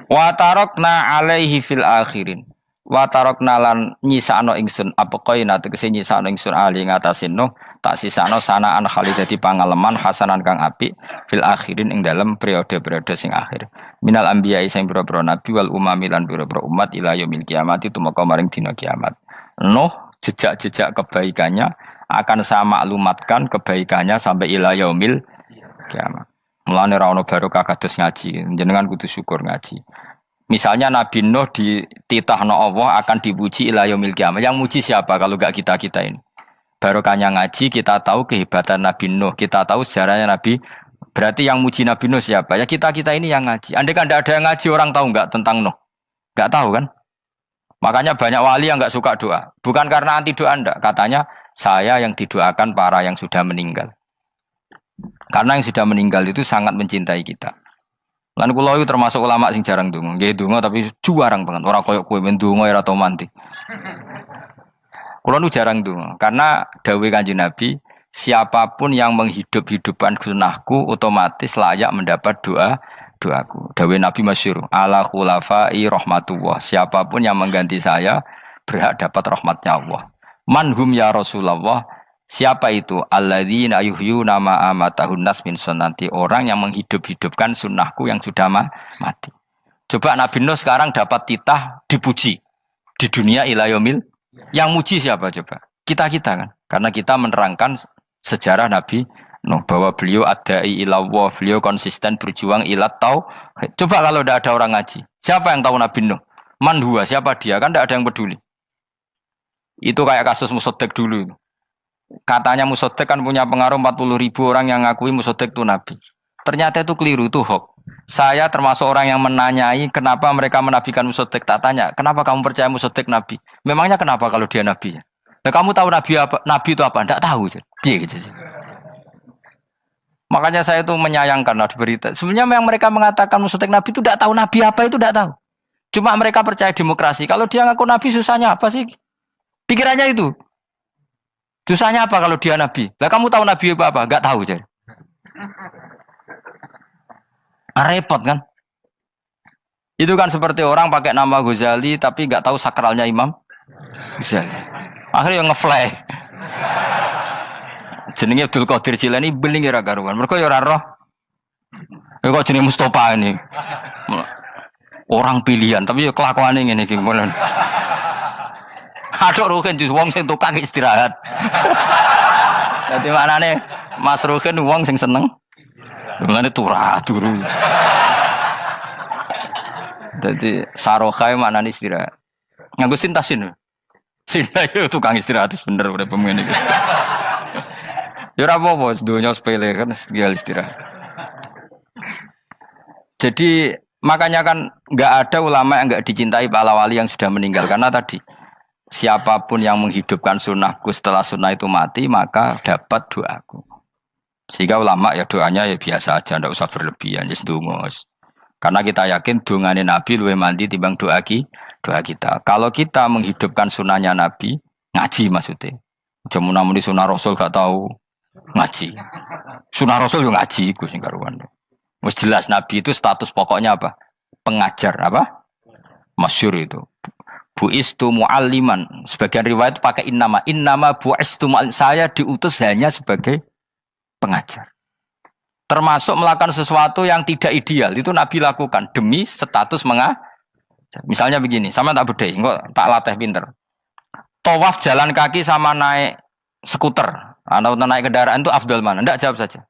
Wa tarakna alaihi fil akhirin. Wa tarakna lan nyisakno ingsun apa koina tegese nyisakno ingsun ali ngatasin Nuh tak sisakno sanaan khalid dadi pangaleman hasanan kang apik fil akhirin ing dalem periode-periode sing akhir minal anbiya sing pira-pira nabi wal umami lan pira-pira umat ila yaumil kiamat itu maka maring dina kiamat. Nuh jejak-jejak kebaikannya akan saya maklumatkan kebaikannya sampai ila yaumil kiamat. Mulane ora ono barokah kados ngaji, jenengan kudu syukur ngaji. Misalnya Nabi Nuh dititahno Allah akan dipuji ila yaumil kiamat. Yang muji siapa kalau enggak kita-kita ini? Barokahnya ngaji, kita tahu kehebatan Nabi Nuh, kita tahu sejarahnya Nabi. Berarti yang muji Nabi Nuh siapa? Ya kita-kita ini yang ngaji. Andai kan tidak ada yang ngaji, orang tahu enggak tentang Nuh? Enggak tahu kan? Makanya banyak wali yang enggak suka doa. Bukan karena anti doa enggak. Katanya saya yang didoakan para yang sudah meninggal. Karena yang sudah meninggal itu sangat mencintai kita. Lan kula itu termasuk ulama sing jarang ndonga. Nggih ndonga tapi juarang banget. Ora koyo kowe men ndonga ora tau mandi. Kula nu jarang ndonga karena dawuh Kanjeng Nabi, siapapun yang menghidup-hidupkan sunahku otomatis layak mendapat doaku. Dawuh Nabi masyhur, ala khulafai rahmatullah. Siapapun yang mengganti saya berhak dapat rahmatnya Allah. Manhum ya Rasulullah. Siapa itu? Alladzina yuhyuna ma amatahun nas min sunnati. Orang yang menghidup-hidupkan sunnahku yang sudah mati. Coba Nabi Nuh sekarang dapat titah dipuji di dunia ila yaumil. Yang muji siapa coba? Kita-kita kan. Karena kita menerangkan sejarah Nabi Nuh bahwa beliau adai ila Allah, beliau konsisten berjuang ila tauhid. Coba kalau tidak ada orang ngaji. Siapa yang tahu Nabi Nuh? Man huwa, siapa dia? Kan tidak ada yang peduli. Itu kayak kasus Musaddaq dulu. Katanya Musaddaq kan punya pengaruh 40.000 orang yang ngakui Musaddaq itu Nabi. Ternyata itu keliru, itu hoax. Saya termasuk orang yang menanyai kenapa mereka menabikan Musaddaq. Tak tanya, kenapa kamu percaya Musaddaq Nabi? Memangnya kenapa kalau dia Nabi? Nah, kamu tahu Nabi apa? Nabi itu apa? Tidak tahu. Gitu sih. Makanya saya itu menyayangkan di berita. Sebenarnya yang mereka mengatakan Musaddaq Nabi itu tidak tahu Nabi apa itu tidak tahu. Cuma mereka percaya demokrasi. Kalau dia ngaku Nabi susahnya apa sih? Pikirannya itu. Susahnya apa kalau dia Nabi? Lah kamu tahu Nabi apa? Enggak tahu jadi. Repot kan? Itu kan seperti orang pakai nama Ghazali tapi enggak tahu sakralnya Imam Ghazali. Akhirnya ngefly. Jenenge Abdul Qadir Jilani beling ora karuan. Mergo ya ora roh. Ya kok jenenge Mustofa ini. Orang pilihan tapi ya kelakuane ngene iki ngono. Aduk Ruhin di wong sing tukang istirahat. Dadi maknane Mas Ruhin wong sing seneng. Mulane turu. Dadi sarohae maknane istirahat. Nganggo sintasin. Sinta itu tukang istirahat bener udah pemain iki. Ya ora apa-apa, donya sepele kan tinggal istirahat. Jadi makanya kan nggak ada ulama yang nggak dicintai para wali yang sudah meninggal karena tadi siapapun yang menghidupkan sunnahku setelah sunnah itu mati maka dapat doaku. Sehingga ulama ya doanya ya biasa aja, ndak usah berlebihan, ya sedungos. Karena kita yakin dongane Nabi luwih mandi timbang doa kita. Kalau kita menghidupkan sunnahnya Nabi, ngaji maksudnya. Cuma namun di sunnah Rasul gak tahu ngaji. Sunnah Rasul yo ngaji iku sing karuan. Wis jelas Nabi itu status pokoknya apa? Pengajar apa? Masyhur itu. Buistu mualliman. Sebagian riwayat pakai innama buistu muallim. Saya diutus hanya sebagai pengajar. Termasuk melakukan sesuatu yang tidak ideal itu Nabi lakukan demi status mengajar. Misalnya begini, sama tak bedai, kok tak latih pinter. Tawaf jalan kaki sama naik skuter atau naik kendaraan itu afdal mana? Enggak, jawab saja.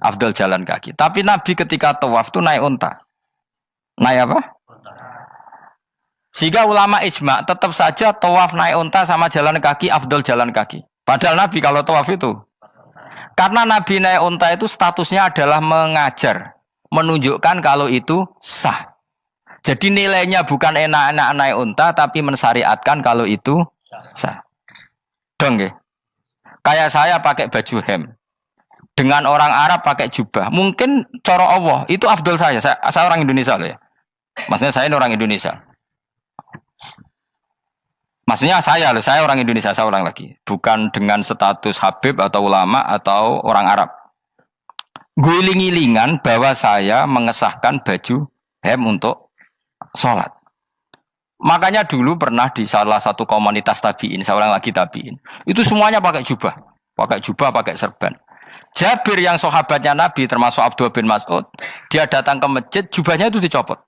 Afdal jalan kaki. Tapi Nabi ketika tawaf itu naik unta. Naik apa? Sehingga ulama ijma tetap saja tawaf naik unta sama jalan kaki afdal jalan kaki. Padahal Nabi kalau tawaf itu karena Nabi naik unta itu statusnya adalah mengajar, menunjukkan kalau itu sah. Jadi nilainya bukan enak-enak naik unta tapi mensyariatkan kalau itu sah. Dong ya. Kayak saya pakai baju hem. Dengan orang Arab pakai jubah. Mungkin cara Allah itu afdol saya. Saya orang Indonesia loh ya. Maksudnya saya ini orang Indonesia. Maksudnya saya orang Indonesia, saya orang lagi. Bukan dengan status Habib atau ulama atau orang Arab. Guling-gilingan bahwa saya mengesahkan baju hem untuk sholat. Makanya dulu pernah di salah satu komunitas tabiin, saya ulang lagi tabiin. Itu semuanya pakai jubah, pakai serban. Jabir yang sahabatnya Nabi termasuk Abdullah bin Mas'ud, dia datang ke masjid, jubahnya itu dicopot,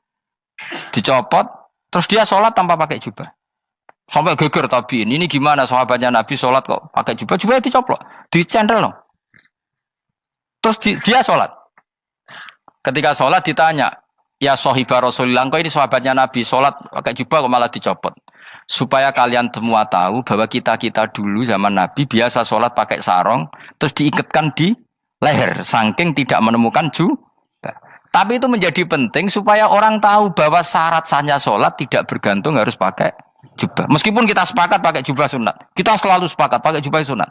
terus dia sholat tanpa pakai jubah. Sampai geger tabiin, ini gimana sahabatnya Nabi sholat kok pakai jubah, jubahnya dicoplok, dicendel no. Terus dia sholat. Ketika sholat ditanya, ya sahibah Rasulullah, kok ini sahabatnya Nabi sholat pakai jubah kok malah dicopot. Supaya kalian semua tahu bahwa kita dulu zaman Nabi biasa sholat pakai sarong, terus diikatkan di leher, saking tidak menemukan jubah. Tapi itu menjadi penting supaya orang tahu bahwa syarat sahnya sholat tidak bergantung harus pakai jubah. Meskipun kita sepakat pakai jubah sunat, kita selalu sepakat pakai jubah sunat.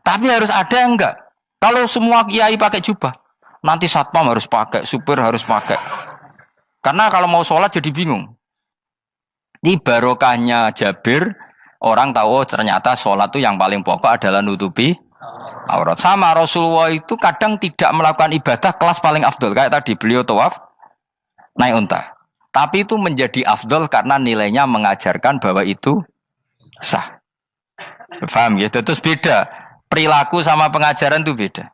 Tapi harus ada enggak? Kalau semua kiai pakai jubah, nanti satpam harus pakai, supir harus pakai. Karena kalau mau sholat jadi bingung. Ini barokahnya Jabir, orang tahu ternyata sholat itu yang paling pokok adalah nutupi aurat. Sama Rasulullah itu kadang tidak melakukan ibadah kelas paling afdol. Kayak tadi beliau tawaf naik unta. Tapi itu menjadi afdol karena nilainya mengajarkan bahwa itu sah. Paham gitu? Terus beda. Perilaku sama pengajaran itu beda.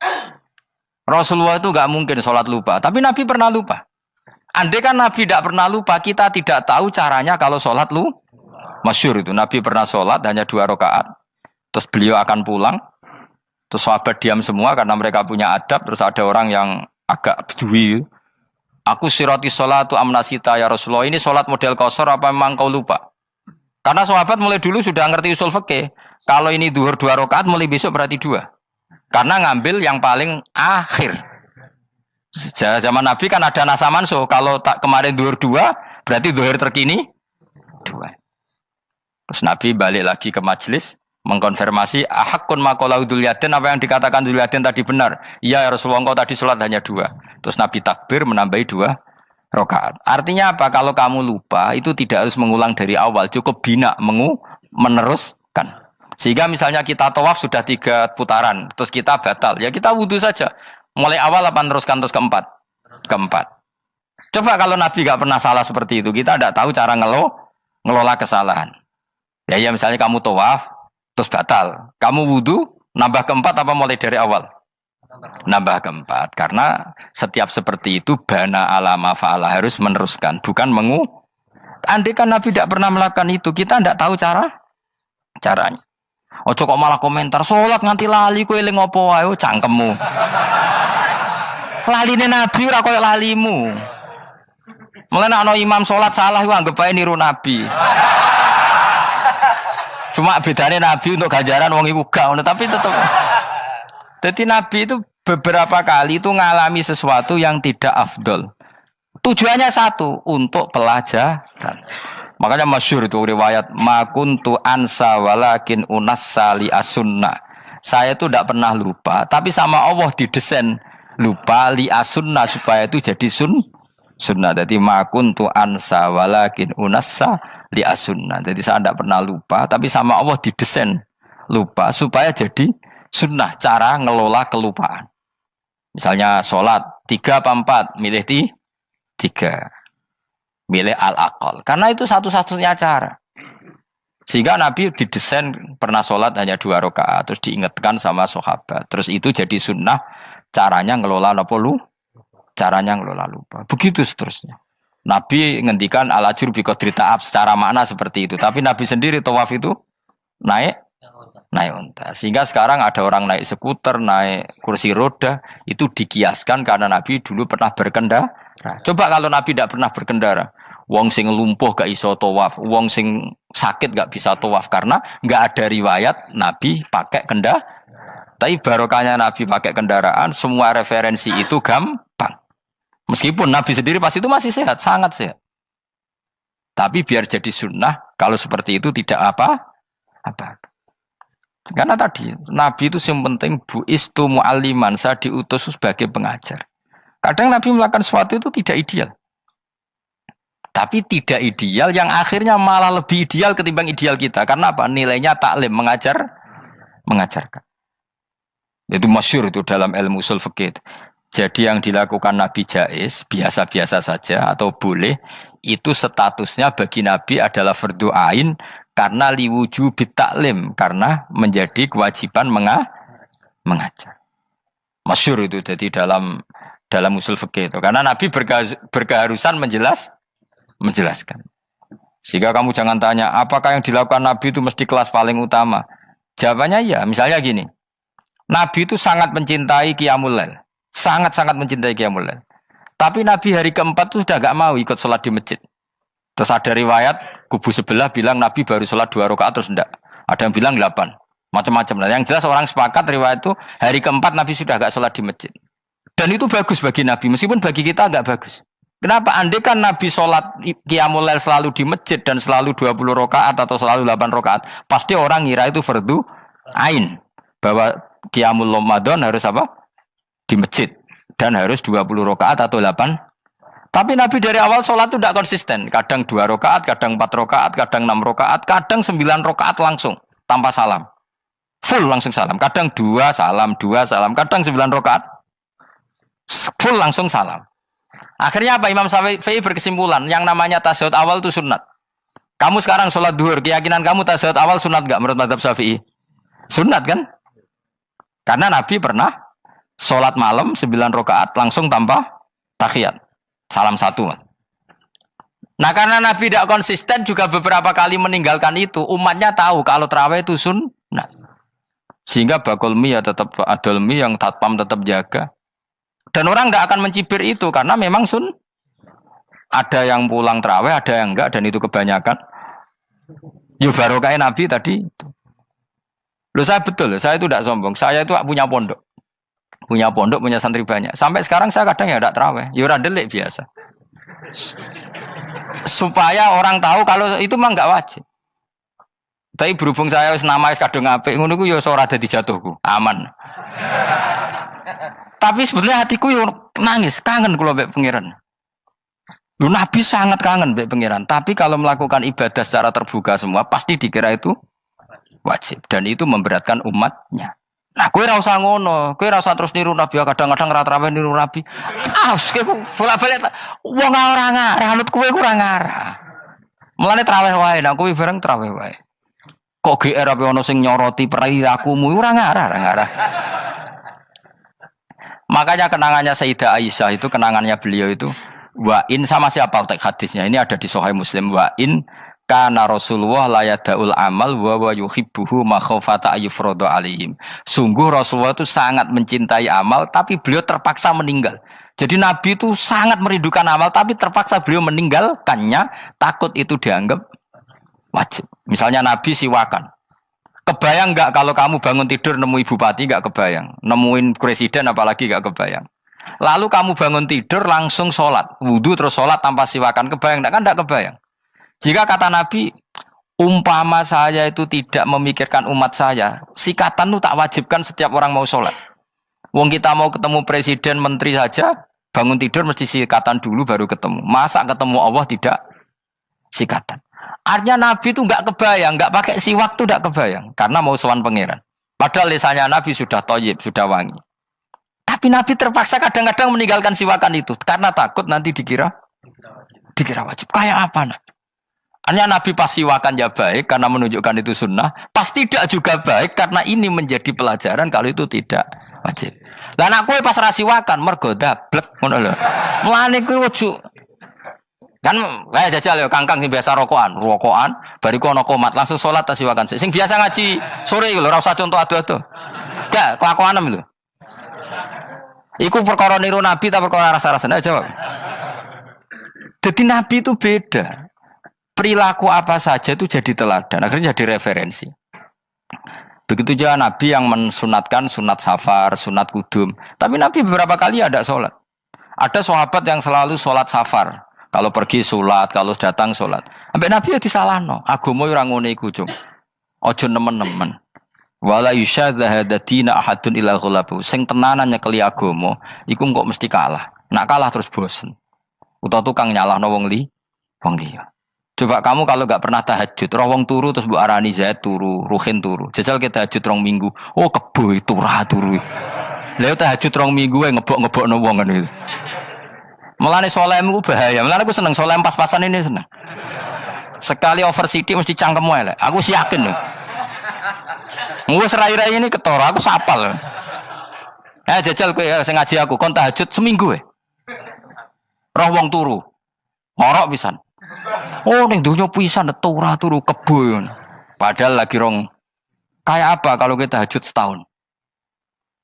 Rasulullah itu gak mungkin sholat lupa. Tapi Nabi pernah lupa. Andai kan Nabi tidak pernah lupa, kita tidak tahu caranya kalau sholat masyhur itu. Nabi pernah sholat hanya 2 rakaat, terus beliau akan pulang, terus sahabat diam semua karena mereka punya adab. Terus ada orang yang agak bedui, aku sirati sholatu amnasita ya Rasulullah, ini sholat model qashar apa memang kau lupa? Karena sahabat mulai dulu sudah ngerti usul fikih. Kalau ini duhur 2 rakaat, mulai besok berarti 2. Karena ngambil yang paling akhir. Zaman Nabi kan ada nasa mansuh. Kalau tak kemarin duhur 2, berarti duhur terkini 2. Terus Nabi balik lagi ke majelis mengkonfirmasi ahakun maqalau Dzulyaden, apa yang dikatakan Dzulyaden tadi benar. Iya ya Rasulullah, engkau tadi sholat hanya 2. Terus Nabi takbir menambahi 2 rakaat. Artinya apa? Kalau kamu lupa itu tidak harus mengulang dari awal, cukup bina meneruskan. Sehingga misalnya kita tawaf sudah 3 putaran, terus kita batal, ya kita wudu saja. Mulai awal apa teruskan terus keempat? Coba kalau Nabi gak pernah salah seperti itu, kita tidak tahu cara ngelola kesalahan. Ya misalnya kamu tawaf terus batal, kamu wudu nambah keempat apa mulai dari awal? Nambah keempat, karena setiap seperti itu bana alama fa'ala, harus meneruskan, bukan andai kan Nabi tidak pernah melakukan itu, kita tidak tahu caranya. Ojo kok malah komentar sholat nganti lali kowe eling opo wae, cangkemmu. Laline Nabi ora koyo lalimu. Mulane ana imam sholat salah iku anggap ae niru Nabi. Cuma bedane Nabi untuk ganjaran wong iku gak ngono, tapi tetep Jadi Nabi itu beberapa kali itu ngalami sesuatu yang tidak afdol. Tujuannya satu, untuk pelajaran. Makanya masyhur itu riwayat makuntu ansa walakin unassa li as-sunnah. Saya itu tidak pernah lupa, tapi sama Allah didesain lupa li as-sunnah supaya itu jadi sunnah. Jadi makuntu ansa walakin unassa li as-sunnah. Jadi saya tidak pernah lupa, tapi sama Allah didesain lupa supaya jadi sunnah cara ngelola kelupaan. Misalnya sholat 3 apa 4, milih 3. Milih al-aqal. Karena itu satu-satunya cara. Sehingga Nabi didesain pernah sholat hanya 2 rakaat, terus diingatkan sama sahabat. Terus itu jadi sunnah caranya ngelola apa lu? Caranya ngelola lupa. Begitu seterusnya. Nabi ngendikan al-ajur bi qadri ta'ab secara makna seperti itu. Tapi Nabi sendiri tawaf itu naik unta. Sehingga sekarang ada orang naik skuter, naik kursi roda, itu dikiaskan karena Nabi dulu pernah berkendara. Coba kalau Nabi tidak pernah berkendara, wong sing lumpuh gak iso tawaf, wong sing sakit gak bisa tawaf karena gak ada riwayat Nabi pakai kendaraan. Tapi barokahnya Nabi pakai kendaraan, semua referensi itu gampang. Meskipun Nabi sendiri pas itu masih sehat, sangat sehat. Tapi biar jadi sunnah, kalau seperti itu tidak apa. Karena tadi Nabi itu yang penting buistu mu'alliman, saya diutus sebagai pengajar. Kadang Nabi melakukan sesuatu itu tidak ideal. Tapi tidak ideal yang akhirnya malah lebih ideal ketimbang ideal kita. Karena apa? Nilainya taklim, mengajarkan. Itu masyhur itu dalam ilmu ushul fikih. Jadi yang dilakukan Nabi jaiz, biasa-biasa saja atau boleh, itu statusnya bagi Nabi adalah fardhu ain karena liwujubit taklim, karena menjadi kewajiban mengajar. Masyhur itu jadi dalam usul fikih itu. Karena Nabi berkeharusan menjelaskan. Sehingga kamu jangan tanya, apakah yang dilakukan Nabi itu mesti kelas paling utama? Jawabannya ya, misalnya gini. Nabi itu sangat mencintai Qiyamul Lail. Sangat-sangat mencintai Qiyamul Lail. Tapi Nabi hari keempat itu sudah gak mau ikut sholat di masjid. Terus ada riwayat, kubu sebelah bilang Nabi baru sholat 2 rakaat terus enggak. Ada yang bilang 8. Macam-macam. Nah, yang jelas orang sepakat riwayat itu, hari keempat Nabi sudah gak sholat di masjid. Dan itu bagus bagi Nabi, meskipun bagi kita agak bagus. Kenapa? Andai kan Nabi sholat Qiyamul Lail selalu di masjid dan selalu 20 rakaat atau selalu 8 rakaat, pasti orang ngira itu fardhu ain. Bahwa Qiyamul Ramadan harus apa? Di masjid. Dan harus 20 rakaat atau 8. Tapi Nabi dari awal sholat itu tidak konsisten. Kadang 2 rakaat, kadang 4 rakaat, kadang 6 rakaat, kadang 9 rakaat langsung. Tanpa salam. Full langsung salam. Kadang 2 salam, 2 salam. Kadang 9 rakaat. Full langsung salam. Akhirnya apa? Imam Syafi'i berkesimpulan, yang namanya tasyahud awal itu sunat. Kamu sekarang sholat duhur, keyakinan kamu tasyahud awal sunat gak menurut mazhab Syafi'i? Sunat kan? Karena Nabi pernah sholat malam 9 rakaat langsung tanpa tahiyat. Salam 1. Nah karena Nabi tidak konsisten juga beberapa kali meninggalkan itu, umatnya tahu kalau tarawih itu sunat. Sehingga bakul mie ya tetap adol mie yang tatpam tetap jaga. Dan orang tidak akan mencibir itu karena memang ada yang pulang tarawih, ada yang enggak, dan itu kebanyakan. Yo barokah Nabi tadi. Loh saya betul, saya itu tidak sombong. Saya itu punya pondok, punya santri banyak. Sampai sekarang saya kadang ya tidak tarawih, yo radelik biasa. Supaya orang tahu kalau itu mah enggak wajib. Tapi berhubung saya nama kadung apik, ngono ku yo ora dadi jatuhku, aman. Tapi sebenarnya hatiku yo nangis, kangen kula mbek pangeran. Lu Nabi sangat kangen mbek pangeran, tapi kalau melakukan ibadah secara terbuka semua pasti dikira itu wajib dan itu memberatkan umatnya. Nah, kowe ora usah ngono, kowe ora usah terus niru Nabi, kadang-kadang ra traweh niru Nabi. Kowe bolak-balik wong ora ngarah, anut kowe ora ngarah. Mulane traweh wae, nek kowe bareng traweh wae. Kok GR apa ono sing nyoroti perilakumu ora ngarah. Makanya kenangannya Sayyidah Aisyah itu, kenangannya beliau itu, wa in sama siapa teks hadisnya, ini ada di Sahih Muslim, wa in kana Rasulullah la yadaul amal wa yuhibbuhu makhafata ayyufradu alaihim. Sungguh Rasulullah itu sangat mencintai amal tapi beliau terpaksa meninggal. Jadi Nabi itu sangat merindukan amal tapi terpaksa beliau meninggalkannya, takut itu dianggap wajib. Misalnya Nabi siwakan. Kebayang nggak kalau kamu bangun tidur nemu bupati nggak kebayang, nemuin presiden apalagi nggak kebayang. Lalu kamu bangun tidur langsung sholat, wudhu terus sholat tanpa siwakan, kebayang nggak? Kan nggak kebayang. Jika kata Nabi, umpama saya itu tidak memikirkan umat saya, sikatan itu tak wajibkan setiap orang mau sholat. Wong kita mau ketemu presiden, menteri saja, bangun tidur mesti sikatan dulu baru ketemu. Masa ketemu Allah tidak sikatan? Artinya Nabi itu nggak kebayang, nggak pakai siwak tuh nggak kebayang, karena mau sowan pangeran. Padahal lisannya Nabi sudah thayyib, sudah wangi. Tapi Nabi terpaksa kadang-kadang meninggalkan siwakan itu karena takut nanti dikira wajib. Kayak apa Nabi? Artinya Nabi pas siwakan ya baik karena menunjukkan itu sunnah, pas tidak juga baik karena ini menjadi pelajaran kalau itu tidak wajib. Lah anak kowe pas ra siwakan mergo dablek ngono lho. Mulane kowe ojo kan jajal ya kangkang sing biasa rokokan, bariku ana komat langsung salat tas siwakan. Sing biasa ngaji sore iku lho ora usah contoh adu-adu. Gak kelakuanem lho. Iku perkara niru Nabi ta perkara rasa-rasane jawab. Jadi Nabi itu beda. Perilaku apa saja itu jadi teladan, akhirnya jadi referensi. Begitu juga Nabi yang mensunatkan sunat safar, sunat kudum. Tapi Nabi beberapa kali ada sholat. Ada sahabat yang selalu sholat safar. Kalau pergi sholat, kalau datang sholat. Sampai Nabi ya disalahno. Agama ora ngene iku, Cung. Aja nemen-nemen. Wala yusyadza hadatina ahadun ila ghalabu. Sing tenanan nyekeli agama, iku kok mesti kalah. Nak kalah terus bosen. Utawa tukang nyalahno wong liya. Coba kamu kalau gak pernah tahajud, roh wong turu terus Bu Arani Zaid turu, Ruhin turu. Jajal kita tahajud rong minggu. Oh kebo turu. Lha tahajud rong minggu ngebok-ngebokno wong ngono iki. Mulane solehmu bahaya. Mulane aku seneng soleh pas-pasan ini seneng. Sekali over city mesti cangkemmu elek. Aku sih yakin lho. Wis rai-rai ini ketara, aku sapal. Jajal kowe sing ngaji aku kon tahajud seminggu roh wong turu. Ngorok pisan. Oh ning donya pisan turu kebo. Padahal lagi rong. Kayak apa kalau kita tahajud setahun?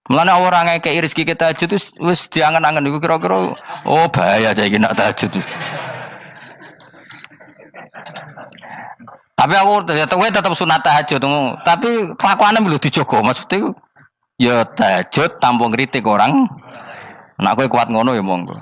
Mulane orang ngekeki rezeki kita tahajud wis diangen-angen iku kira-kira oh bahaya aja iki nak tahajud. Tapi aku tetap sunat tahajud, tapi kelakuannya belum dijogo maksudnya ya tahajud tampung kritik orang. Nak kowe kuat ngono ya monggo.